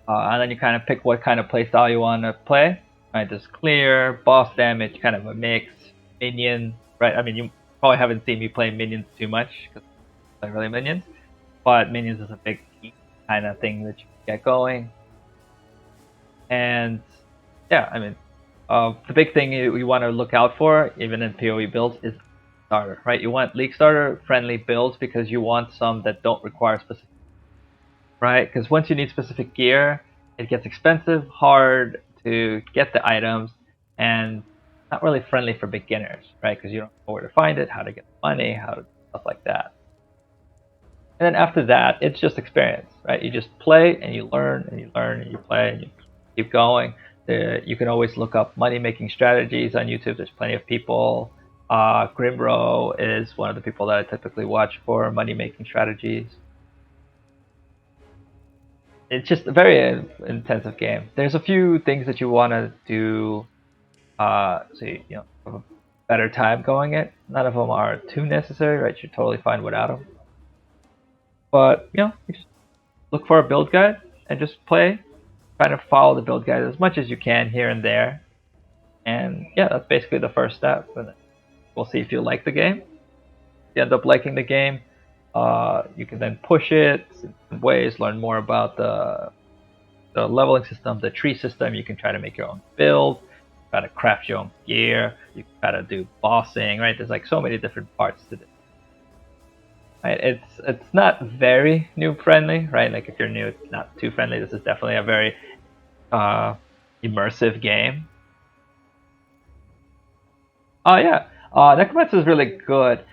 and then you kind of pick what kind of playstyle you want to play. Right, there's clear, boss damage, kind of a mix, minion. Right, I mean you probably haven't seen me play minions too much because I play really minions, but minions is a big kind of thing that you can get going. And yeah, I mean, the big thing you want to look out for, even in PoE builds, is starter, right? You want League starter friendly builds because you want some that don't require specific, right? Because once you need specific gear, it gets expensive, hard to get the items, and not really friendly for beginners, right? Because you don't know where to find it, how to get the money, how to stuff like that. And then after that, it's just experience, right? You just play and you learn and you learn and you play and you keep going. You can always look up money-making strategies on YouTube. There's plenty of people. Grimbro is one of the people that I typically watch for money-making strategies. It's just a very intensive game. There's a few things that you want to do, so you have a better time going it. None of them are too necessary, right? You're totally fine without them. But you just look for a build guide and just play. Kind of follow the build guide as much as you can here and there. And yeah, that's basically the first step. And we'll see if you like the game. If you end up liking the game, you can then push it in ways, learn more about the leveling system, the tree system. You can try to make your own build, try to craft your own gear, you can try to do bossing, right? There's like so many different parts to this. Right? It's not very noob friendly, right? Like if you're new, it's not too friendly. This is definitely a very immersive game. Oh yeah, Necromancer is really good.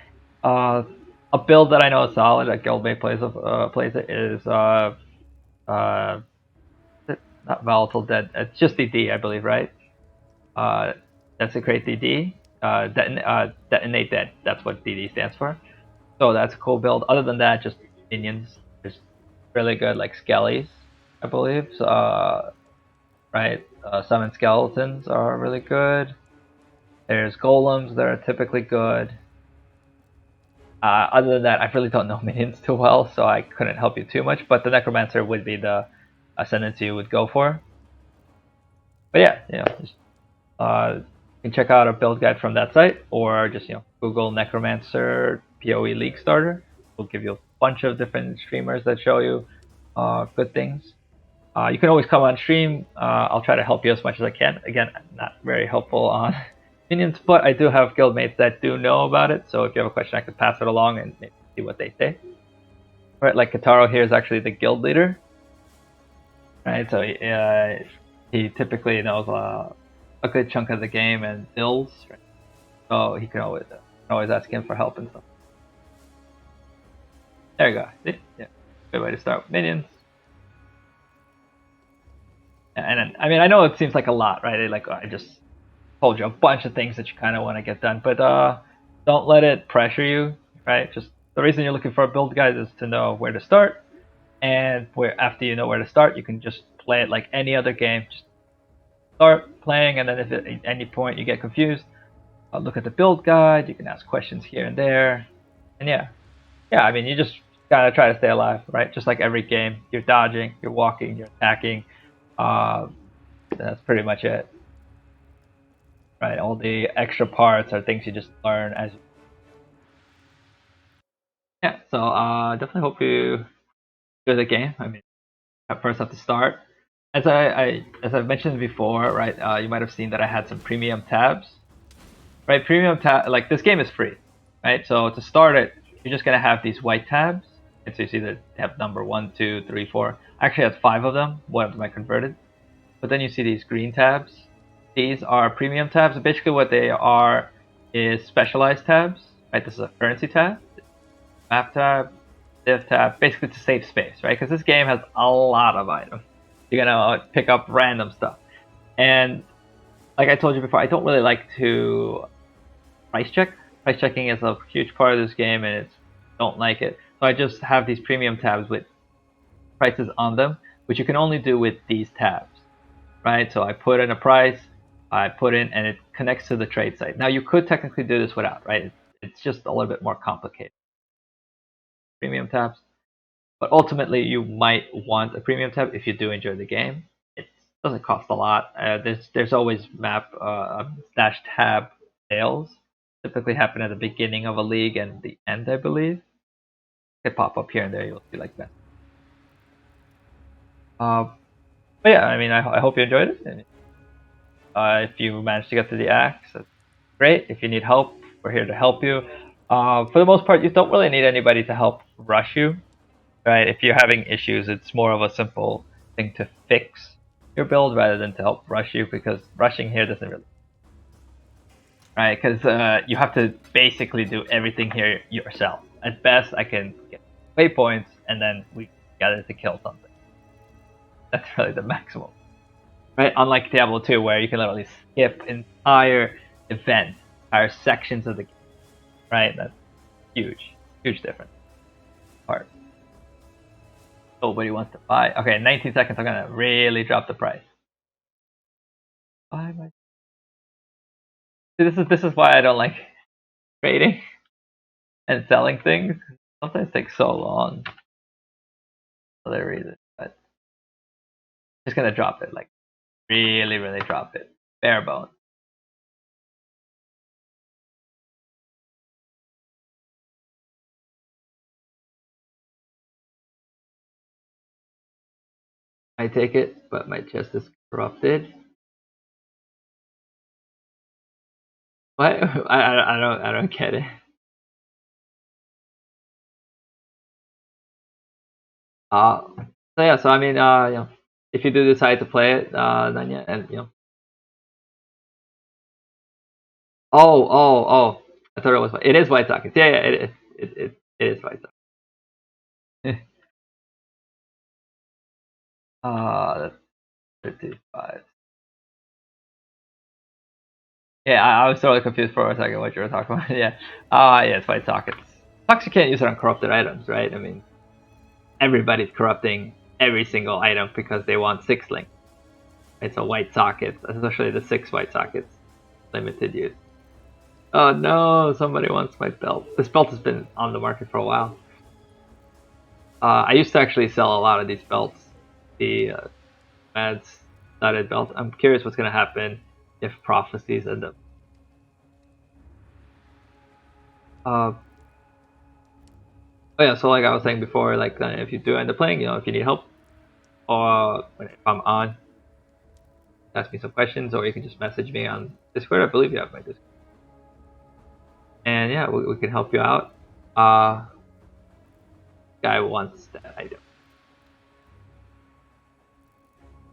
A build that I know is solid that Guildmate plays it is not Volatile Dead. It's just DD, I believe, right? Desecrate DD. Detonate Dead. That's what DD stands for. So that's a cool build. Other than that, just minions. Just really good, like skellies, I believe. So, right, summon skeletons are really good. There's golems that are typically good. Other than that, I really don't know minions too well, so I couldn't help you too much. But the Necromancer would be the ascendancy you would go for. But yeah, just, you can check out a build guide from that site, or just Google Necromancer PoE League starter. We'll give you a bunch of different streamers that show you good things. You can always come on stream. I'll try to help you as much as I can. Again, I'm not very helpful on minions, but I do have guildmates that do know about it. So if you have a question, I could pass it along and maybe see what they say. Right, like Kataro here is actually the guild leader. Right, so he typically knows a good chunk of the game and builds. Right? So he can always ask him for help and stuff. There you go. See? Yeah, good way to start with minions. And then, I mean, I know it seems like a lot, right? Like I just told you a bunch of things that you kind of want to get done, but don't let it pressure you, right? Just the reason you're looking for a build guide is to know where to start, and after you know where to start, you can just play it like any other game. Just start playing, and then if at any point you get confused, look at the build guide. You can ask questions here and there, and yeah, I mean, you just gotta try to stay alive, right? Just like every game, you're dodging, you're walking, you're attacking. That's pretty much it. Right, all the extra parts are things you just learn as. Yeah, so definitely hope you enjoy the game. I mean, at first have to start. As I've mentioned before, right? You might have seen that I had some premium tabs. Right, premium tab, like this game is free, right? So to start it, you're just gonna have these white tabs. And so you see the tab number 1, 2, 3, 4. I actually had 5 of them. One of them I converted. But then you see these green tabs. These are premium tabs. Basically what they are is specialized tabs. Right, this is a currency tab, map tab, div tab, basically to save space, right? Because this game has a lot of items. You're gonna pick up random stuff, and like I told you before, I don't really like to price check. Price checking is a huge part of this game, and it's don't like it. So I just have these premium tabs with prices on them, which you can only do with these tabs, right? So I put in a price, I put in, and it connects to the trade site. Now you could technically do this without, right? It's just a little bit more complicated. Premium tabs, but ultimately you might want a premium tab if you do enjoy the game. It doesn't cost a lot. There's always map dash tab sales. Typically happen at the beginning of a league and the end, I believe. They pop up here and there. You'll see like that. But yeah, I mean, I hope you enjoyed it. And, if you managed to get to the axe, that's great. If you need help, we're here to help you. For the most part, you don't really need anybody to help rush you, right? If you're having issues, it's more of a simple thing to fix your build rather than to help rush you, because rushing here doesn't really, right? Because you have to basically do everything here yourself. At best, I can get waypoints, and then we gather to kill something. That's really the maximum. Right? Unlike Diablo 2, where you can literally skip entire events, entire sections of the game. Right? That's huge. Huge difference. Part. Nobody wants to buy. Okay, 19 seconds, I'm gonna really drop the price. Buy my... See, this is why I don't like trading and selling things. Sometimes it takes so long. For that reason. But just gonna drop it, like really, really drop it. Bare bones. I take it, but my chest is corrupted. What? I don't get it. So yeah, so I mean, you know, if you do decide to play it, then yeah, and you know. Oh! I thought it was. It is White Sockets. Yeah, it is White Sockets. That's 55. Yeah, I was totally confused for a second what you were talking about. Yeah. Yeah, it's White Sockets. Plus, you can't use it on corrupted items, right? I mean, everybody's corrupting every single item because they want 6 links. It's a White Sockets, especially the 6 White Sockets limited use. Oh no, somebody wants my belt. This belt has been on the market for a while. I used to actually sell a lot of these belts. The Mads studded belt. I'm curious what's going to happen if prophecies end up. Oh yeah, so like I was saying before, like if you do end up playing, you know, if you need help, or if I'm on, ask me some questions, or you can just message me on Discord. I believe you have my Discord. And yeah, we can help you out. Guy wants that item.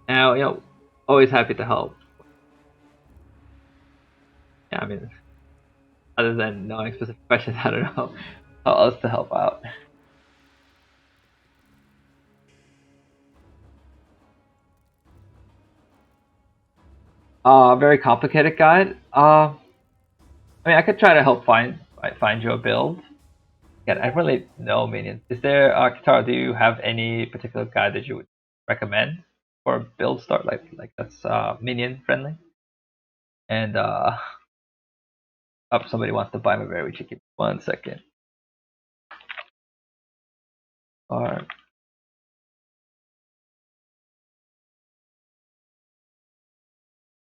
Now, you know, always happy to help. Yeah, I mean, other than knowing specific questions, I don't know how else to help out. Very complicated guide. I mean, I could try to help find you a build. Yeah, I really know minions. Is there, Kitara, do you have any particular guide that you would recommend for build start, like that's minion friendly? And oh, somebody wants to buy my very cheeky. 1 second. Alright.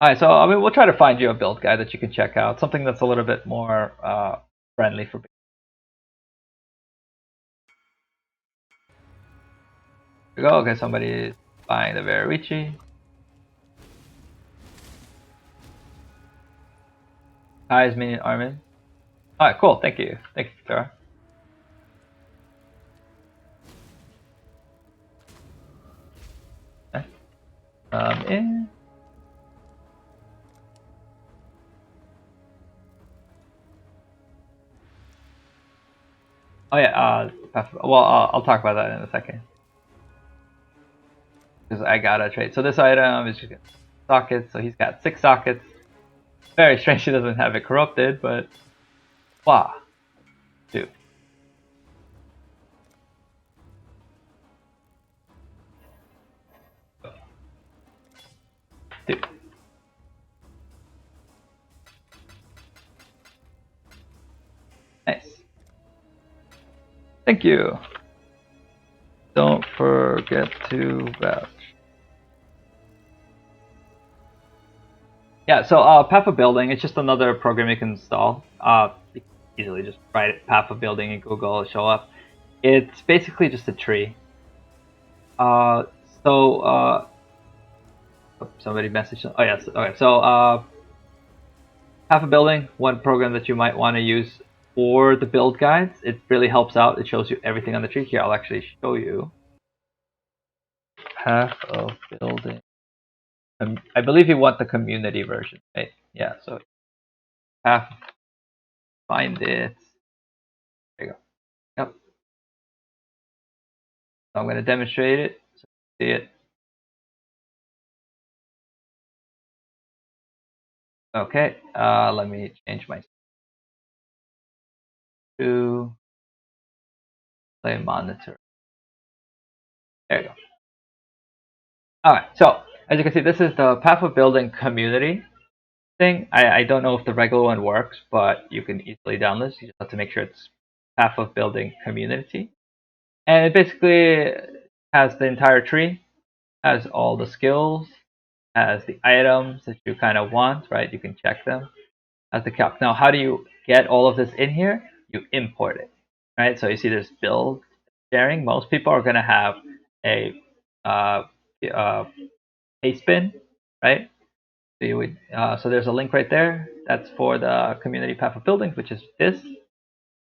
Alright, so I mean, we'll try to find you a build guide that you can check out, something that's a little bit more friendly for. Here we go. Okay, somebody's buying the Verici. Hi, minion Armin. Alright, cool. Thank you. Thank you, Kitara. In. Oh yeah, well, I'll talk about that in a second. Because I got a trade. So this item is just sockets, so he's got 6 sockets. Very strange he doesn't have it corrupted, but wow. 2. 2. Nice. Thank you. Don't forget to vouch. Yeah, so Path of Building, it's just another program you can install. You can easily just write Path of Building in Google, it'll show up. It's basically just a tree. Uh, so, somebody messaged. Oh yes. Okay. So, Path of Building, one program that you might want to use for the build guides. It really helps out. It shows you everything on the tree. Here, I'll actually show you. Path of Building. I believe you want the community version, right? Yeah. So, Path. Find it. There you go. Yep. So I'm going to demonstrate it. So you see it. Okay. Let me change my to play monitor. There you go. All right. So as you can see, this is the Path of Building community thing. I don't know if the regular one works, but you can easily download this. You just have to make sure it's Path of Building community. And it basically has the entire tree, has all the skills, has the items that you kind of want, right? You can check them as the calc. Now, how do you get all of this in here? You import it, right? So you see there's build sharing. Most people are going to have a paste bin, right? So you would, so there's a link right there. That's for the community Path of Building, which is this,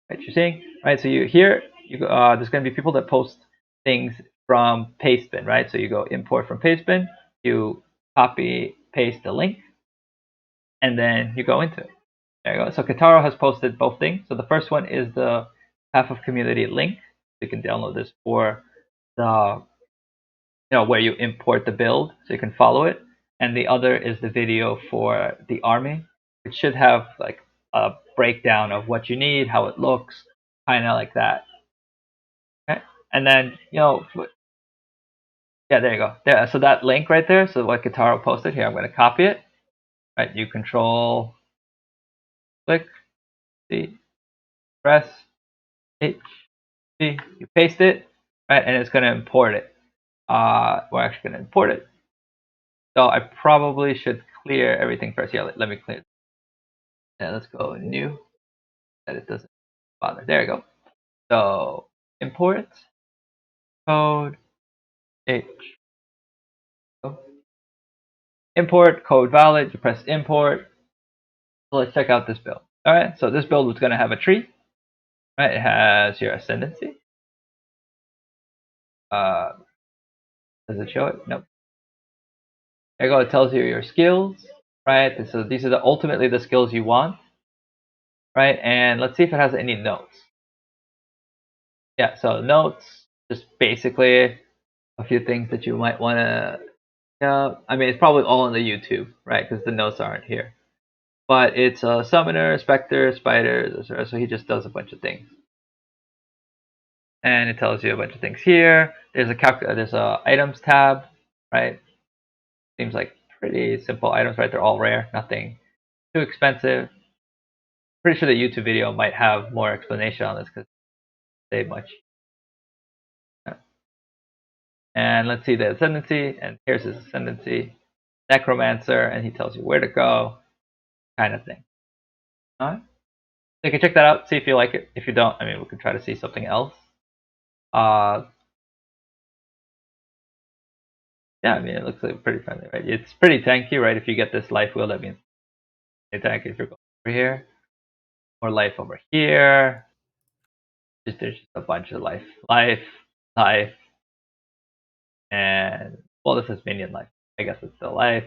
right? You're seeing, right? So you here, there's going to be people that post things from Pastebin, right? So you go import from Pastebin, you copy paste the link, and then you go into it. There you go. So Kataro has posted both things. So the first one is the Path of Community link. You can download this for the where you import the build, so you can follow it. And the other is the video for the army, which should have like a breakdown of what you need, how it looks, kind of like that. Okay. And then yeah, there you go. There, so that link right there. So what Kataro posted here, I'm going to copy it. Right, you control click, C, press H, C, you paste it, right, and it's going to import it. We're actually going to import it. So I probably should clear everything first. Yeah, let me clear. Yeah, let's go new. That it doesn't bother. There you go. So import code H. Import code valid. You press import. So let's check out this build. All right. So this build is going to have a tree. Right. It has your ascendancy. Does it show it? Nope. There you go. It tells you your skills. Right. So these are ultimately the skills you want. Right. And let's see if it has any notes. Yeah. So notes, just basically a few things that you might want to. Yeah, I mean it's probably all on the YouTube, right? Because the notes aren't here. But it's a summoner, specter, spiders, so he just does a bunch of things. And it tells you a bunch of things here. There's a items tab, right? Seems like pretty simple items, right? They're all rare, nothing too expensive. Pretty sure the YouTube video might have more explanation on this because they say much. And let's see the ascendancy, and here's his ascendancy, necromancer, and he tells you where to go, kind of thing. All right. So you can check that out, see if you like it. If you don't, I mean, we could try to see something else. Yeah, I mean, it looks like pretty friendly, right? It's pretty tanky, right? If you get this life wheel, that means it's tanky. If you're going over here, more life over here. There's just a bunch of life, life, and well, this is minion life. I guess it's still life.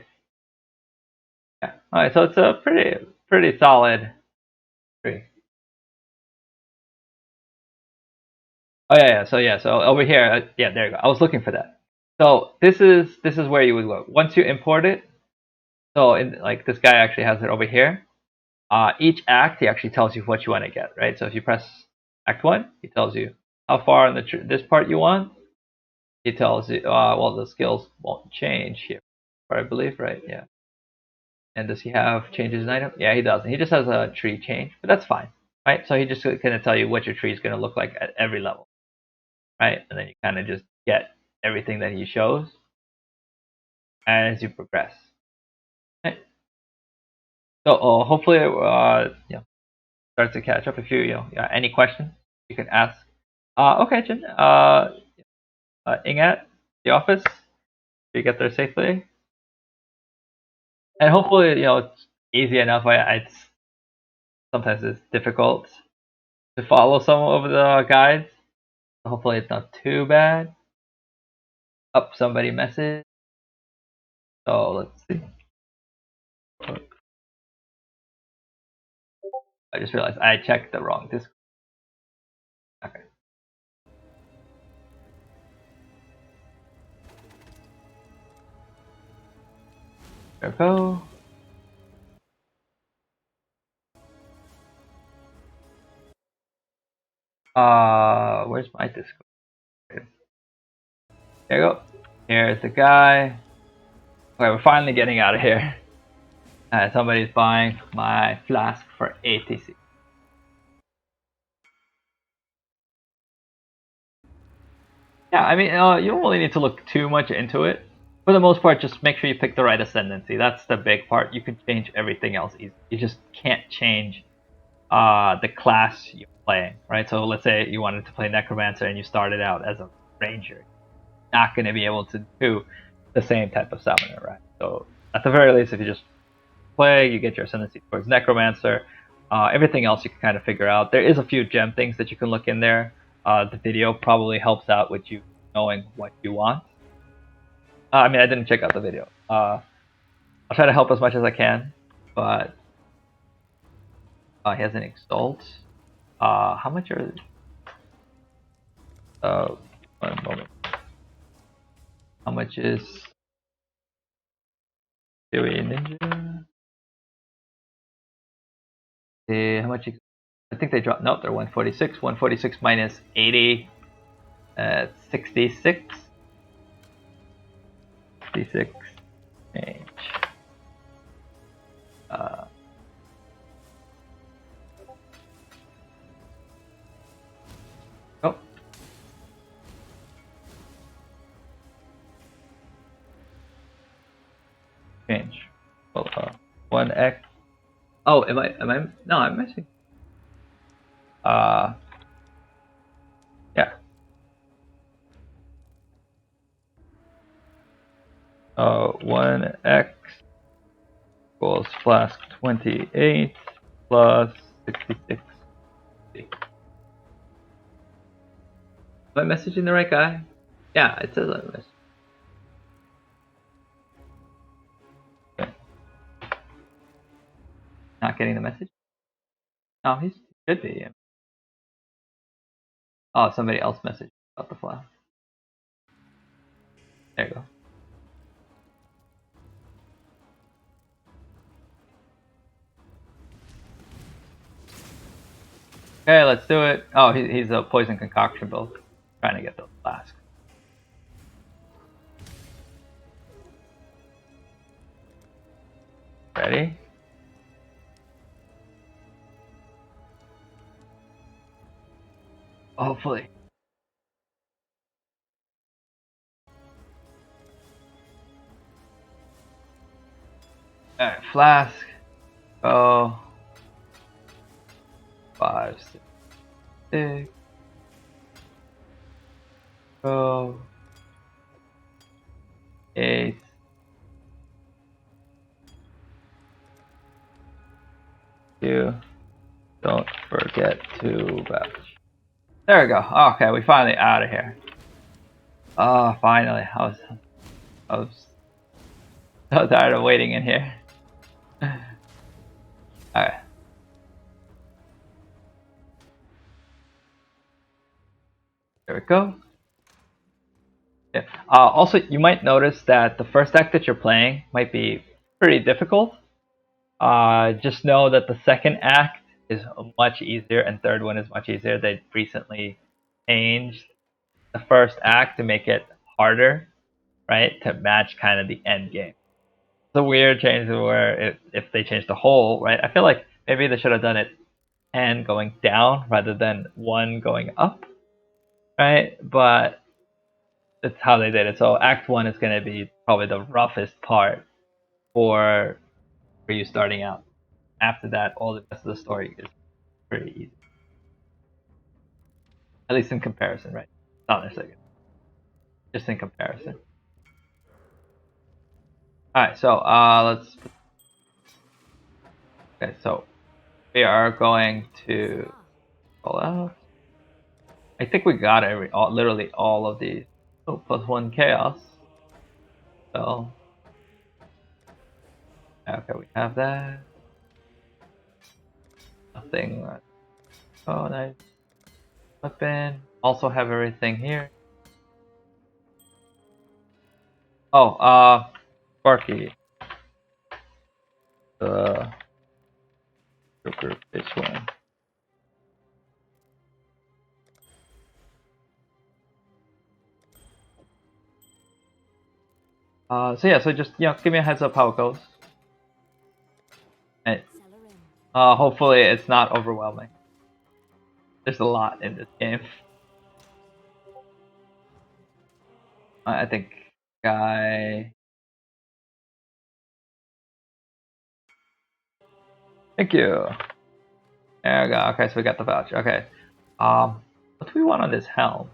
Yeah. All right, so it's a pretty solid tree. Oh yeah. So over here, yeah, there you go. I was looking for that. So this is where you would look once you import it. So in, like this guy actually has it over here. Each act he actually tells you what you want to get, right? So if you press Act 1, he tells you how far in the this part you want. He tells you, well, the skills won't change here, I believe, right? Yeah. And does he have changes in item? Yeah, he doesn't. He just has a tree change, but that's fine, right? So he just going to tell you what your tree is going to look like at every level, right? And then you kind of just get everything that he shows as you progress. Right? So hopefully, start to catch up. If you, yeah, any questions, you can ask. Okay, Jin. Ingat, the office. You get there safely, and hopefully, it's easy enough. It's sometimes it's difficult to follow some of the guides. Hopefully, it's not too bad. Up somebody message. So let's see. I just realized I checked the wrong Discord. Okay. There we go. Where's my Discord? There you go. Here's the guy. Okay, we're finally getting out of here. Somebody's buying my flask for ATC. Yeah, I mean, you don't really need to look too much into it. For the most part, just make sure you pick the right ascendancy. That's the big part. You can change everything else easily. You just can't change the class you're playing, right? So let's say you wanted to play Necromancer and you started out as a Ranger. You're not going to be able to do the same type of summoner, right? So at the very least, if you just play, you get your ascendancy towards Necromancer. Everything else you can kind of figure out. There is a few gem things that you can look in there. The video probably helps out with you knowing what you want. I mean, I didn't check out the video. I'll try to help as much as I can, but he has an exalt. How much are? One moment. How much is Fury Ninja? How much? I think they dropped. Nope, they're 146. 146 minus 80. 66. 66 change. Oh. Change. Well, 1x. Oh, am I? No, I'm missing. Yeah. 1x equals flask 28 plus 66. Am I messaging the right guy? Yeah, it says I'm messaging. Okay. Not getting the message? No, he should be. Oh, somebody else messaged about the flask. There you go. Okay, let's do it. Oh, he's a poison concoction build. Trying to get those flasks. Ready? Hopefully. Alright, flask. Go. 5, 6, 6. Go. 8. You don't forget to batch. There we go. Okay, we finally out of here. Oh, finally. I was so tired of waiting in here. Alright. go. Yeah. Also, you might notice that the first act that you're playing might be pretty difficult. Just know that the second act is much easier, and third one is much easier. They recently changed the first act to make it harder, right, to match kind of the end game. It's a weird change where if they change the whole, right, I feel like maybe they should have done it 10 going down rather than 1 going up, right? But that's how they did it. So Act 1 is going to be probably the roughest part for you starting out. After that, all the rest of the story is pretty easy. At least in comparison, right? Not necessarily good. Just in comparison. Alright, so let's... Okay, so we are going to roll out. I think we got literally all of these. Oh, +1 chaos. So... Okay, we have that. Nothing. Oh, nice. Weapon. Also have everything here. Oh, Sparky. The Joker bitch one. So yeah, so just give me a heads up how it goes. And hopefully it's not overwhelming. There's a lot in this game. I think guy. Thank you. There we go. Okay, so we got the voucher. Okay. What do we want on this helm?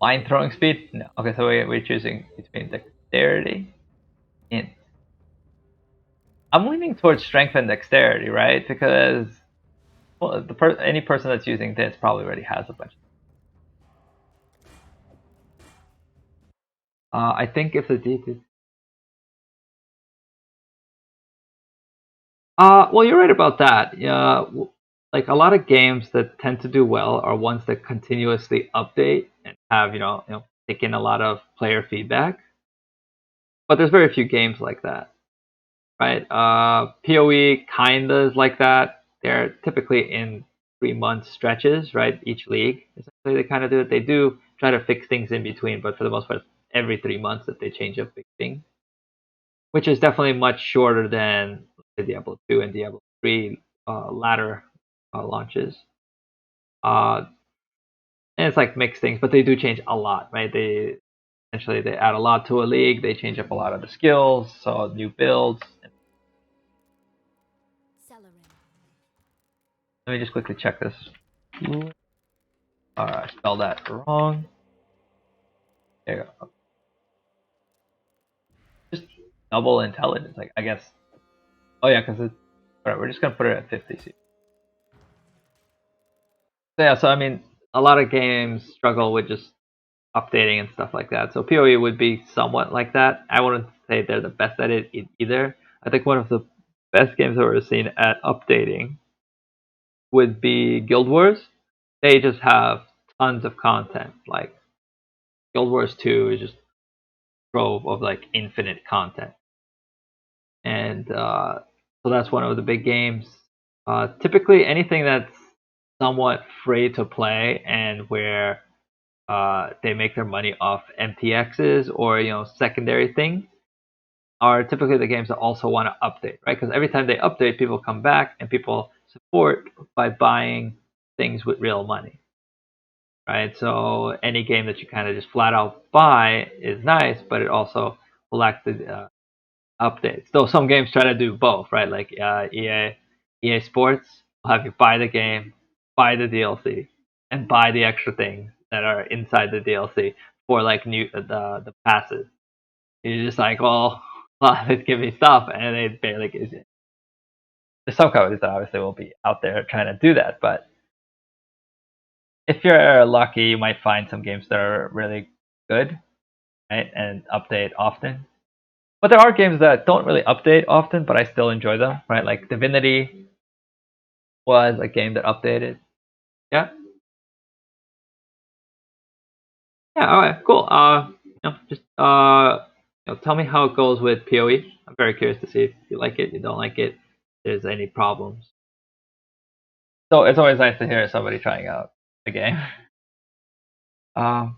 Line throwing speed? No. Okay, so we're choosing between dexterity and... I'm leaning towards strength and dexterity, right? Because well, any person that's using this probably already has a bunch. I think if the deep is... well, you're right about that. Yeah, like a lot of games that tend to do well are ones that continuously update and have take in a lot of player feedback. But there's very few games like that, right? PoE kinda is like that. They're typically in 3-month stretches, right? Each league, essentially, they kind of do it. They do try to fix things in between, but for the most part, every 3 months that they change a big thing, which is definitely much shorter than Diablo 2 and Diablo 3 latter launches. And it's like mixed things, but they do change a lot, right? They add a lot to a league. They change up a lot of the skills, so new builds. Let me just quickly check this. I spelled that wrong. There you go. Just double intelligence, like I guess. Oh yeah, because it's alright. We're just gonna put it at 50. So yeah, so I mean, a lot of games struggle with just updating and stuff like that. So PoE would be somewhat like that. I wouldn't say they're the best at it either. I think one of the best games I've ever seen at updating would be Guild Wars. They just have tons of content. Like Guild Wars 2 is just trove of like infinite content, and so that's one of the big games. Typically, anything that's somewhat free to play and where they make their money off MTXs or secondary things are typically the games that also want to update, right? Because every time they update, people come back and people support by buying things with real money, right? So any game that you kind of just flat out buy is nice, but it also will lack the updates. Though some games try to do both, right? Like EA Sports will have you buy the game, buy the DLC, and buy the extra things that are inside the DLC for like the passes. You're just like, well, let's give me stuff, and they barely give you. There's some companies that obviously will be out there trying to do that, but if you're lucky, you might find some games that are really good, right, and update often. But there are games that don't really update often, but I still enjoy them, right? Like Divinity was a game that updated. Yeah. Yeah, alright, cool. Just tell me how it goes with PoE. I'm very curious to see if you like it, you don't like it, if there's any problems. So it's always nice to hear somebody trying out the game. But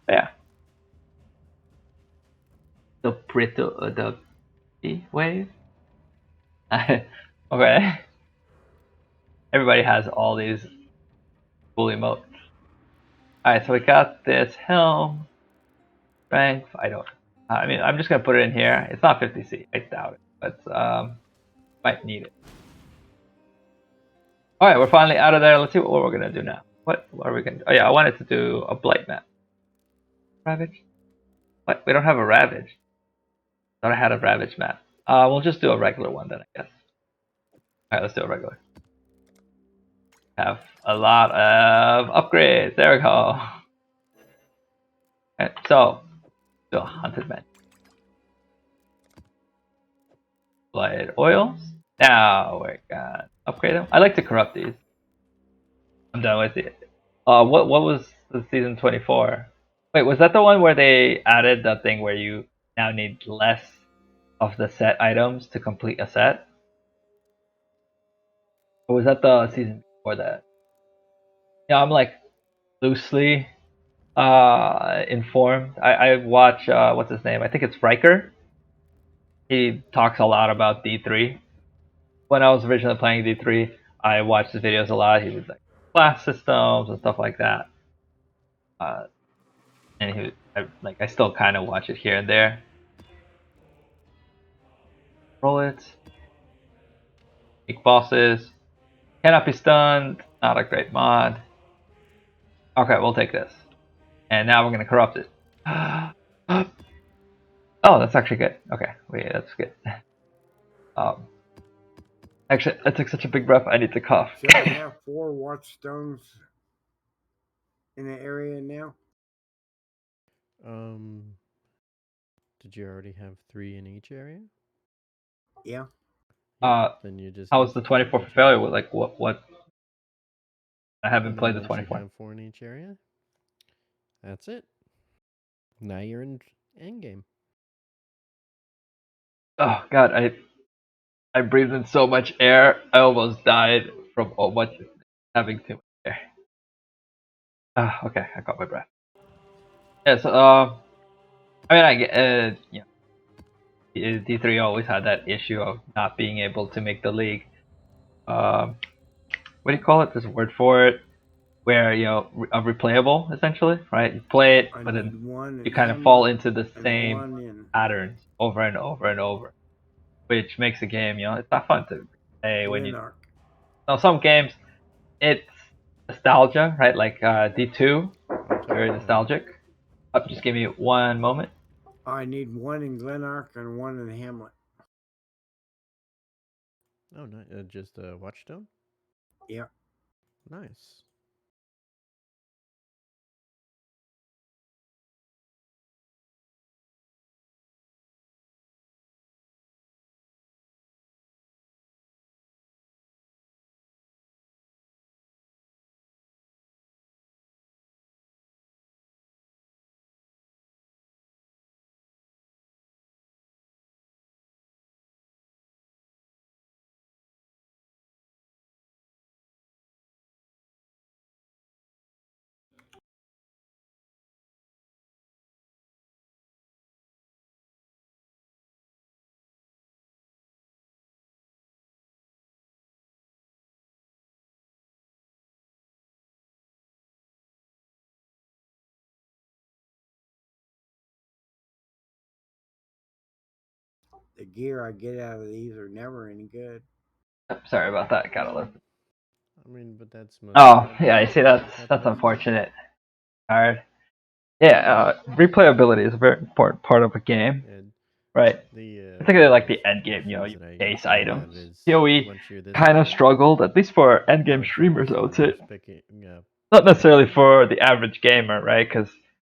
yeah. The the P wave. Okay. Everybody has all these cool emotes. Alright, so we got this helm. Strength. I mean, I'm just gonna put it in here. It's not 50C. I doubt it, but might need it. All right, we're finally out of there. Let's see what we're gonna do now. What are we gonna do? Oh yeah, I wanted to do a blight map. Ravage? What? We don't have a ravage. Thought I had a ravage map. We'll just do a regular one then, I guess. All right, let's do a regular. Have a lot of upgrades. There we go. Okay, so do a hunted man. Blight oils. Now we're gonna upgrade them. I like to corrupt these. I'm done with it. What was the season 24? Wait, was that the one where they added the thing where you now need less of the set items to complete a set? Or was that the season before that? Yeah, I'm like loosely informed. I watch what's his name? I think it's Riker. He talks a lot about D3. When I was originally playing D3, I watched his videos a lot. He was like class systems and stuff like that. And I still kind of watch it here and there. Roll it. Make bosses. Cannot be stunned. Not a great mod. Okay, we'll take this. And now we're gonna corrupt it. Oh, that's actually good. Okay, wait, that's good. Actually, I took such a big breath. I need to cough. So I have 4 watchstones in the area now. Did you already have 3 in each area? Yeah. Then you just. How was the 24 for failure? Like what? I haven't played the once 24. You have 4 in each area. That's it. Now you're in endgame. Oh god, I breathed in so much air. I almost died from having too much air. Okay, I caught my breath. Yeah, so I mean, I get D3 always had that issue of not being able to make the league. What do you call it? There's a word for it, where replayable essentially, right? You play it, but then you kind of fall into the same patterns over and over and over, which makes the game, it's not fun to play when you. Now some games, it's nostalgia, right? Like D2, very nostalgic. Just give me one moment. I need 1 in Glenark and 1 in Hamlet. Oh, no, just a watchstone? Yeah. Nice. The gear I get out of these are never any good. Sorry about that. Got alert. I mean, but that's. Oh yeah, I see. That's unfortunate. Hard. Yeah, replayability is a very important part of a game, right? Particularly like the end game, you base items. PoE kind of struggled, at least for end game streamers, I would say. Not necessarily for the average gamer, right? Because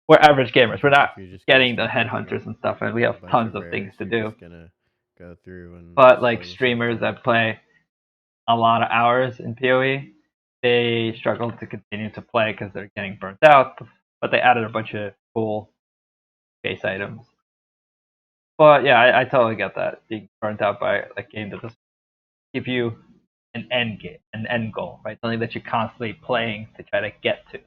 we're average gamers. We're not getting the headhunters and stuff, and we have tons of things to do. But like streamers that play a lot of hours in PoE, they struggle to continue to play because they're getting burnt out but they added a bunch of cool base items. But yeah, I totally get that, being burnt out by a game that doesn't give you an end game, an end goal, right? Something that you're constantly playing to try to get to.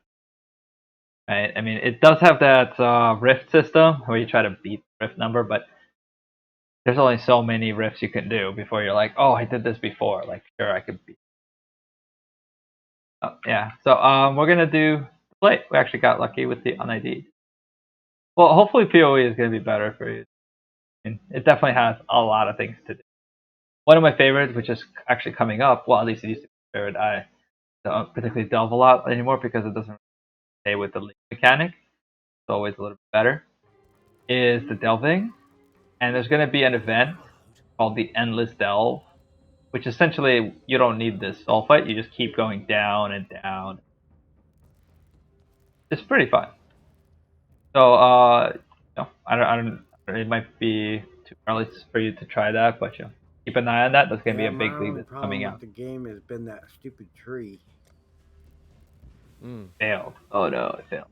Right? I mean, it does have that rift system where you try to beat the rift number, but there's only so many rifts you can do before you're like, oh, I did this before. Like, sure, I could beat. Oh, yeah. So we're gonna do play. We actually got lucky with the unID. Well, hopefully PoE is gonna be better for you. I mean, it definitely has a lot of things to do. One of my favorites, which is actually coming up, well, at least it used to be my favorite. I don't particularly delve a lot anymore because it doesn't stay with the league mechanic. It's always a little bit better. Is the delving, and there's gonna be an event called the Endless Delve, which essentially you don't need this soul fight. You just keep going down and down. It's pretty fun. So no, I don't. It might be too early for you to try that, but you know, keep an eye on that. That's gonna be a big league that's coming out. The game has been that stupid tree. Failed. Oh no, it failed.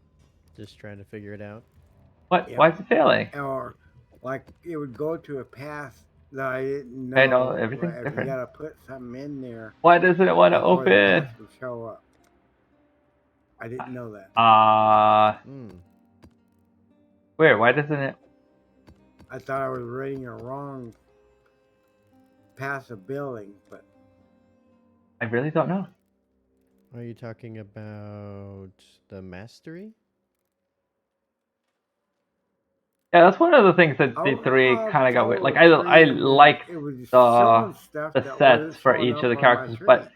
Just trying to figure it out. What? Yep. Why is it failing? Or like it would go to a path that I didn't know. I know everything's You different. gotta put something in there. Why doesn't it want to before the open? path would show up. I didn't know that. Where? Why doesn't it? I thought I was reading a wrong path of building, but I really don't know. Are you talking about the mastery? Yeah, that's one of the things that D3 kind of got weird. Like I like the sets for each of the characters, but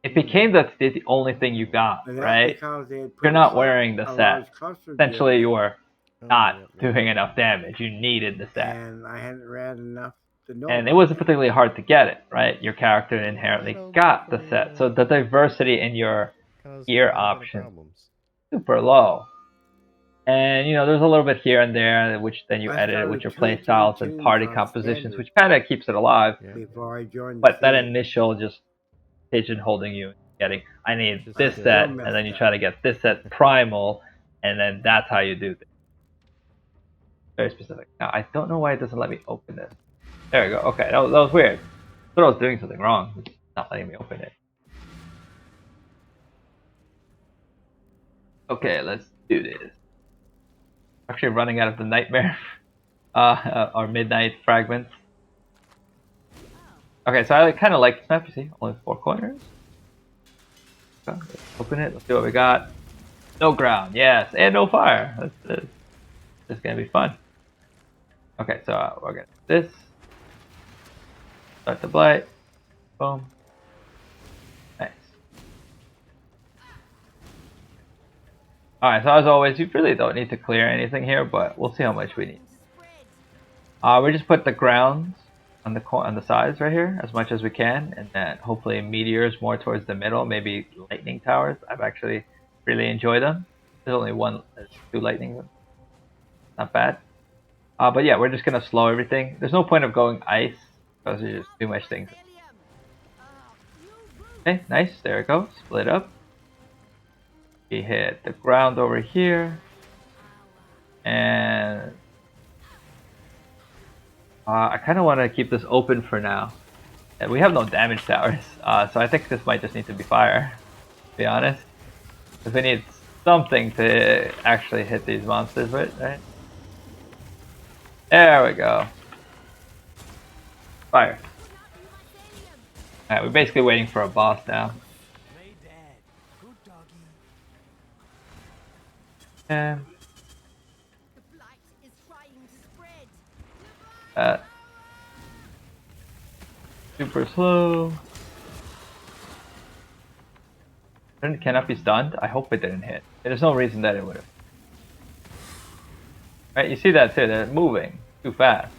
it became that the only thing you got, right? You're not wearing the set. Essentially, you were not doing enough damage. You needed the set. And I hadn't read enough to know. And it wasn't particularly hard to get it, right? Your character inherently got the set. So the diversity in your gear options super low. And, you know, there's a little bit here and there, which then you edit it with your play styles and party compositions, which kind of keeps it alive. Before I joined But that initial just pigeonholing you, getting, I need this set, and then you try to get this set primal, and then that's how you do things. Very specific. Now, I don't know why it doesn't let me open this. There we go. Okay, that was weird. I thought I was doing something wrong. It's not letting me open it. Okay, let's do this. Actually running out of the nightmare or midnight fragments. Okay, so I kind of like this map. You see, only 4 corners. Okay, let's open it. Let's see what we got. No ground, yes, and no fire. This is gonna be fun. Okay, so we're gonna do this. Start the blight. Boom. Nice. Alright, so as always, you really don't need to clear anything here, but we'll see how much we need. We just put the grounds on the sides right here as much as we can, and then hopefully meteors more towards the middle, maybe lightning towers. I've actually really enjoyed them. There's only 2 lightning ones. Not bad. But yeah, we're just gonna slow everything. There's no point of going ice because there's just too much things. Okay, nice. There it goes. Split up. We hit the ground over here, and I kind of want to keep this open for now. And we have no damage towers, so I think this might just need to be fire, to be honest. Because we need something to actually hit these monsters with, right? There we go. Fire. Alright, we're basically waiting for a boss now. And super slow. Cannot be stunned. I hope it didn't hit. There's no reason that it would have. Right, you see that too. They're moving too fast.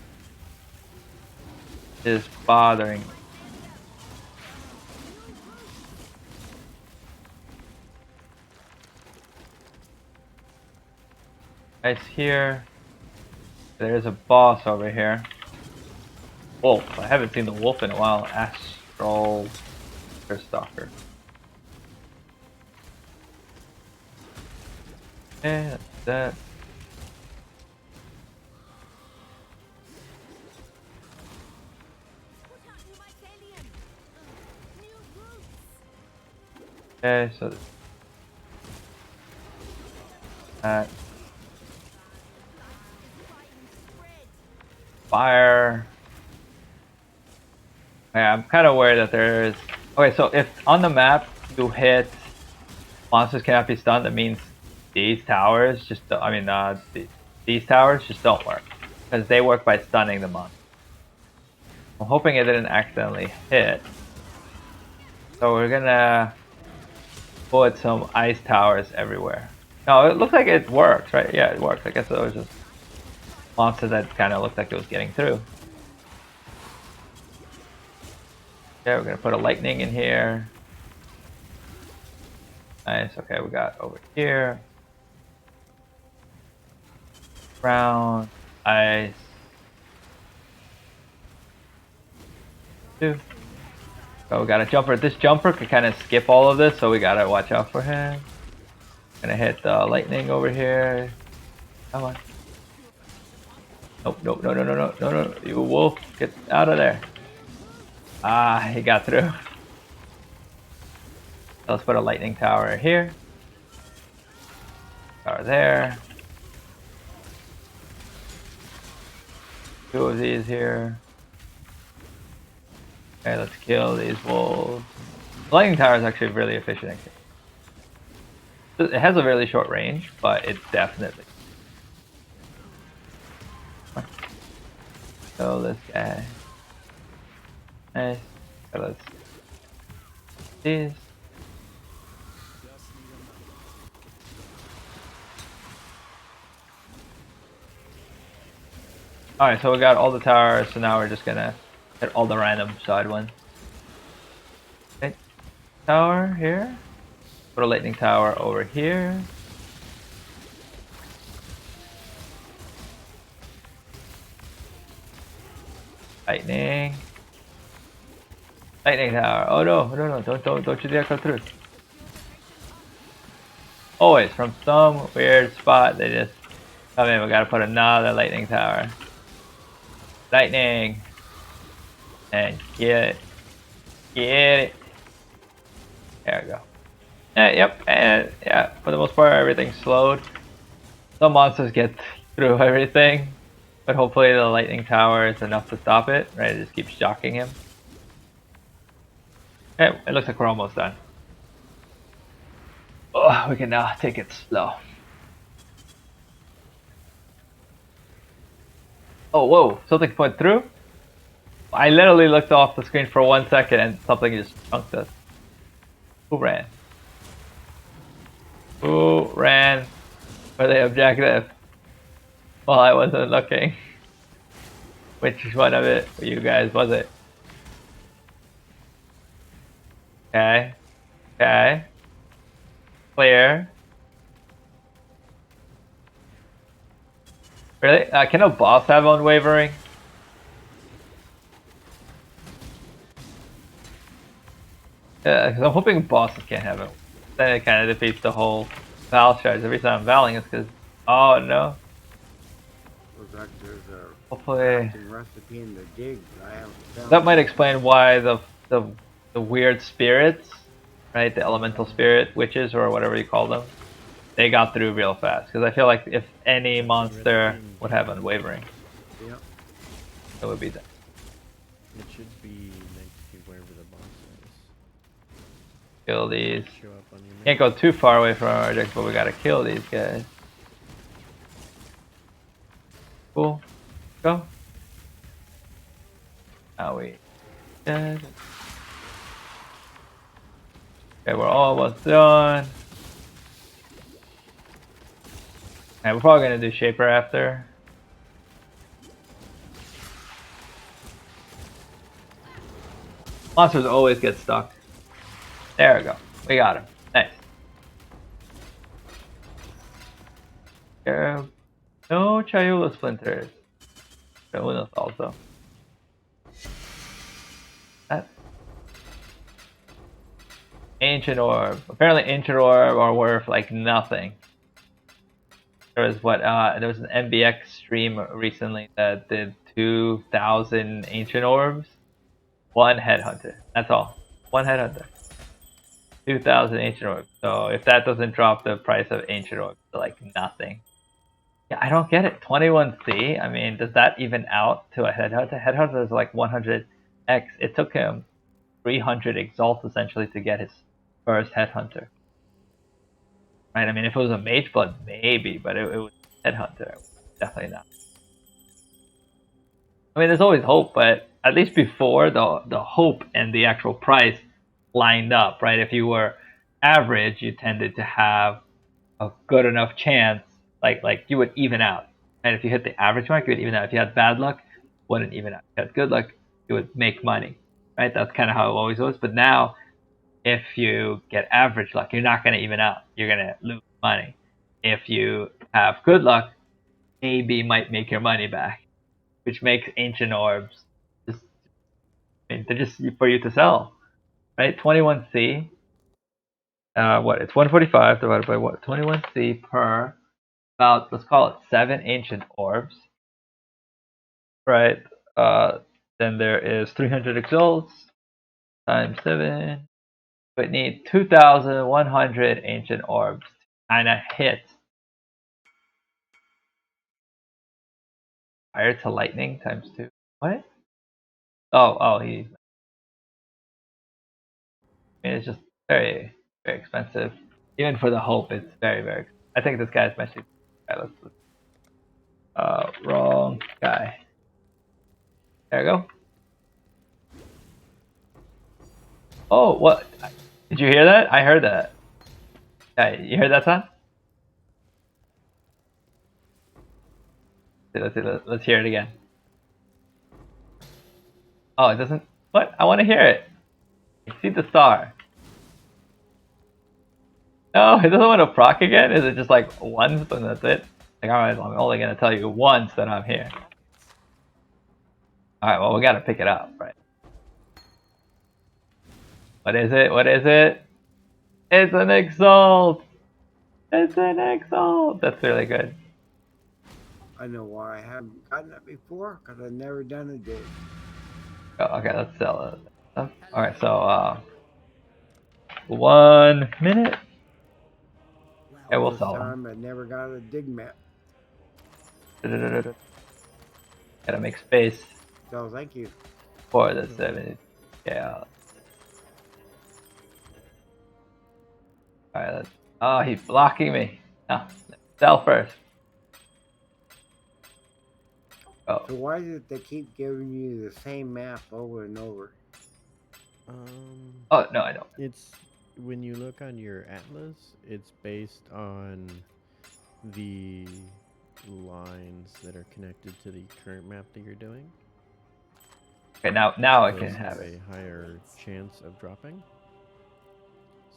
It's bothering me. Guys, here. There's a boss over here. Wolf. I haven't seen the wolf in a while. Astral Stalker. Okay, that's that. Okay, so that fire. Yeah, I'm kind of worried that there's. Okay, so if on the map you hit monsters cannot be stunned, that means these towers just. I mean, these towers just don't work because they work by stunning the monster. I'm hoping it didn't accidentally hit. So we're gonna put some ice towers everywhere. No, it looks like it works, right? Yeah, it works. I guess it was just monster that kind of looked like it was getting through. Yeah, we're gonna put a lightning in here. Nice. Okay, we got over here. Ground, ice. 2. So we got a jumper. This jumper could kind of skip all of this, so we gotta watch out for him. Gonna hit the lightning over here. Come on. Nope, nope, no, no, no, no, no, no. You wolf, get out of there. Ah, he got through. Let's put a lightning tower here. Tower there. 2 of these here. Okay, let's kill these wolves. The lightning tower is actually really efficient. It has a really short range, but it definitely. So this guy. Nice. So let's. These. Alright, so we got all the towers, so now we're just gonna hit all the random side ones. Okay. Tower here. Put a lightning tower over here. Lightning. Lightning tower. Oh no, no, no, don't you dare go through. Always, from some weird spot, they just come in. We gotta put another lightning tower. Lightning. And get it. Get it. There we go. Yep, and yeah, for the most part, everything's slowed. Some monsters get through everything, but hopefully the lightning tower is enough to stop it, right? It just keeps shocking him. Okay, it looks like we're almost done. Oh, we can now take it slow. Oh, whoa, something went through? I literally looked off the screen for 1 second and something just chunked us. Who ran? Who ran for the objective while I wasn't looking? Which one of it for you guys was it? Okay. Okay. Clear. Really? Can a boss have unwavering? Yeah, because I'm hoping bosses can't have it. Then it kind of defeats the whole Val charge. Every time I'm valing, it's because, oh no. There's a Hopefully, crafting recipe in the dig. I haven't found that might explain why the weird spirits, right? The elemental spirit witches or whatever you call them, they got through real fast. Because I feel like if any monster would have unwavering, Yep. it would be that. It should be next to wherever the boss is. Kill these. Show up on your map. Can't go too far away from our objective, but we gotta kill these guys. Cool. Go. Now we dead. Okay, we're almost done. And we're probably gonna do Shaper after. Monsters always get stuck. There we go. We got him. Nice. There. No Chayula splinters. Chayulas also. That. Ancient orb. Apparently ancient orb are worth like nothing. there was there was an MBX stream recently that did 2,000 ancient orbs, one headhunter. That's all. One headhunter. 2,000 ancient orbs. So if that doesn't drop the price of ancient orbs to like nothing. Yeah, I don't get it. 21C. I mean, does that even out to a headhunter? Headhunter is like 100x. It took him 300 exalts essentially to get his first headhunter. Right? I mean, if it was a mage blood, maybe, but it was headhunter. Definitely not. I mean, there's always hope, but at least before the hope and the actual price lined up, right? If you were average, you tended to have a good enough chance, like you would even out. And if you hit the average mark, you would even out. If you had bad luck, wouldn't even out. If you had good luck, you would make money, right? That's kind of how it always was. But now, if you get average luck, you're not going to even out. You're going to lose money. If you have good luck, maybe might make your money back, which makes ancient orbs just, I mean, they're just for you to sell, right? 21C, what? It's 145 divided by what? 21C per about, let's call it 7 ancient orbs, right? Then there is 300 exalts times 7. But need 2,100 ancient orbs to kind of hit fire to lightning times 2. What? Oh, I mean, it's just very, very expensive. Even for the hope, it's very, very. I think this guy's message. Let's. Wrong guy. There we go. Oh, what? Did you hear that? I heard that. Yeah, you heard that sound? Let's hear it again. Oh, it doesn't. What? I want to hear it. See the star. No, it doesn't want to proc again. Is it just like once and that's it? Like, alright, I'm only gonna tell you once that I'm here. Alright, well, we gotta pick it up, right? What is it? What is it? It's an exalt! It's an exalt! That's really good. I know why I haven't gotten it before, because I've never done a dig. Oh, okay, let's sell it. Alright, so, 1 minute. Yeah, we'll This sell them. time I never got a dig map, Gotta make space so thank you. for the 70. Yeah. Alright, let's. Oh, he's blocking me. No, sell first. Oh, So why is it they keep giving you the same map over and over? oh no, I don't. It's when you look on your atlas, it's based on the lines that are connected to the current map that you're doing. Okay, now I Those can have it. a higher chance of dropping.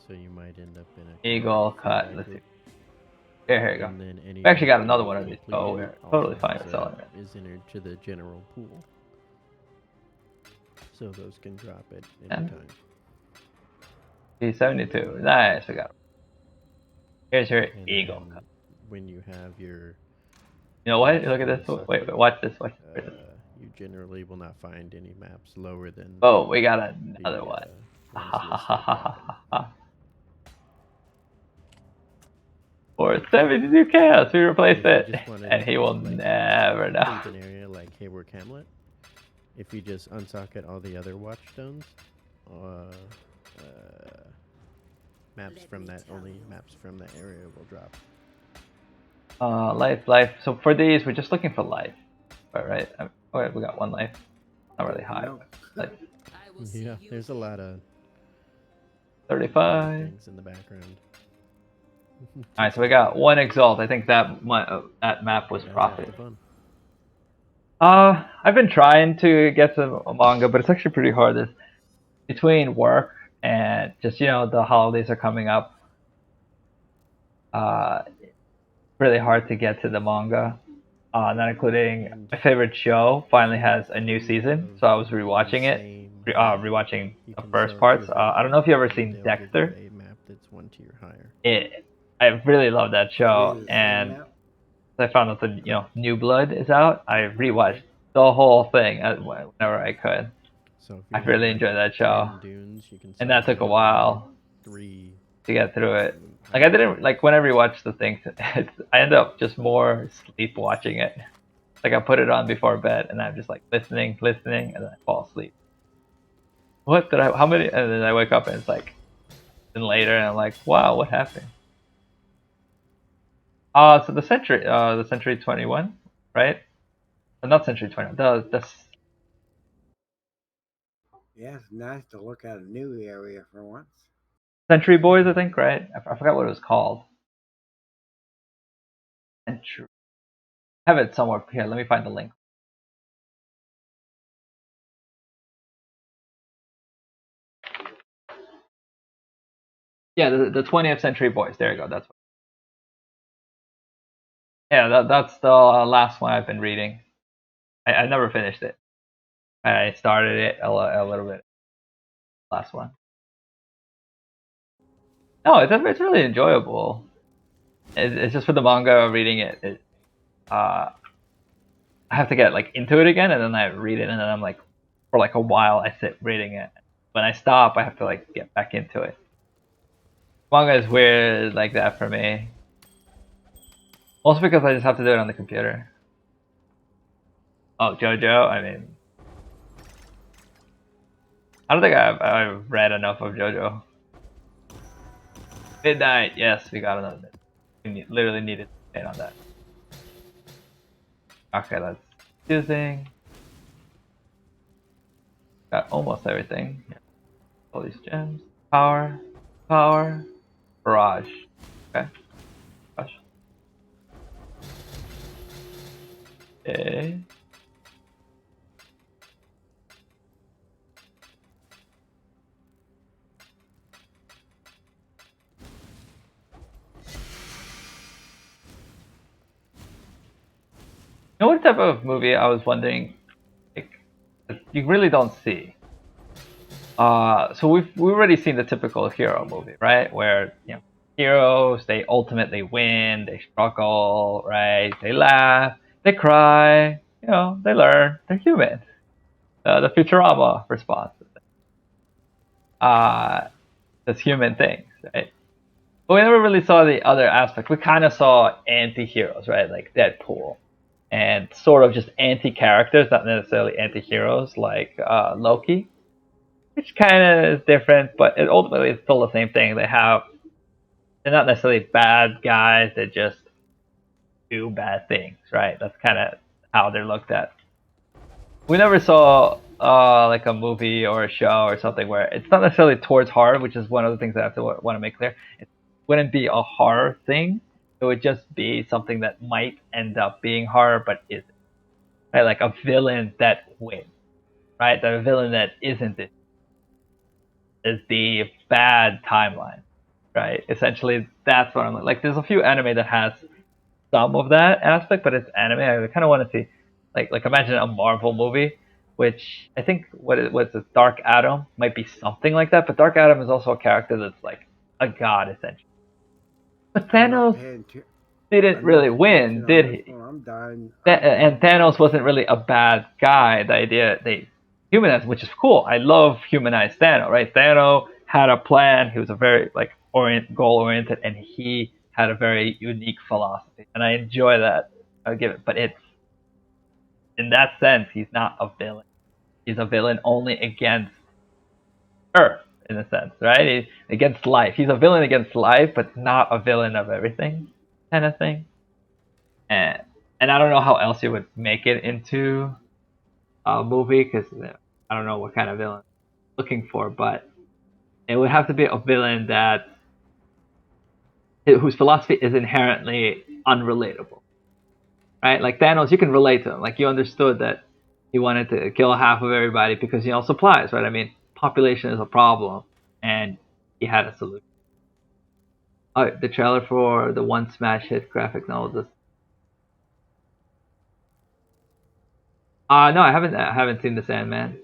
So you might end up in a Eagle cut. feedback Let's see. loop, Here you go. and then any We actually got map another that one you of these. complete Oh, we're also totally fine has with selling it. is entered to the general pool. So those can drop at any And- time. P72. Nice, we got it. Here's your And eagle then cut. when you have your You know what? Look at this. Wait, watch this. Watch this. you generally will not find any maps lower than Oh, we got the, another one. ones listed dropping. For 72 chaos, we replaced If you it. just wanted And he will like, never know. complete an area like Haywork Hamlet. If you just unsocket all the other watchstones, maps from that area will drop. Life. So for these, we're just looking for life. Alright, okay, we got 1 life. Not really high. No. But Yeah, there's a lot of 35. things in the background. Alright, so we got 1 exalt. I think that that map was That's half profit. the fun. I've been trying to get some manga, but it's actually pretty hard. It's between work and just the holidays are coming up. Really hard to get to the manga. Not including my favorite show finally has a new season, so I was rewatching it. Rewatching You the can first sell parts. to your I don't know if you ever and seen they'll give you Dexter. a map that's 1 tier higher. I really love that show, Is it the same and map? I found out that New Blood is out. I rewatched the whole thing whenever I could. So if I you really have, enjoyed that 10 show, dunes, you can and that took a subdivide while 3 to get through it. high Like I didn't tiers. like when I rewatched the thing. I end up just more sleep watching it. Like I put it on before bed, and I'm just like listening, and then I fall asleep. What did I? How many? And then I wake up, and it's like, then later, and I'm like, wow, what happened? So the Century 21, right? Not Century 21. The Yeah, it's nice to look at a new area for once. Century Boys, I think, right? I forgot what it was called. Century. I have it somewhere here. Let me find the link. Yeah, the 20th Century Boys. There you go. That's what. Yeah, that's the last one I've been reading. I never finished it. I started it a little bit. Last one. No, it's really enjoyable. It's just for the manga reading it. I have to get like into it again, and then I read it, and then I'm like, for like a while, I sit reading it. When I stop, I have to like get back into it. Manga is weird like that for me. Also because I just have to do it on the computer. Oh, JoJo. I mean, I don't think I've read enough of JoJo. Midnight. Yes, we got another. Literally needed to hit on that. Okay, that's choosing. Got almost everything. All these gems. Power. Barrage. Okay. Barrage. Okay. You know what type of movie I was wondering, like, that you really don't see? So we've already seen the typical hero movie, right? Where heroes, they ultimately win, they struggle, right? They laugh, they cry, they learn, they're human. The Futurama response. That's human things, right? But we never really saw the other aspect. We kind of saw anti-heroes, right? Like Deadpool, and sort of just anti-characters, not necessarily anti-heroes, like Loki, which kind of is different, but it ultimately is still the same thing. They're not necessarily bad guys. They just do bad things, right? That's kind of how they're looked at. We never saw like a movie or a show or something where it's not necessarily towards horror, which is one of the things I have to want to make clear. It wouldn't be a horror thing. It would just be something that might end up being horror, but isn't. Right? Like a villain that wins, right? The villain that isn't it is the bad timeline, right? Essentially, that's what I'm like. There's a few anime that has some of that aspect, but it's anime. I kind of want to see, like imagine a Marvel movie, which I think what's it, Dark Adam might be something like that. But Dark Adam is also a character that's like a god essentially. But I'm not Thanos paying too didn't really enough win, attention on did this he? one. I'm dying. And Thanos wasn't really a bad guy. The idea they humanized, which is cool. I love humanized Thanos, right? Thanos had a plan. He was a very like goal oriented, and he had a very unique philosophy, and I enjoy that. I give it, but it's in that sense, he's not a villain. He's a villain only against Earth, in a sense, right? Against life. He's a villain against life, but not a villain of everything, kind of thing. And I don't know how else you would make it into a movie because I don't know what kind of villain I'm looking for, but it would have to be a villain that whose philosophy is inherently unrelatable, right? Like Thanos, you can relate to him. Like you understood that he wanted to kill half of everybody because supplies, right? I mean, population is a problem, and he had a solution. Oh, the trailer for the one smash hit graphic novel. No, I haven't seen the Sandman.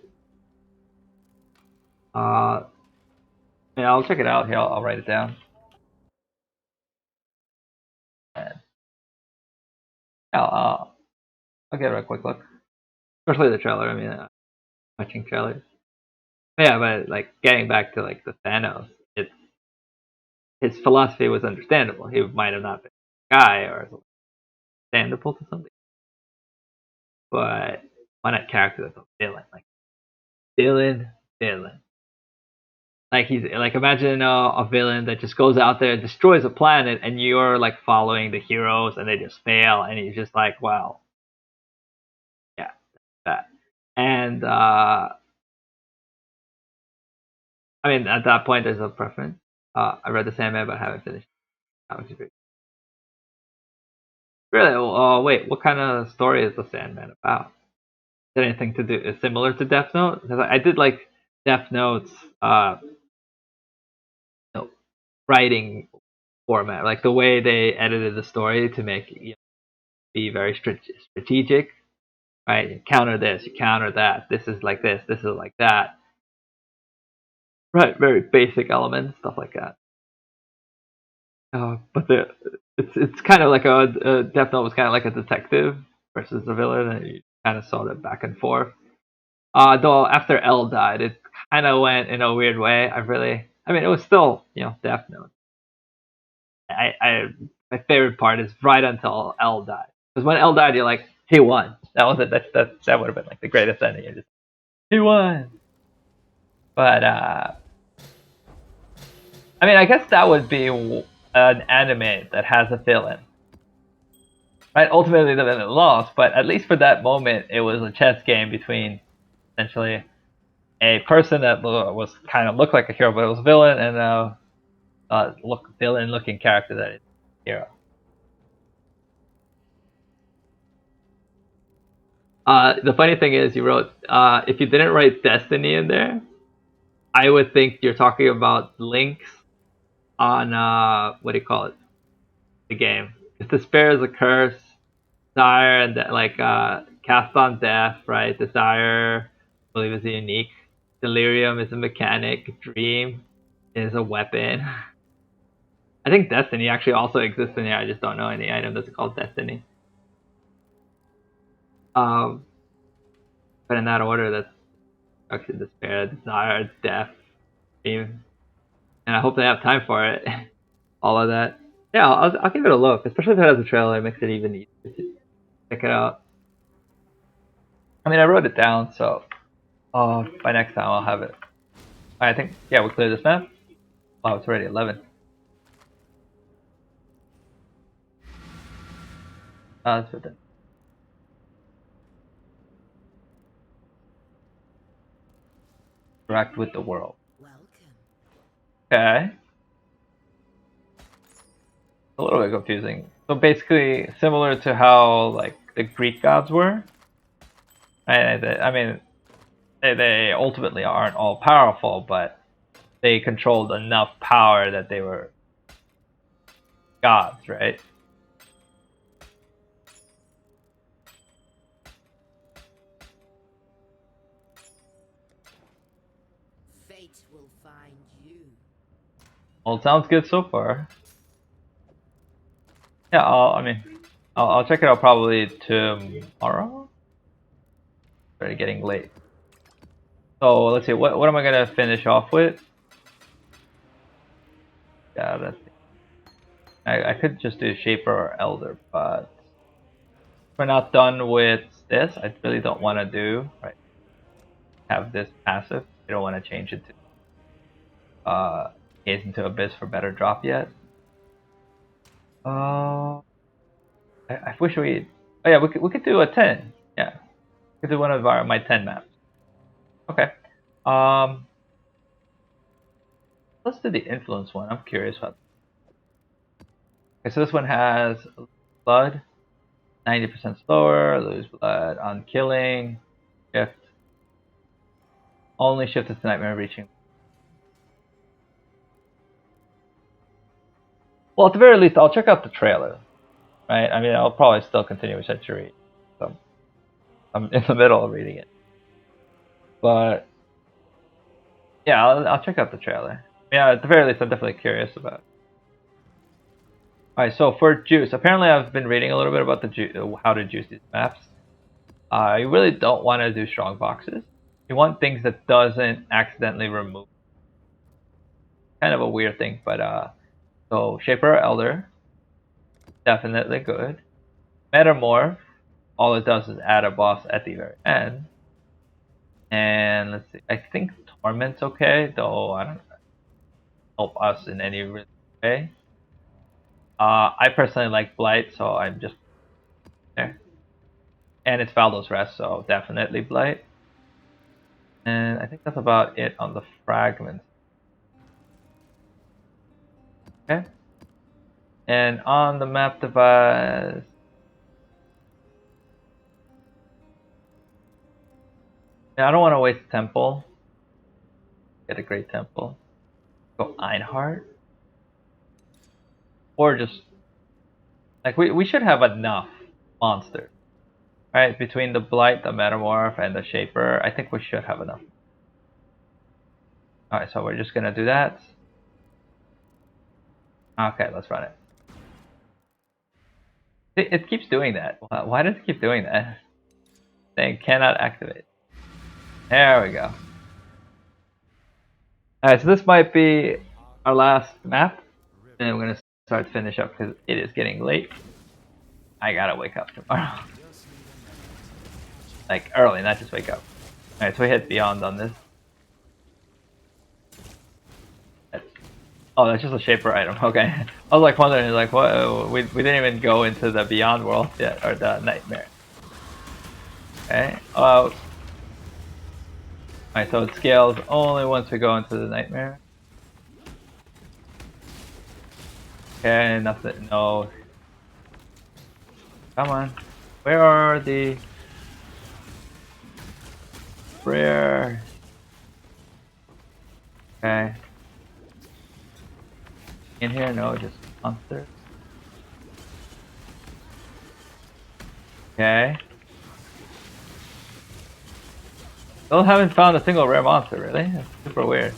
Yeah, I'll check it out here. I'll write it down. I'll give it a quick look. Especially the trailer. I mean, watching trailers. Yeah, but like getting back to like the Thanos, it's his philosophy was understandable. He might have not been a guy or understandable to something, but why not character that's a villain? Like villain. Like he's like imagine a villain that just goes out there and destroys a planet, and you're like following the heroes, and they just fail, and he's just like, well, yeah, that. And I mean, at that point, there's a preference. I read the Sandman, but I haven't finished. Comics are great. Really? Wait, what kind of story is the Sandman about? Is it anything to do similar to Death Note? Because I did like Death Note's you know, writing format, like the way they edited the story to make it be very strategic. Right? You counter this, you counter that. This is like this is like that. Right? Very basic elements, stuff like that. But it's kind of like a Death Note was kind of like a detective versus a villain, and you kind of saw that back and forth. Though after L died, it kind of went in a weird way. I mean, it was still Death Note. My favorite part is right until L died, because when L died, you're like, he won. That was it. That would have been like the greatest ending. Just, he won. But I mean, I guess that would be an anime that has a villain. Right? Ultimately, the villain lost, but at least for that moment, it was a chess game between essentially a person that was kind of looked like a hero, but it was a villain, and a villain-looking character that is a hero. The funny thing is, you wrote if you didn't write Destiny in there, I would think you're talking about links on what do you call it? The game. Because despair is a curse, desire and like cast on death, right? Desire, I believe, is a unique. Delirium is a mechanic. Dream is a weapon. I think Destiny actually also exists in here. I just don't know any item that's called Destiny. But in that order, that's actually despair, desire, death, dream, and I hope they have time for it. All of that. Yeah, I'll give it a look, especially if it has a trailer. It makes it even easier to check it out. I mean, I wrote it down, so by next time I'll have it. I think, yeah, we'll clear this map. Wow, it's already 11. That's good then. Interact with the world. Welcome. Okay. A little bit confusing. So basically, similar to how like the Greek gods were. I mean, they ultimately aren't all powerful, but they controlled enough power that they were gods, right? Fate will find you. Well, it sounds good so far. Yeah, I'll check it out probably tomorrow. It's already getting late. So let's see, what am I gonna finish off with? Yeah, that's. I could just do Shaper or Elder, but we're not done with this. I really don't want to do have this passive. I don't want to change it to Gaze into Abyss for better drop yet. I wish we. Oh yeah, we could do a 10. Yeah, we could do one of my 10 maps. Okay. Let's do the influence one. I'm curious about. Okay, so this one has blood, 90% slower, lose blood on killing, shift. Only shifted to nightmare reaching. Well, at the very least, I'll check out the trailer. Right? I mean, I'll probably still continue with Century. So I'm in the middle of reading it. But yeah, I'll check out the trailer. Yeah, at the very least, I'm definitely curious about it. Alright, so for juice, apparently I've been reading a little bit about how to juice these maps. You really don't want to do strong boxes. You want things that doesn't accidentally remove. Kind of a weird thing, but so Shaper Elder, definitely good. Metamorph, all it does is add a boss at the very end. And let's see, I think Torment's okay, though I don't help us in any real way. I personally like Blight, so I'm just there. And it's Valdo's Rest, so definitely Blight. And I think that's about it on the fragments. Okay. And on the map device, yeah, I don't want to waste temple. Get a great temple. Go Einhart. Or just like we should have enough monsters. Right, between the Blight, the Metamorph, and the Shaper, I think we should have enough. Alright, so we're just gonna do that. Okay, let's run it. It keeps doing that. Why does it keep doing that? Saying cannot activate. There we go. Alright, so this might be our last map. And we're gonna start to finish up because it is getting late. I gotta wake up tomorrow. Like early, not just wake up. Alright, so we hit Beyond on this. Oh, that's just a Shaper item. Okay. I was like wondering, like, what? We didn't even go into the Beyond world yet, or the Nightmare. Okay. Oh. Alright, so it scales only once we go into the Nightmare. Okay, nothing. No. Come on. Where are the rare? Okay. In here, no, just monster. Okay. Still haven't found a single rare monster, really? That's super weird.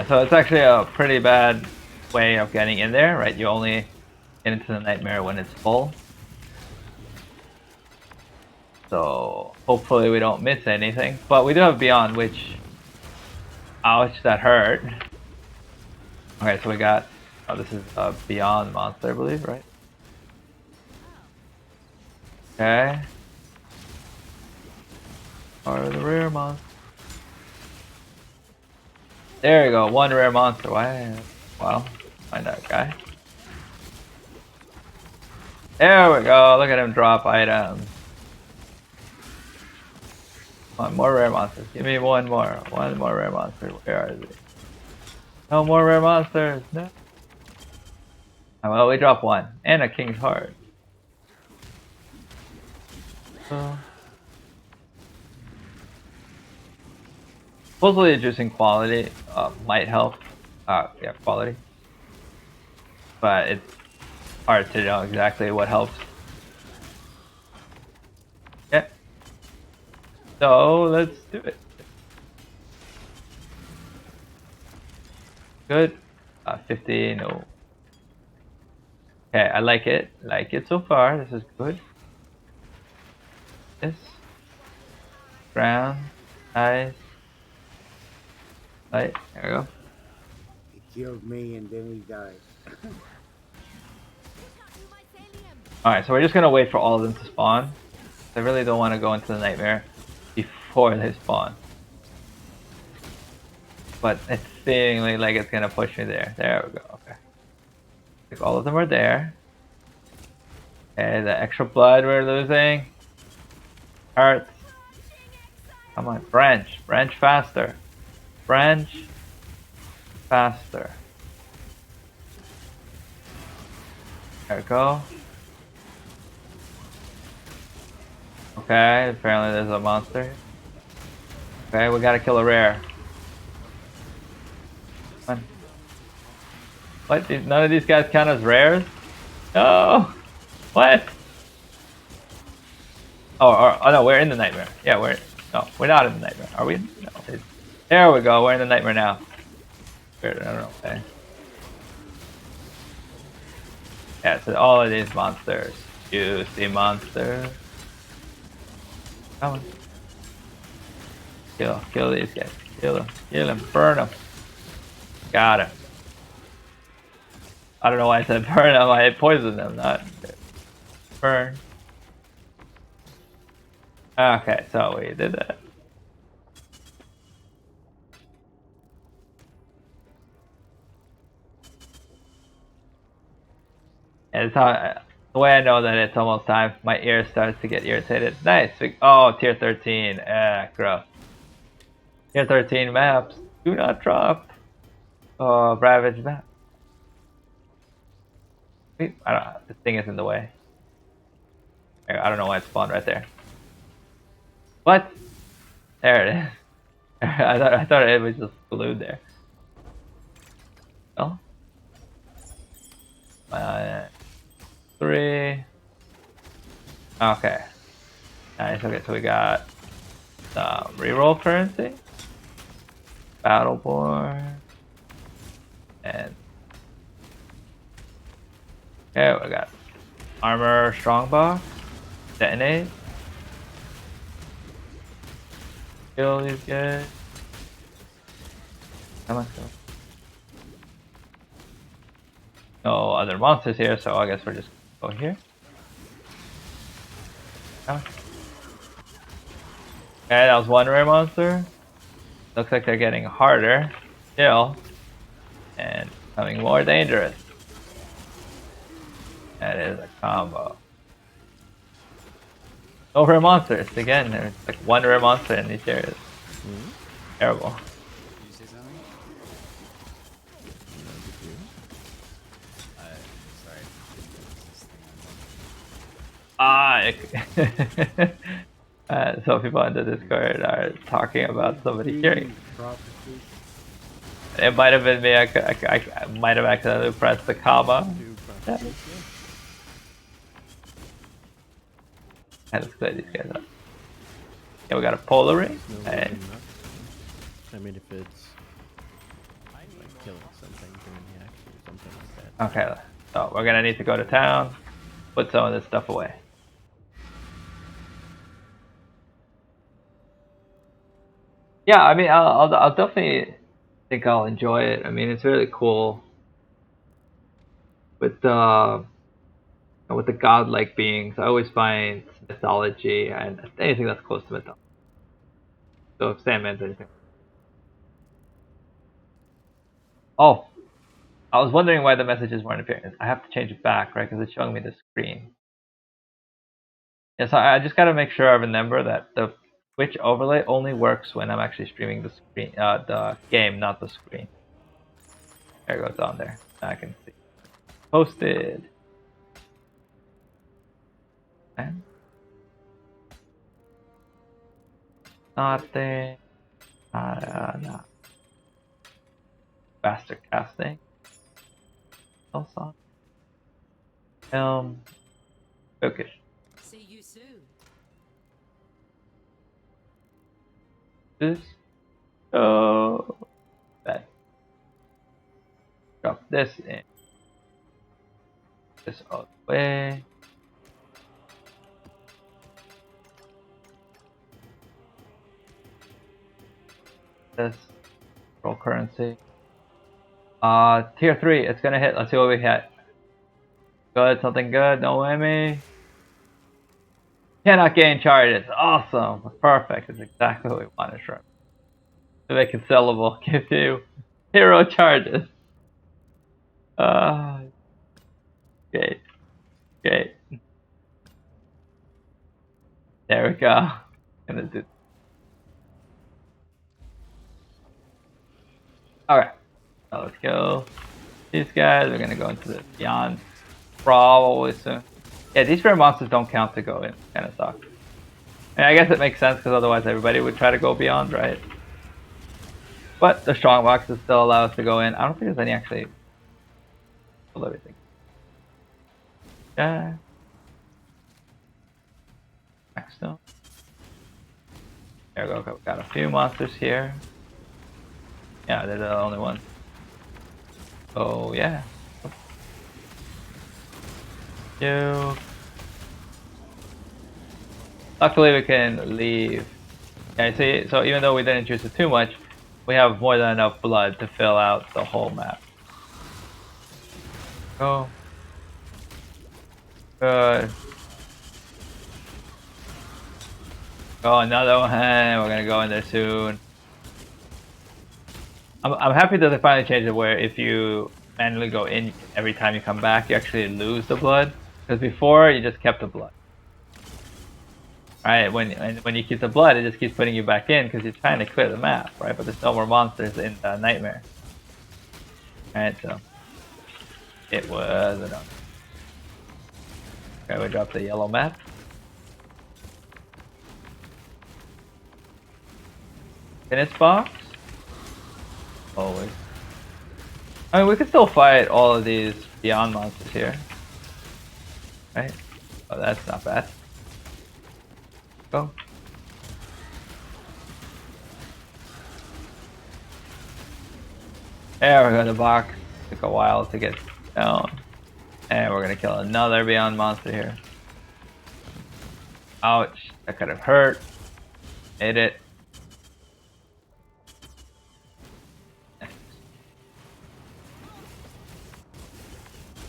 So it's actually a pretty bad way of getting in there, right? You only get into the Nightmare when it's full. So hopefully we don't miss anything. But we do have Beyond, which... Ouch, that hurt. Okay, so we got... Oh, this is a Beyond monster, I believe, right? Okay. Or the rare monster. There you go, one rare monster. Why? Well, find that guy. There we go, look at him drop items. One more rare monsters. Give me one more rare monster. Where is it? No more rare monsters. No. Oh, well, we dropped one and a King's Heart. So, supposedly reducing quality might help. Yeah, quality. But it's hard to know exactly what helps. Yeah. So let's do it. Good. 50, no. Okay, I like it. Like it so far. This is good. This. Ground. Nice. Light. There we go. He killed me and then he died. Alright, so we're just gonna wait for all of them to spawn. I really don't want to go into the Nightmare before they spawn. But it's seemingly like it's gonna push me there. There we go, okay. Like all of them are there. Okay, the extra blood we're losing. Hearts. Come on, branch. Branch faster. Branch faster. There we go. Okay, apparently there's a monster. Okay, we gotta kill a rare. Come on. What? None of these guys count as rares? No! What? Oh no, we're in the Nightmare. Yeah, no, we're not in the Nightmare. Are we? No. There we go, we're in the Nightmare now. Weird, I don't know. Okay. Yeah, so all of these monsters. Juicy monsters. Come on. Kill these guys. Kill them, burn them. Got him. I don't know why I said burn them, I poisoned them, not burn. Okay, so we did that. And it's how, the way I know that it's almost time, my ear starts to get irritated. Nice. Oh, tier 13. Gross. Tier 13 maps. Do not drop. Oh, Ravage map. Wait, I don't. This thing is in the way. I don't know why it spawned right there. What? There it is. I thought it was just glued there. Oh. 3. Okay. Nice. Okay, so we got reroll currency, Battleborn, and okay, we got armor strongbox, detonate, kill these guys. Come on, go. No other monsters here, so I guess we're just going here. Come on. Okay, that was one rare monster. Looks like they're getting harder still and becoming more dangerous. That is a combo. No rare monsters again. There's like one rare monster in these areas. Terrible. Did you say something? Sorry. So people on the Discord are talking about somebody hearing. Prophecy. It might have been me. I might have accidentally pressed the comma. Do prophecies, And let's clear these guys up. Yeah, we got a polar ring. No And looking up. I mean, if it's like killing something during the action or something like that. okay, so we're gonna need to go to town, put some of this stuff away. Yeah, I mean, I'll definitely think I'll enjoy it. I mean, it's really cool with the godlike beings. I always find mythology and anything that's close to mythology. So if Sandman's anything. Oh, I was wondering why the messages weren't appearing. I have to change it back, right? Because it's showing me the screen. Yeah, so I just gotta make sure I remember that the Twitch overlay only works when I'm actually streaming the screen, the game, not the screen. There it goes on there. Now I can see. Posted. And nothing. No. Faster casting. Also. Focus. See you soon. This. Oh. That. Drop this in. This all the way. This. Roll currency. Tier 3. It's gonna hit. Let's see what we hit. Good. Something good. No whammy. Cannot gain charges. Awesome. Perfect. It's exactly what we wanted from. To make it sellable, gives you 0 charges. Great. Great. There we go. Gonna do. Alright. So let's go. These guys are gonna go into the beyond probably soon. Yeah, these rare monsters don't count to go in. Kinda suck. And I guess it makes sense because otherwise everybody would try to go beyond, right? But the strong boxes still allow us to go in. I don't think there's any actually. Pull everything. Yeah. Next up. There we go. Got a few monsters here. Yeah, they're the only ones. Oh yeah. You. Luckily, we can leave. Yeah, see, so even though we didn't use it too much, we have more than enough blood to fill out the whole map. Go. Good. Go another one. We're gonna go in there soon. I'm happy that they finally changed it where if you manually go in every time you come back, you actually lose the blood. Because before, you just kept the blood. Right? When you keep the blood, it just keeps putting you back in because you're trying to clear the map, right? But there's no more monsters in the Nightmare. Alright, so it was enough. Okay, we dropped the yellow map. Finish box? Always. I mean, we could still fight all of these beyond monsters here. Right? Oh, that's not bad. Go. There we go, the box. Took a while to get down. And we're gonna kill another beyond monster here. Ouch, that could have hurt. Made it.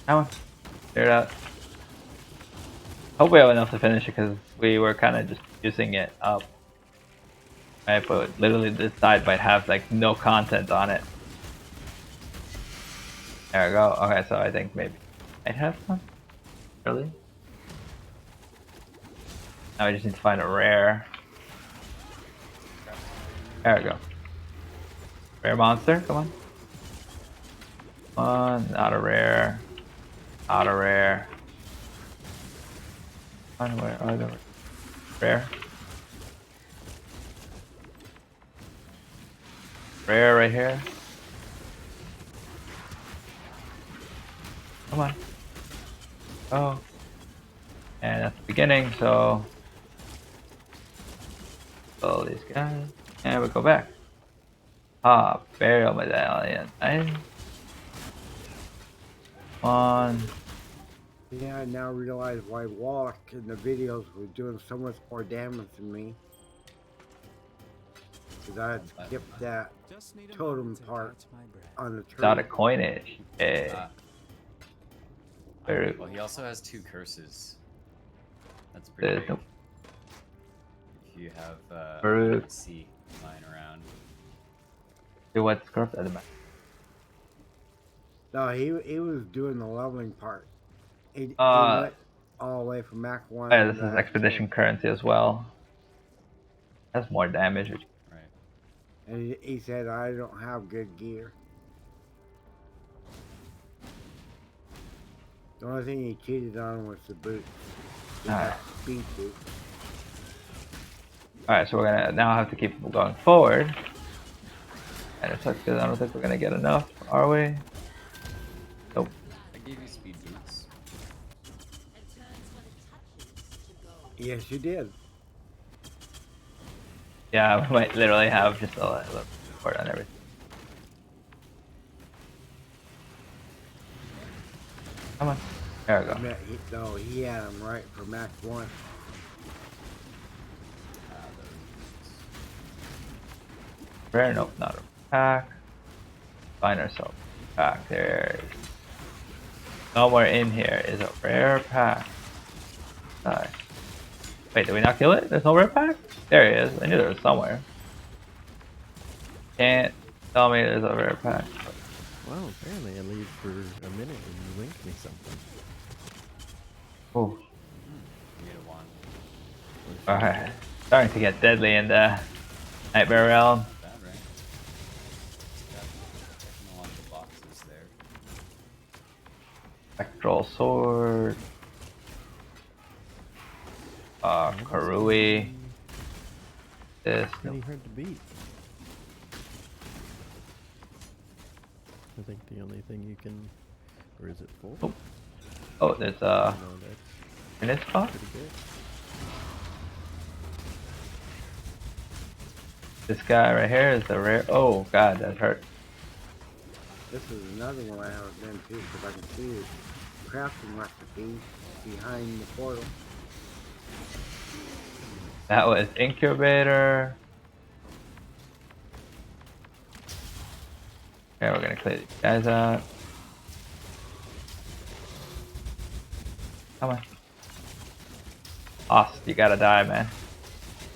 Come on, clear it out. Hope we have enough to finish it because we were kind of just using it up. Right, but literally this side might have like no content on it. There we go. Okay, so I think maybe I have some. Really? Now we just need to find a rare. There we go. Rare monster, come on. Come on, not a rare. Not a rare. Where are the rare? Rare right here. Come on. Oh. And that's the beginning, so all these guys. And we go back. Ah, burial medallion. Nice. One. Yeah, I now realize why Wallach in the videos was doing so much more damage than me. Because I had skipped that Just need a totem moment to part catch my breath. on the tree. Without a coinage. Okay. Very Well, he also has 2 curses. That's pretty There's big. no- If you have Brute. C lying around. Do what script at the back. No, he was doing the leveling part. He went all the way from Mach 1. Oh, this to is expedition 10. currency as well. That's more damage. Right. And he said, I don't have good gear. The only thing he cheated on was the boots. He had Alright. speed boots. Alright, so we're gonna now have to keep going forward. And it sucks because I don't think we're gonna get enough, are we? Nope. I gave you speed boots. Yes, you did. Yeah, we might literally have just a little support on everything. Come on. There we go. No, he had them right for Mach 1. Rare, nope, not a pack. Find ourselves a pack. There's somewhere in here is a rare pack. Nice. Wait, did we not kill it? There's no rare pack? There he is. I knew there was somewhere. Can't tell me there's a rare pack. Well, apparently I leave for a minute and you linked me something. Ooh. You get a wand. Alright. Starting to get deadly in the Nightmare Realm. Not bad, right? Got checking a lot of the boxes there. Spectral Sword. Karui. This. Pretty hard to beat. I think the only thing you can, or is it full? Oh. Oh, there's No, that's in this spot. pretty good. This guy right here is the rare. Oh god, that hurt. This is another one I haven't been to because I can see his crafting recipe. behind the portal. That was incubator. Okay, we're gonna clear these guys out. Come on. Ost, you gotta die, man.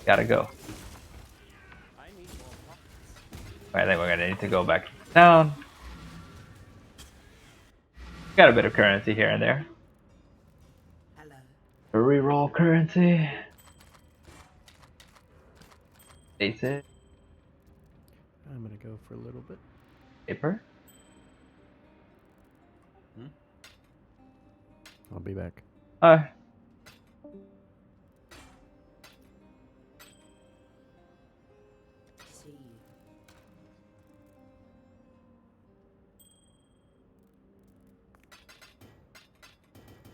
Gotta go. I think we're gonna need to go back down. Got a bit of currency here and there. Hello. A reroll currency. Basic. I'm gonna go for a little bit. Paper. I'll be back. See you.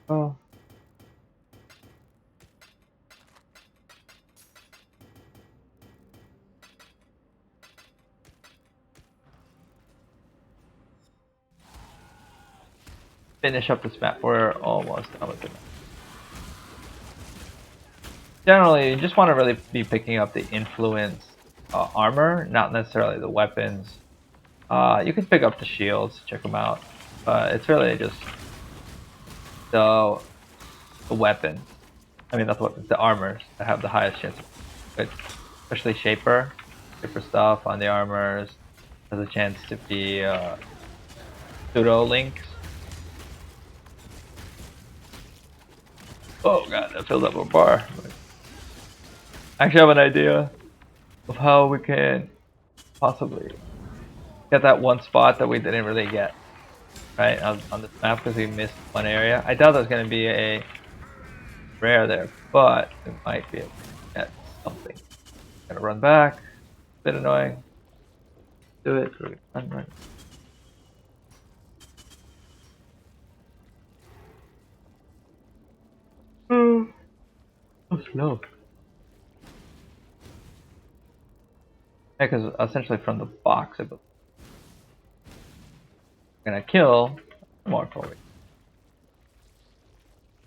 Oh. Finish up this map. We're almost done with it. Generally, you just want to really be picking up the influence armor, not necessarily the weapons. You can pick up the shields, check them out. It's really just the weapons. I mean, not the weapons, the armors that have the highest chance. Especially Shaper stuff on the armors has a chance to be pseudo links. Oh god, that filled up a bar. I actually have an idea of how we can possibly get that one spot that we didn't really get, right, on this map because we missed one area. I doubt there's going to be a rare there, but we might be able to get something. Gotta run back. Bit annoying. Do it. Run. So slow. Yeah, because essentially from the box, I'm gonna kill more forward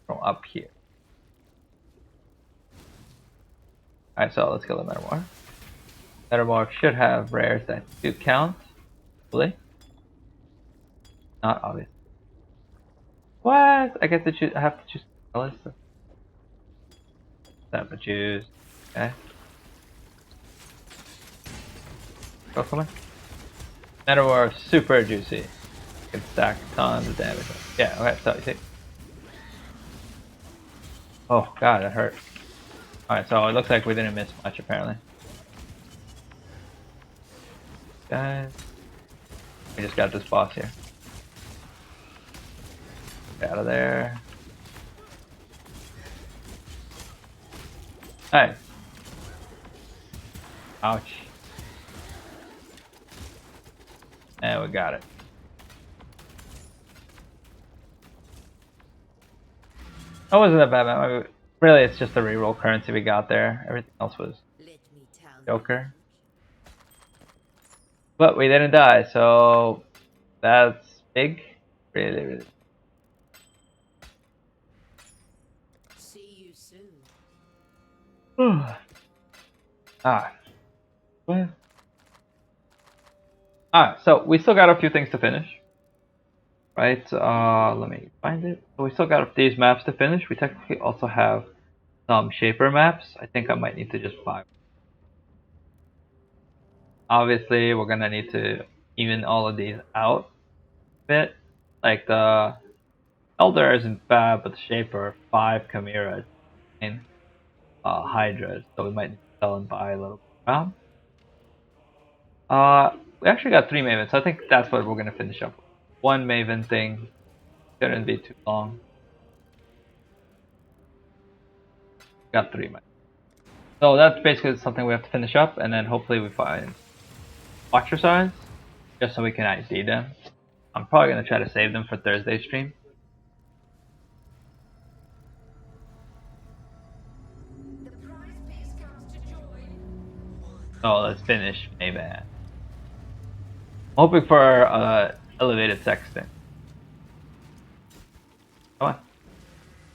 from up here. Alright, so let's kill the Metamorph. Metamorph should have rares that do count. Hopefully. Not obvious. What? I get to choose. I have to choose colors. Have to choose. Okay. Go, come on. Metamorph super juicy. You can stack tons of damage. Yeah, okay, so you see. Oh god, that hurt. Alright, so it looks like we didn't miss much apparently. Guys. We just got this boss here. Get out of there. Hey. Ouch. And we got it. That wasn't a bad map. I mean, really, it's just the reroll currency we got there. Everything else was Let me tell Joker. But we didn't die, so that's big. Really, really. See you soon. Ah. Well. Alright, so we still got a few things to finish. Right, let me find it. So we still got these maps to finish. We technically also have some Shaper maps. I think I might need to just buy. Obviously, we're gonna need to even all of these out a bit. Like the Elder isn't bad, but the Shaper 5 Chimeras and Hydras, so we might need to sell and buy a little bit around. We actually got 3 Mavens, so I think that's what we're gonna finish up with. One Maven thing shouldn't be too long. Got 3 Mavens. So that's basically something we have to finish up, and then hopefully we find Watcher signs, just so we can ID them. I'm probably gonna try to save them for Thursday stream. So let's finish Maven. Hoping for elevated sexton. Come on.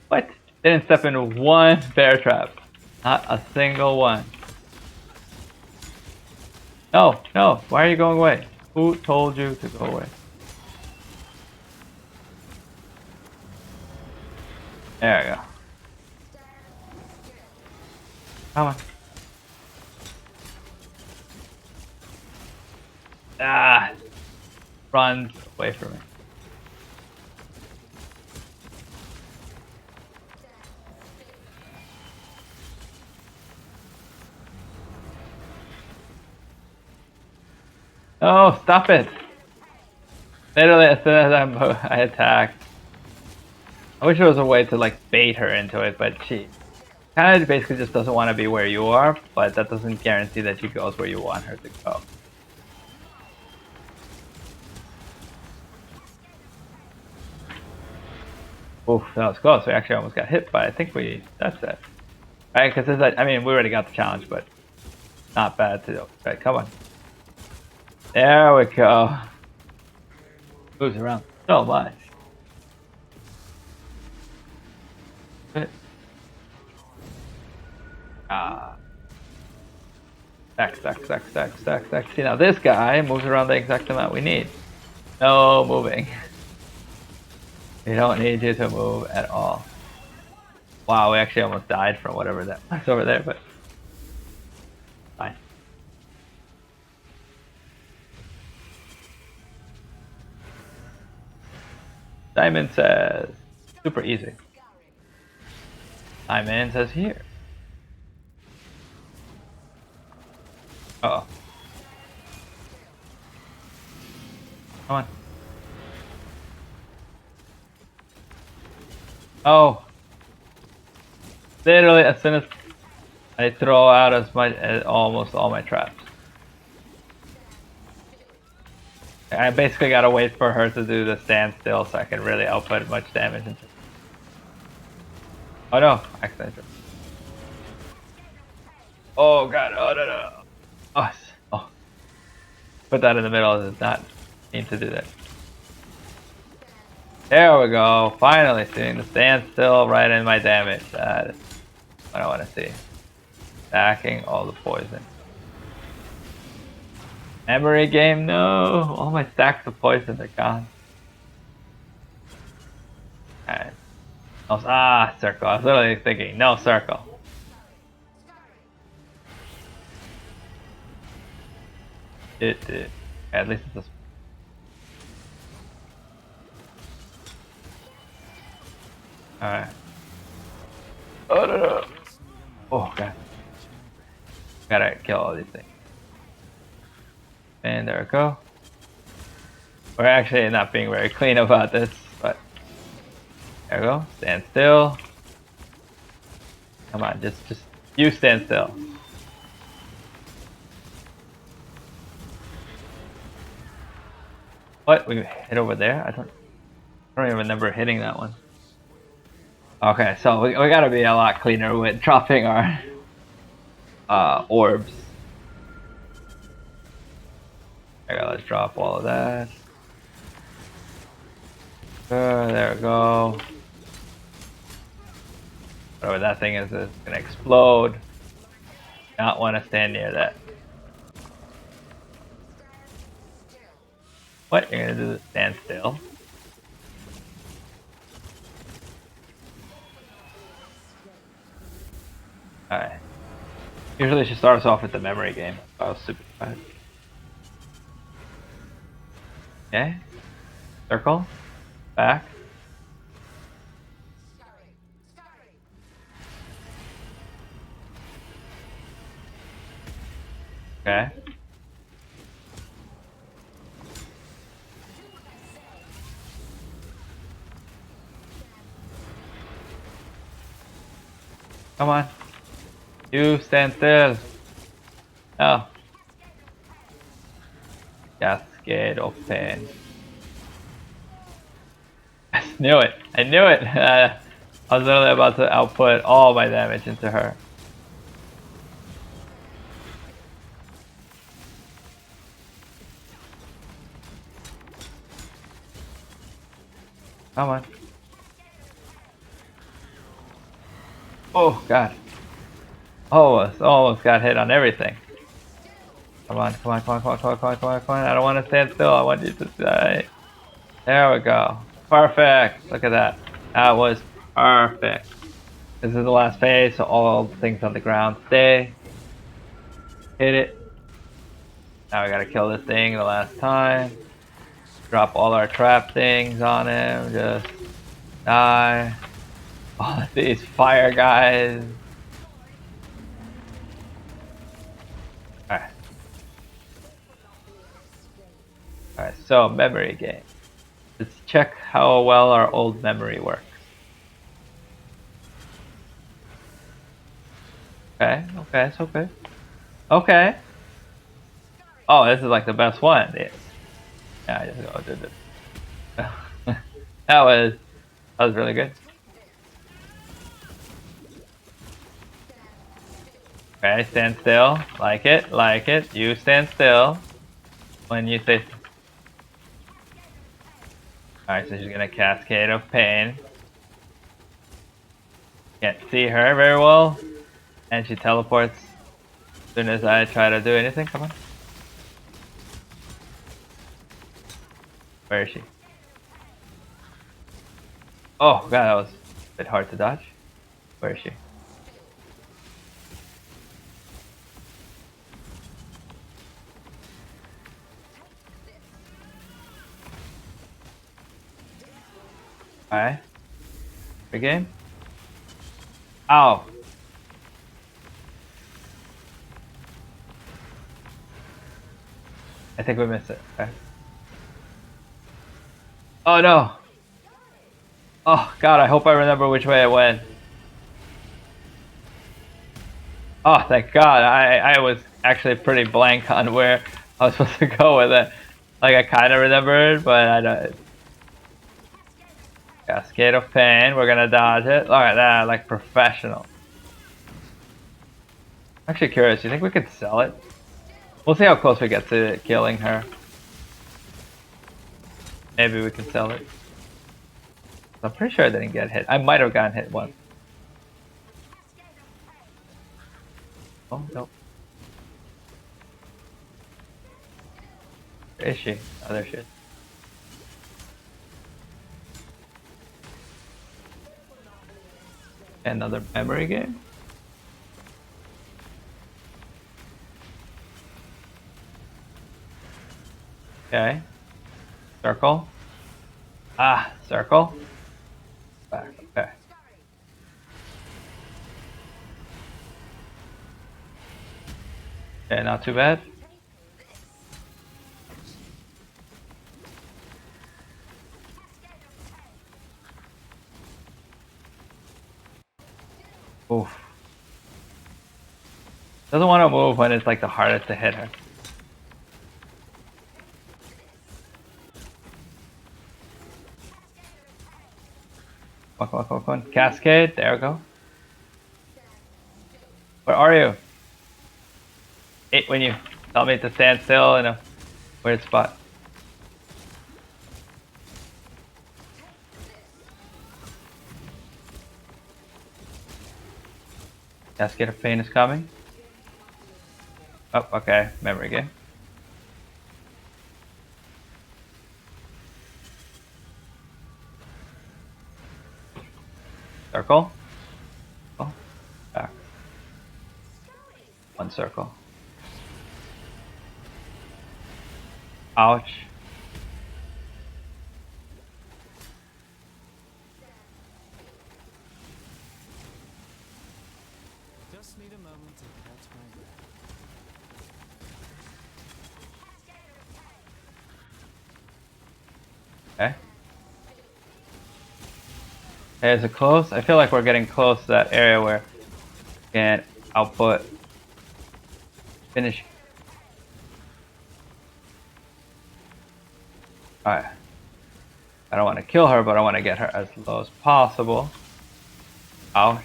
What? Didn't step in one bear trap. Not a single one. No, no. Why are you going away? Who told you to go away? There we go. Come on. Ah! Runs away from me. Oh, stop it! Literally, as soon as I attacked. I wish there was a way to like bait her into it, but she kind of basically just doesn't want to be where you are, but that doesn't guarantee that she goes where you want her to go. Oof, that was close. We actually almost got hit, but I think that's it. Right, because it's like, I mean, we already got the challenge, but not bad to do. Right, come on. There we go. Moves around so much. Ah. Stack, stack, stack, stack, stack, stack. See, now this guy moves around the exact amount we need. No moving. We don't need you to move at all. Wow, we actually almost died from whatever that was over there, but fine. Simon says, super easy. Simon says here. Uh oh. Come on. Oh. Literally, as soon as I throw out almost all my traps. I basically gotta wait for her to do the standstill so I can really output much damage into. Oh no, accidentally. Oh god, oh no no. Oh. Put that in the middle, does not need to do that. There we go, finally seeing the standstill right in my damage. That is what I want to see. Stacking all the poison. Memory game, no! All my stacks of poison are gone. Alright. Circle. I was literally thinking, no circle. At least it's a... Alright. Oh no no! Oh god. Gotta kill all these things. And there we go. We're actually not being very clean about this, but there we go. Stand still. Come on, just you stand still. What? We hit over there? I don't even remember hitting that one. Okay, so we gotta be a lot cleaner with dropping our orbs. Okay, let's drop all of that. There we go. Whatever that thing is gonna explode. Not want to stand near that. What? You're gonna do the stand still? Alright. Usually she starts off with the memory game. I was super excited. Okay. Circle. Back. Okay. Come on. You stand still. No. Cascade open. I knew it. I knew it. I was literally about to output all my damage into her. Come on. Oh god. Almost got hit on everything. Come on, come on, come on, come on, come on, come on, come on, come on. I don't want to stand still. I want you to die. There we go. Perfect. Look at that. That was perfect. This is the last phase, so all the things on the ground stay. Hit it. Now we gotta kill this thing the last time. Drop all our trap things on him. Just die. All of these fire guys. Alright. Alright, so memory game. Let's check how well our old memory works. Okay, okay, it's okay. Okay. Oh, this is like the best one. Yeah, I just go did this. that was really good. Okay, stand still. Like it, like it. You stand still when you say. Alright, so she's gonna Cascade of Pain. Can't see her very well. And she teleports as soon as I try to do anything. Come on. Where is she? Oh god, that was a bit hard to dodge. Where is she? Alright. Good game. Ow. I think we missed it. Okay. Oh no. Oh god, I hope I remember which way it went. Oh, thank god. I was actually pretty blank on where I was supposed to go with it. Like, I kind of remembered, but I don't. Cascade of Pain, we're gonna dodge it. Look at that, like professional. I'm actually curious, do you think we could sell it? We'll see how close we get to killing her. Maybe we can sell it. I'm pretty sure I didn't get hit. I might have gotten hit once. Oh, no. Where is she? Oh, there she is. Another memory game? Okay. Circle. Ah, circle. Back, okay. Okay, not too bad. Oof. Doesn't want to move when it's like the hardest to hit her. Come on, come on, come on, come on. Cascade, there we go. Where are you? Hate when you tell me to stand still in a weird spot. Cascade of Pain is coming. Oh, okay. Memory game. Circle. Oh, back. One circle. Ouch. Just need a moment to catch my breath. Okay. Okay, is it close? I feel like we're getting close to that area where we can output finish. Alright. I don't want to kill her, but I want to get her as low as possible. Ouch.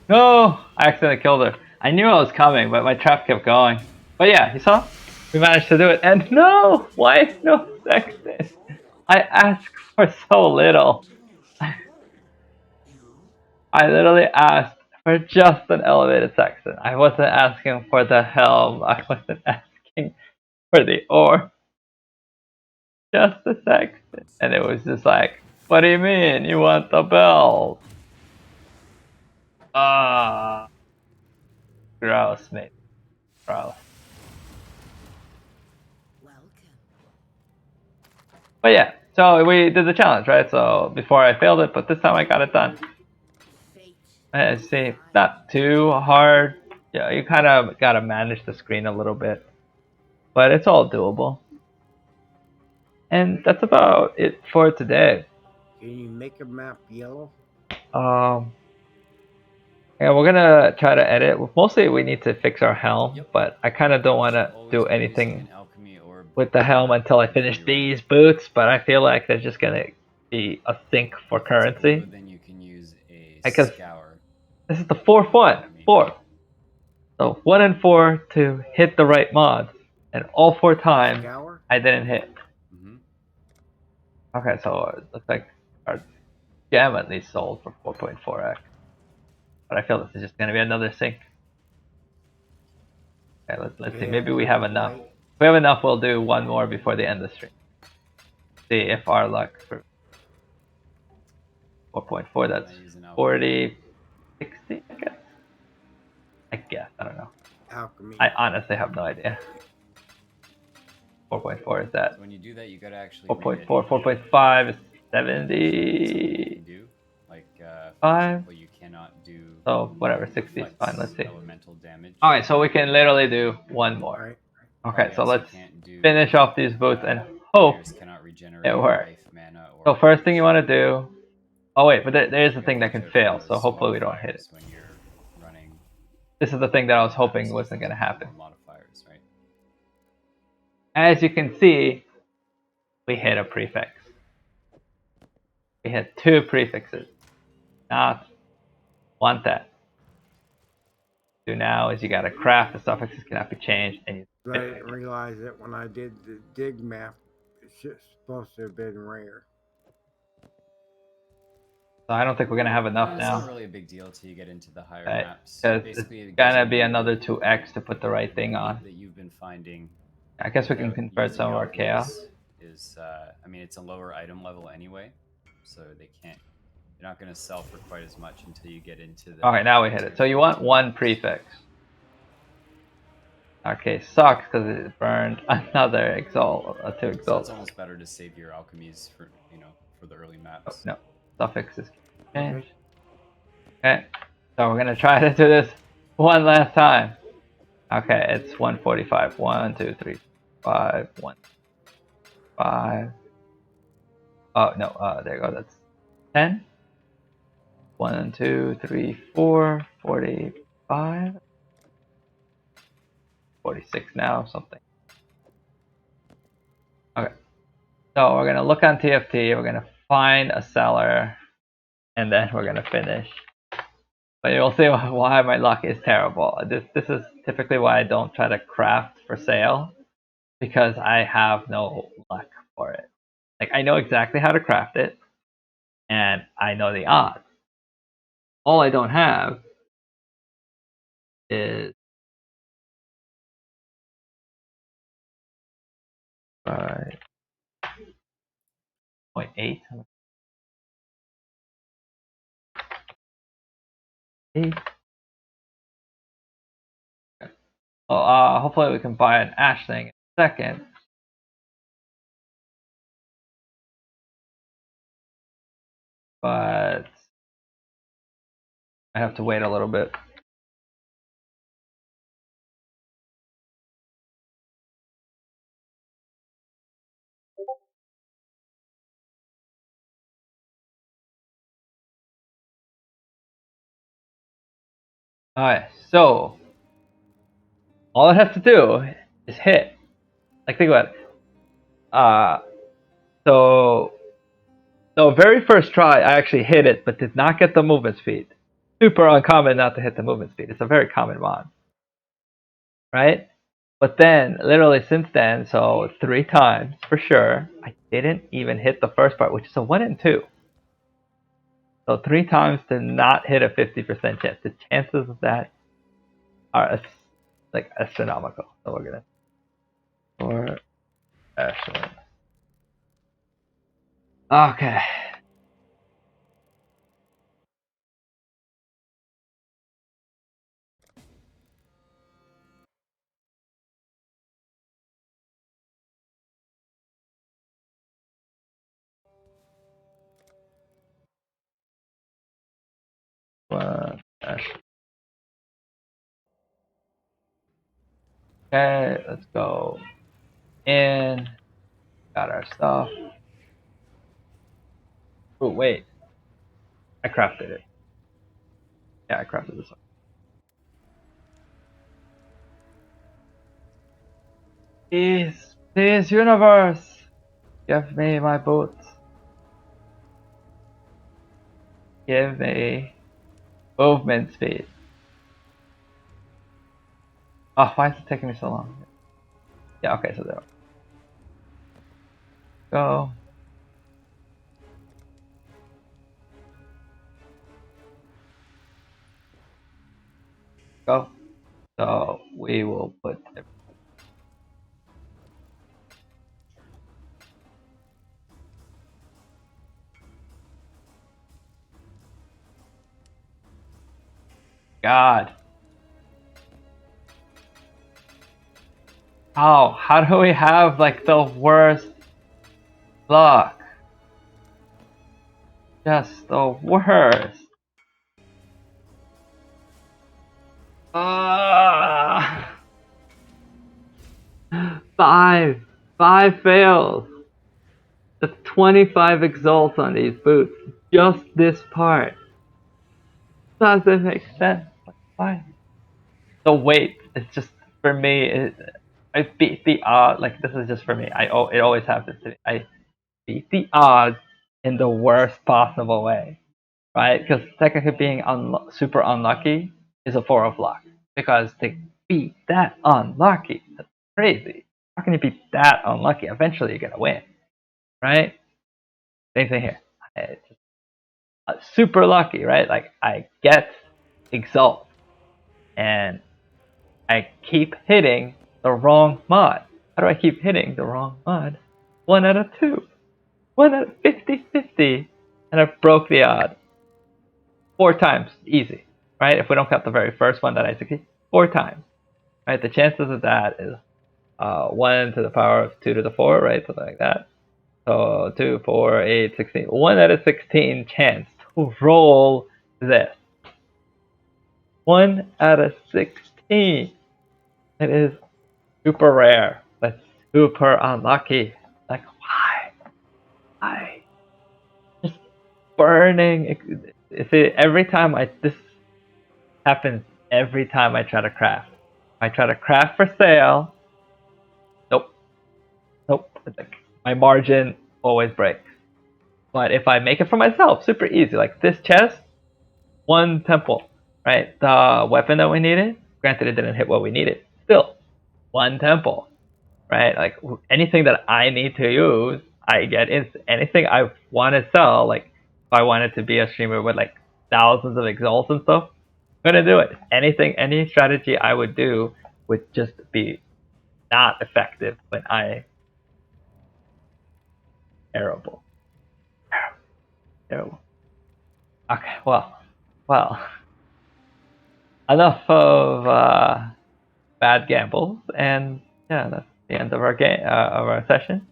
No! I accidentally killed her. I knew I was coming, but my trap kept going. But yeah, you saw? We managed to do it. And no! Why? No, second. I asked for so little. I literally asked for just an elevated section. I wasn't asking for the helm. I wasn't asking for the ore. Just a section. And it was just like, what do you mean? You want the bell? Ah, gross, mate. Gross. But yeah, so we did the challenge, right? So before I failed it, but this time I got it done. Let's see, not too hard. Yeah, you kind of gotta manage the screen a little bit, but it's all doable. And that's about it for today. Can you make a map yellow? Yeah, we're gonna try to edit. Mostly, we need to fix our helm, Yep. but I kind of don't want to Always do be using anything an alchemy orb with the helm until I finish before you run. these boots. But I feel like they're just gonna be a sink for If it's currency. blue, then you can use a Because scour. this is the fourth one. Fourth. So 1 and 4 to hit the right mod, and all 4 times Scour? I didn't hit. Mm-hmm. Okay, so it looks like our gem at least sold for 4.4x. But I feel this is just gonna be another sink. Okay, let's see. Yeah, Maybe we have right. enough. If we have enough, we'll do one more before the end of the stream. See if our luck for 4.4. That's I use an alchemy. 40, 60. I guess. I don't know. Alchemy. I honestly have no idea. 4.4 is that. So when you do that, you gotta actually 4.4, 4.5 is something you 70. can do. Like, for Five. example, you cannot do So whatever, 60 is flex fine. Let's see. elemental damage. Alright, so we can literally do one more. Right. Okay, Oh, so yes, let's you can't do, finish off these boots and hope players cannot regenerate it works. life, mana, or So first thing you want to do. Oh wait, but there is a you thing gotta that can look out fail. for So those hopefully we don't hit it. modifiers when you're running This is the thing that I was hoping maps wasn't with gonna happen. modifiers, right? As you can see, we hit a prefix. We hit 2 prefixes. Not want that. Do now is you gotta craft, the suffixes cannot be changed, and you But I didn't realize that when I did the dig map, it's just supposed to have been rare. so I don't think we're gonna have enough It's now. not really a big deal till you get into the higher Right, maps. because Basically, it's it gives gonna you be the another 2x to put the right thing on. that you've been finding. I guess we can without convert using some of our alchemies chaos. Is I mean, it's a lower item level anyway, so they can't. They're not going to sell for quite as much until you get into the. Okay, now we hit it. So you want 1 prefix. Okay, sucks because it burned another exalt, 2 So exalt. it's almost better to save your alchemies for for the early Oh, maps. no, suffixes can change. Okay. Okay, so we're gonna try to do this one last time. Okay, it's 145. 1, 2, 3, 5, 1, 5. Oh no, there you go. That's 10. 1, 2, 3, 4, 45. 46 now, something. Okay. So we're gonna look on TFT, we're gonna find a seller, and then we're gonna finish. But you'll see why my luck is terrible. This is typically why I don't try to craft for sale, because I have no luck for it. Like I know exactly how to craft it, and I know the odds. All I don't have is 5.8. 8. Well, hopefully we can buy an ash thing in a second. But I have to wait a little bit. Alright, so all I have to do is hit. Like think about it. So the very first try I actually hit it but did not get the movement speed. Super uncommon not to hit the movement speed. It's a very common mod. Right? But then, literally since then, so 3 times for sure, I didn't even hit the first part, which is a 1 and 2. So 3 times to not hit a 50% chance. The chances of that are like astronomical. So we're gonna for excellent. Okay. Okay, let's go in. Got our stuff. Oh wait, I crafted it. Yeah, I crafted this one. Please, please, universe, give me my boots. Give me movement speed. Oh, why is it taking me so long? Yeah, okay, so there we go. Go. So we will put it. God. Oh, how do we have like the worst luck? Just the worst. Ah. 5 fails. That's 25 exalts on these boots. Just this part. Doesn't make sense. Like, why? The weight is just for me. I beat the odds. Like this is just for me. It always happens to me. I beat the odds in the worst possible way, right? Because technically being super unlucky is a 4 of luck. Because to be that unlucky, that's crazy. How can you be that unlucky? Eventually you're gonna win, right? Same thing here. It's just, super lucky, right? Like I get exalt, and I keep hitting the wrong mod. How do I keep hitting the wrong mod? 1 out of 2. 1 out of 50-50, and I broke the odd 4 times, easy, right? If we don't count the very first one that I succeed, 4 times, right? The chances of that is 1 to the power of 2 to the 4, right? Something like that. So 2, 4, 8, 16. 1 out of 16 chance to roll this. 1 out of 16. It is super rare, but super unlucky. Like, why? Why? Just burning. See, every time this happens every time I try to craft. I try to craft for sale. Nope. Nope. It's like my margin always breaks. But if I make it for myself, super easy. Like this chest, 1 temple, right? The weapon that we needed, granted it didn't hit what we needed. Still, 1 temple, right? Like anything that I need to use, I get anything I want to sell. Like if I wanted to be a streamer with like thousands of exalts and stuff, I'm gonna do it. Any strategy I would do would just be not effective when I terrible, terrible. Okay, well, enough of bad gambles, and yeah, that's the end of our game of our session.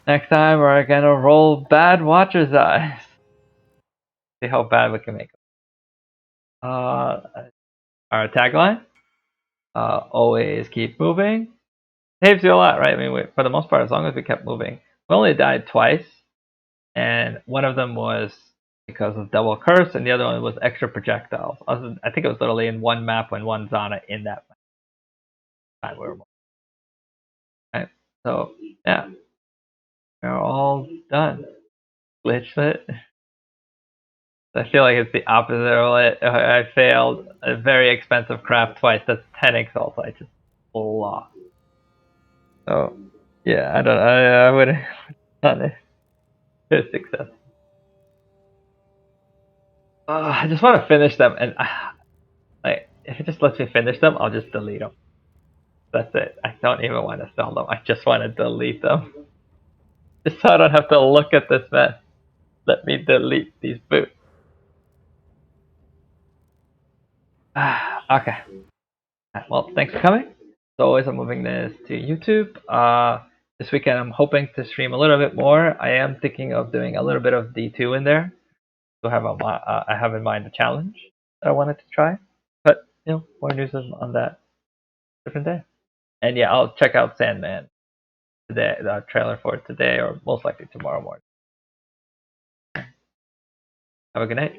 Next time we're gonna roll bad Watcher's Eyes. See how bad we can make them. Our tagline: always keep moving. Saves you a lot, right? I mean, for the most part, as long as we kept moving, we only died twice, and one of them was because of double curse, and the other one was extra projectiles. I think it was literally in one map when one Zana in that map. Right. So yeah, we're all done. Glitchlet. I feel like it's the opposite of it. I failed a very expensive craft twice. That's 10 exalts I just lot. So yeah, I wouldn't done it. It's success. I just want to finish them, and like if it just lets me finish them, I'll just delete them. That's it. I don't even want to sell them. I just want to delete them, just so I don't have to look at this mess. Let me delete these boots. Okay. Well, thanks for coming. As always, I'm moving this to YouTube. This weekend I'm hoping to stream a little bit more. I am thinking of doing a little bit of D2 in there. So I have in mind a challenge that I wanted to try. But more news on that different day. And yeah, I'll check out Sandman today, the trailer for it today, or most likely tomorrow morning. Have a good night.